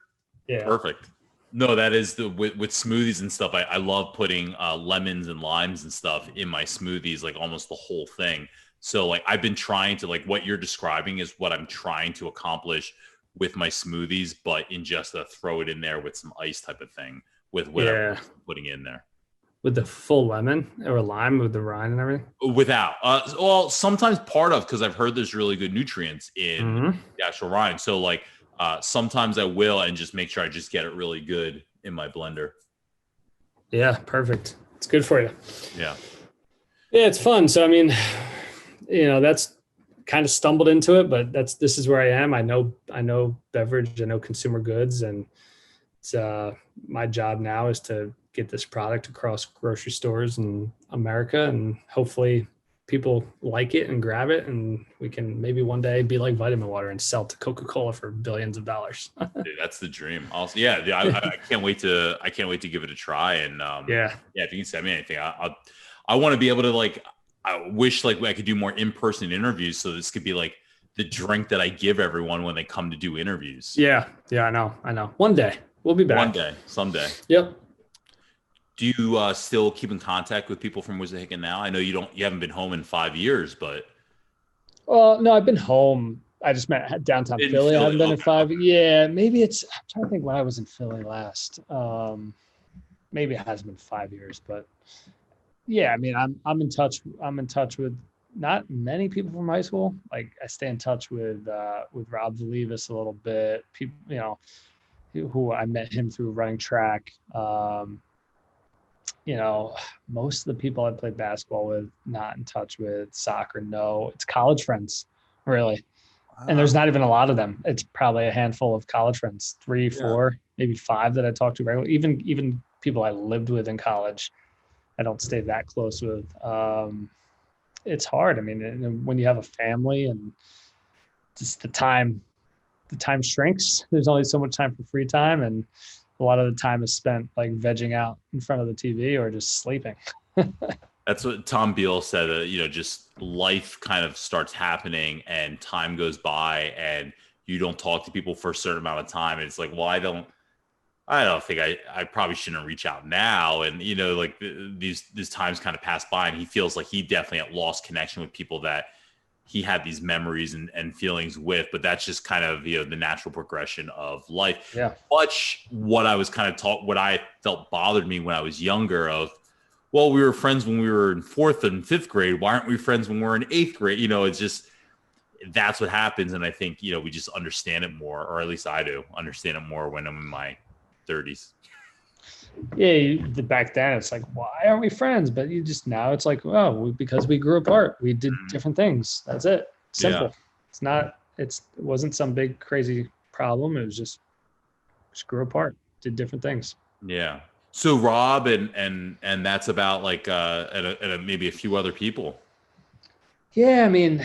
Yeah, perfect. No, that is with smoothies and stuff. I love putting lemons and limes and stuff in my smoothies, like almost the whole thing. So like I've been trying to, like, what you're describing is what I'm trying to accomplish with my smoothies, but in just a throw it in there with some ice type of thing with whatever I'm putting in there. With the full lemon or lime with the rind and everything? Without. Well, sometimes part of, because I've heard there's really good nutrients in the actual rind. So like sometimes I will, and just make sure I just get it really good in my blender. Yeah, perfect. It's good for you. Yeah. Yeah, it's fun. So, I mean, that's kind of stumbled into it, but this is where I am. I know beverage, I know consumer goods, and it's my job now is to get this product across grocery stores in America, and hopefully people like it and grab it, and we can maybe one day be like vitamin water and sell to Coca-Cola for billions of dollars. Dude, that's the dream. Also, I can't wait to give it a try. And if you can send me anything, I want to be able to, like, I wish like I could do more in-person interviews, so this could be like the drink that I give everyone when they come to do interviews. Yeah, I know. One day. We'll be back. One day, someday. Yep. Do you still keep in contact with people from Wissahickon now? I know you haven't been home in 5 years, but Well, no, I've been home. I just meant downtown in Philly. I haven't been in okay, 5. okay. Yeah, maybe I'm trying to think when I was in Philly last. Maybe it has been 5 years, but yeah, I mean, I'm in touch. I'm in touch with not many people from high school. Like I stay in touch with Rob Valivis a little bit. People, who I met him through running track. Most of the people I played basketball with, not in touch with. Soccer, no. It's college friends, really. And there's not even a lot of them. It's probably a handful of college friends, 3, 4, maybe 5 that I talk to regularly. Even people I lived with in college, I don't stay that close with. It's hard. I mean, when you have a family and just the time shrinks. There's only so much time for free time, and a lot of the time is spent like vegging out in front of the TV or just sleeping. That's what Tom Beal said. Just life kind of starts happening, and time goes by, and you don't talk to people for a certain amount of time. And it's like, well, I don't think I probably shouldn't reach out now. And like these times kind of pass by, and he feels like he definitely had lost connection with people that he had these memories and feelings with, but that's just kind of, the natural progression of life. Yeah. Much what I was kind of taught, what I felt bothered me when I was younger of, well, we were friends when we were in 4th and 5th grade. Why aren't we friends when we're in 8th grade? It's just, that's what happens. And I think, we just understand it more, or at least I do understand it more when I'm in my 30s. Yeah, back then it's like, why aren't we friends? But you just now it's like, oh, because we grew apart. We did different things. That's it. Simple. Yeah. It wasn't some big crazy problem. It was just grew apart, did different things. Yeah. So Rob and that's about like and maybe a few other people. Yeah, I mean,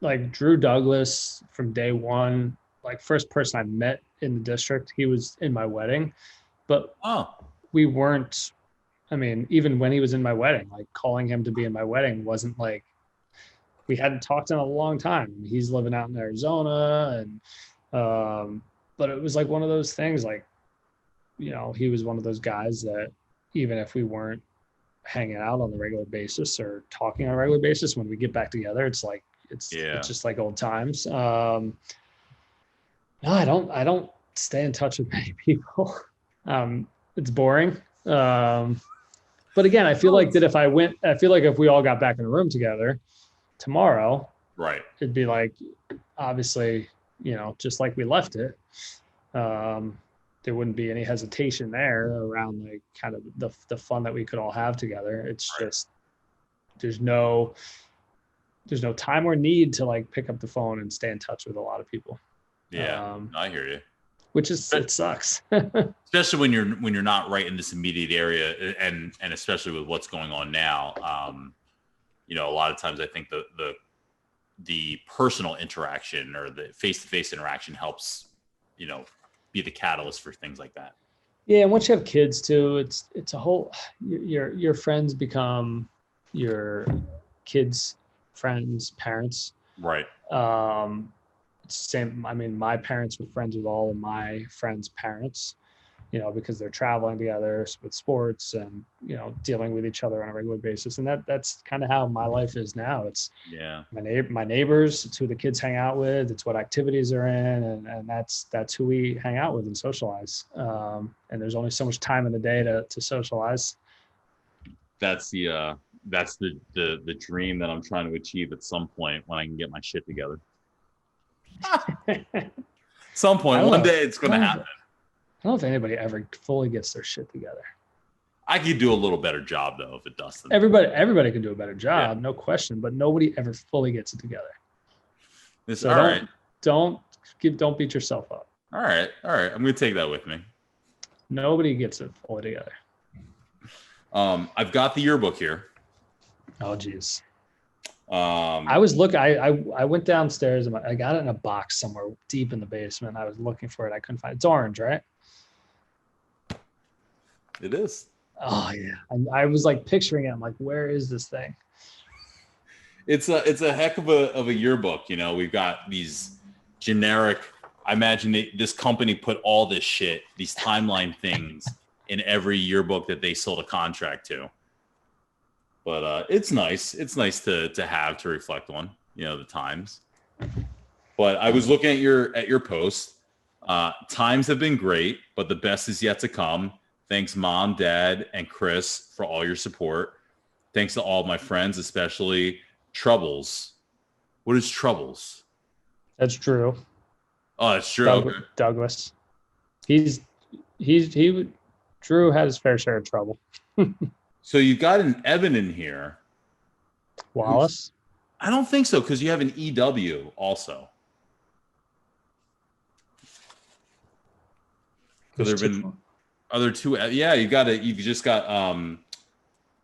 like Drew Douglas from day one, like first person I met in the district, he was in my wedding. But we weren't, I mean, even when he was in my wedding, like calling him to be in my wedding wasn't like, we hadn't talked in a long time. He's living out in Arizona. And, but it was like one of those things, like, he was one of those guys that even if we weren't hanging out on a regular basis or talking on a regular basis, when we get back together, it's like, it's just like old times. No, I don't stay in touch with many people. It's boring. But again, I feel like if we all got back in a room together tomorrow, right, it'd be like, obviously, just like we left it. There wouldn't be any hesitation there around like kind of the fun that we could all have together. It's just, there's no time or need to like pick up the phone and stay in touch with a lot of people. Yeah, I hear you. Which is, it sucks. Especially when you're not right in this immediate area, and especially with what's going on now. A lot of times I think the personal interaction or the face-to-face interaction helps, be the catalyst for things like that. Yeah, and once you have kids too, it's a whole, your friends become your kids' friends' parents. Right. Same. I mean, my parents were friends with all of my friends' parents, because they're traveling together with sports and, dealing with each other on a regular basis. And that's kind of how my life is now. It's my neighbors, it's who the kids hang out with, it's what activities they're in. And that's who we hang out with and socialize. And there's only so much time in the day to socialize. That's the dream that I'm trying to achieve at some point when I can get my shit together. Some point, one day it's going to happen. I don't know if anybody ever fully gets their shit together. I could do a little better job though if it Dustin. Everybody can do a better job, no question, but nobody ever fully gets it together. So all right. Don't beat yourself up. All right. I'm going to take that with me. Nobody gets it fully together. I've got the yearbook here. Oh, geez. I went downstairs and I got it in a box somewhere deep in the basement. I was looking for it. I couldn't find it. It's orange, right? It is. Oh yeah. I was like picturing it. I'm like, where is this thing? It's a heck of a yearbook. We've got these generic I imagine this company put all this shit, these timeline things, in every yearbook that they sold a contract to. But it's nice. It's nice to have to reflect on, the times. But I was looking at your post. Times have been great, but the best is yet to come. Thanks, Mom, Dad, and Chris for all your support. Thanks to all of my friends, especially Troubles. What is Troubles? That's Drew. Oh, it's Drew. Douglas. Drew had his fair share of trouble. So you got an Evan in here. Wallace? I don't think so, because you have an EW also. So there have been other two. Yeah, you just got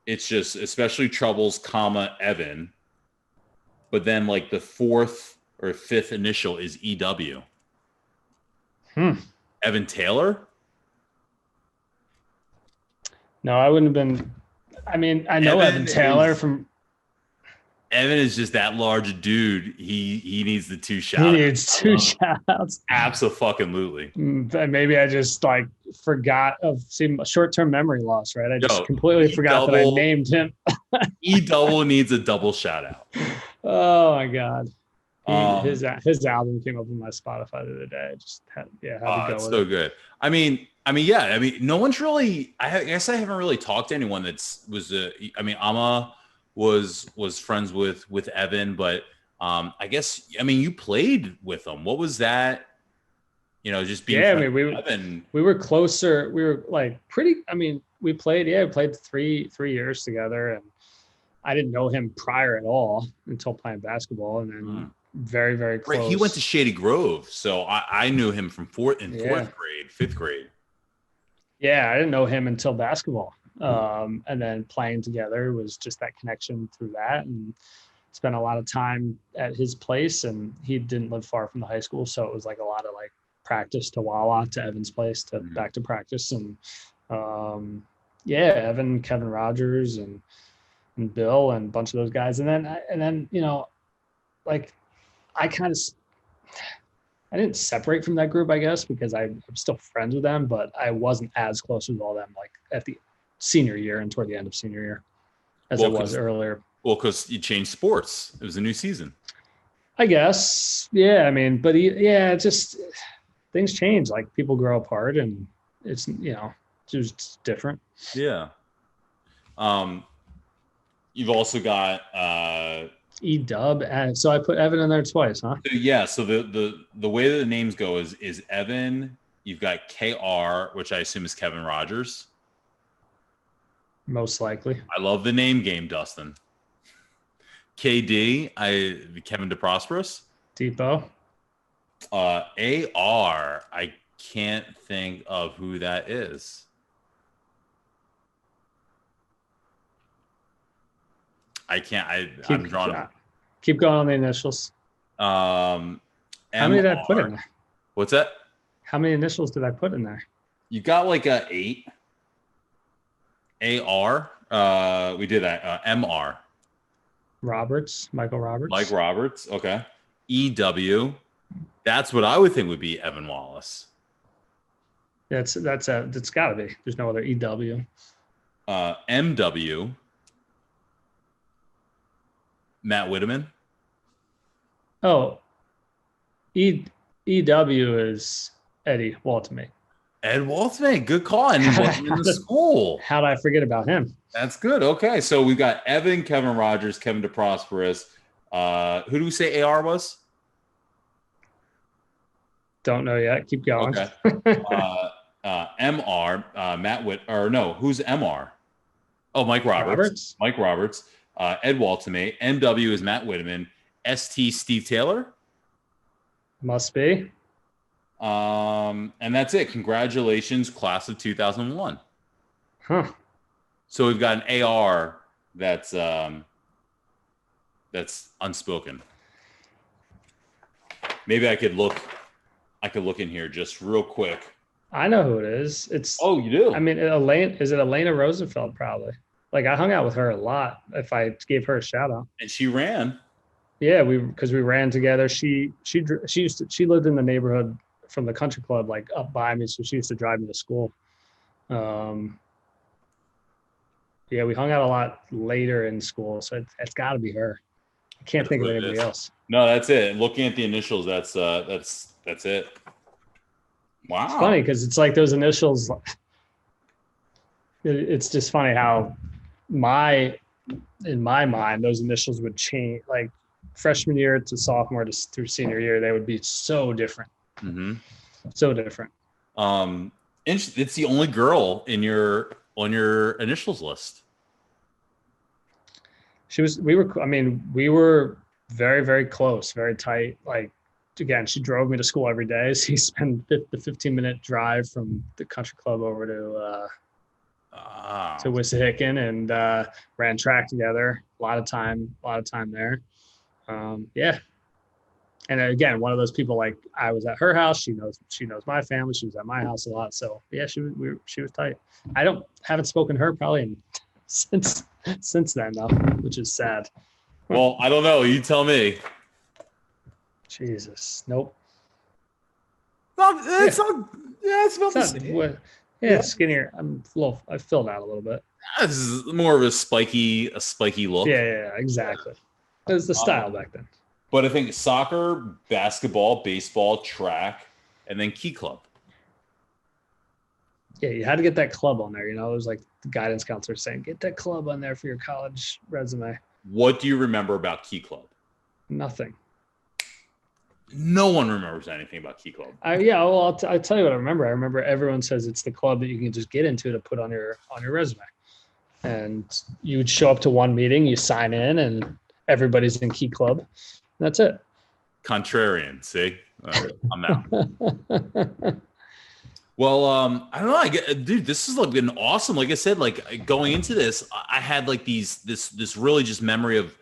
it's just especially Troubles, comma, Evan. But then like the fourth or fifth initial is EW. Evan Taylor? No, I wouldn't have been. I mean, I know Evan Taylor from. Evan is just that large dude. He needs the two shout outs. He needs two shout outs. Absolutely. Maybe I just forgot of short-term memory loss, right? I just completely forgot that I named him. E-double needs a double shout out. Oh my God. His album came up on my Spotify the other day. I just had to go it's with so it. good. I mean, no one's really. I guess I haven't really talked to anyone Amma was friends with Evan, but I guess you played with him. What was that? Just being. Yeah, we were closer. We were pretty. We played 3 years together, and I didn't know him prior at all until playing basketball, and then very, very close. Right, he went to Shady Grove, so I knew him from fourth grade, fifth grade. Yeah, I didn't know him until basketball. And then playing together was just that connection through that, and spent a lot of time at his place, and he didn't live far from the high school. So it was a lot of practice to Wawa to Evan's place to back to practice. And Evan, Kevin Rogers and Bill and a bunch of those guys. And then I didn't separate from that group, I guess, because I'm still friends with them, but I wasn't as close with all them at the senior year and toward the end of senior year as I was earlier. Well, because you changed sports. It was a new season. I guess. Yeah. But just things change. People grow apart, and it's, just different. Yeah. You've also got E-dub, and so I put Evan in there twice, huh? Yeah. So the way that the names go is Evan. You've got KR, which I assume is Kevin Rogers. Most likely. I love the name game, Dustin. KD, Kevin DeProsperous. Depot. AR, I can't think of who that is. I can't. I'm drawing. Keep going on the initials. How many did I put in there? What's that? How many initials did I put in there? You got a 8. AR. We did that. MR. Roberts. Michael Roberts. Mike Roberts. Okay. EW. That's what I would think would be Evan Wallace. That's got to be. There's no other EW. MW. Matt Whitteman. Oh, EW is Eddie Waltman. Ed Waltman, good call. And he wasn't in the school. How did I forget about him? That's good. Okay, so we've got Evan, Kevin Rogers, Kevin DeProsperous. Who do we say AR was? Don't know yet. Keep going. Okay. MR, who's MR? Oh, Mike Roberts. Mike Roberts. Ed Waltman. MW is Matt Whitteman. ST Steve Taylor. Must be. And that's it. Congratulations, class of 2001. Huh. So we've got an AR that's unspoken. Maybe I could look in here just real quick. I know who it is. Oh, you do? Is it Elena Rosenfeld? Probably. I hung out with her a lot. If I gave her a shout out. And she ran. Yeah, because we ran together. She lived in the neighborhood from the country club, like up by me. So she used to drive me to school. Yeah, we hung out a lot later in school. So it's got to be her. I can't think of anybody else. No, that's it. Looking at the initials, that's it. Wow. It's funny because it's like those initials. It's just funny how in my mind, those initials would change, like freshman year to sophomore through senior year, they would be so different. Mm-hmm. So different. It's the only girl on your initials list. We were very, very close, very tight. Like, again, she drove me to school every day. So he spent the 15-minute drive from the country club over to Wissahickon, and ran track together. A lot of time there. Yeah. And again, one of those people, like, I was at her house. She knows my family. She was at my house a lot. So yeah, she was tight. Haven't spoken to her probably since then though, which is sad. Well, I don't know. You tell me. Jesus. Nope. It's about the same. Yeah, skinnier. I filled out a little bit. This is more of a spiky look. Yeah, exactly. It was the style back then. But I think soccer, basketball, baseball, track, and then key club. Yeah, you had to get that club on there. It was like the guidance counselor saying, get that club on there for your college resume. What do you remember about key club? Nothing. No one remembers anything about key club. I'll tell you what I remember. I remember everyone says it's the club that you can just get into to put on your resume. And you would show up to one meeting, you sign in, and everybody's in key club. That's it. Contrarian, see? I'm out. Well, I don't know. Dude, this has been awesome. Like I said, like going into this, I had like this really just memory of,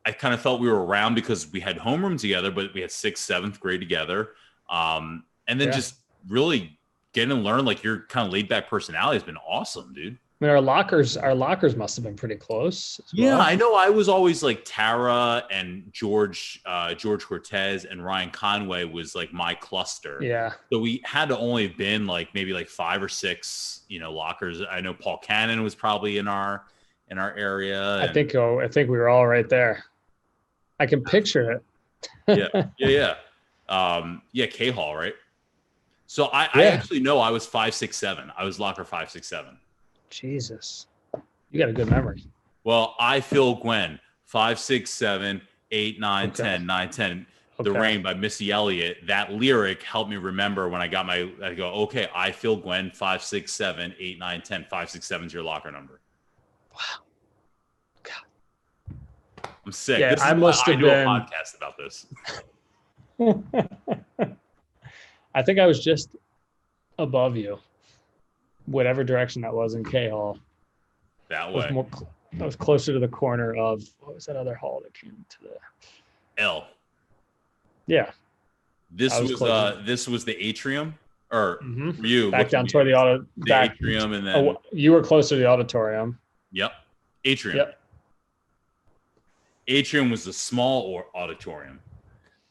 I kind of felt we were around because we had homeroom together, but we had 6th, 7th grade together. And then just really getting to learn like your kind of laid back personality has been awesome, dude. I mean, our lockers must have been pretty close. Yeah, I know. I was always like Tara and George Cortez and Ryan Conway was like my cluster. Yeah. So we had to only have been like maybe like 5 or 6, lockers. I know Paul Cannon was probably in our area. I think we were all right there. I can picture it. Yeah. K Hall, right? So I actually know I was 5, 6, 7. I was locker 5, 6, 7. Jesus, you got a good memory. Well, I feel Gwen 5, 6, 7, 8, 9, 10, 9, 10. The Rain by Missy Elliott. That lyric helped me remember when I go, okay, I feel Gwen 5, 6, 7, 8, 9, 10. 5, 6, 7 is your locker number. Wow. God. I'm sick. Yeah, I must have been a podcast about this. I think I was just above you. Whatever direction that was in K Hall. That way. I was closer to the corner of, what was that other hall that came to the L. Yeah. This was the atrium, or were you back down toward the atrium, and then you were closer to the auditorium. Yep. Atrium. Yep. Atrium was the small auditorium.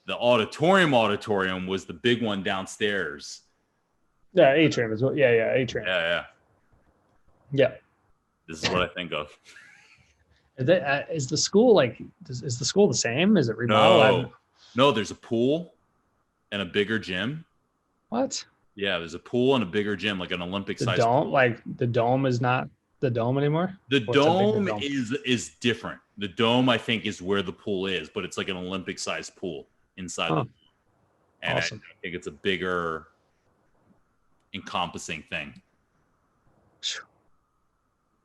The auditorium was the big one downstairs. Yeah, atrium is what. Yeah, atrium. Yeah. This is what I think of. Is the school is the school the same? Is it remodeled? No, there's a pool and a bigger gym. What? Yeah, there's a pool and a bigger gym, like an Olympic size dome. Pool. Like the dome is not the dome anymore. The dome is different. The dome, I think, is where the pool is, but it's like an Olympic size pool inside the pool. And awesome. I think it's a bigger encompassing thing.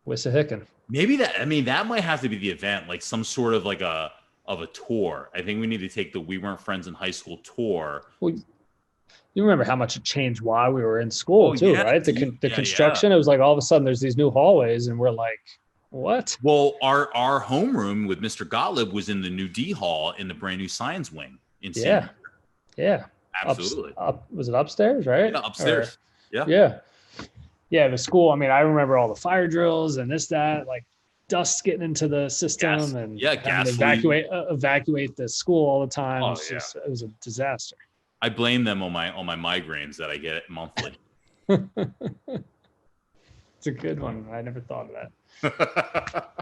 Wissahickon. Maybe that might have to be the event, like some sort of like a tour. I think we need to take the We Weren't Friends in High School tour. Well, you remember how much it changed while we were in school too, right? The construction, it was like all of a sudden there's these new hallways and we're like, what? Well, our homeroom with Mr. Gottlieb was in the new D hall in the brand new science wing in senior. Yeah. Absolutely. Was it upstairs, right? Yeah, upstairs. Yeah, the school. I mean, I remember all the fire drills and that, like dust getting into the system and gas evacuate the school all the time. It was a disaster. I blame them on my migraines that I get monthly. It's a good one. I never thought of that.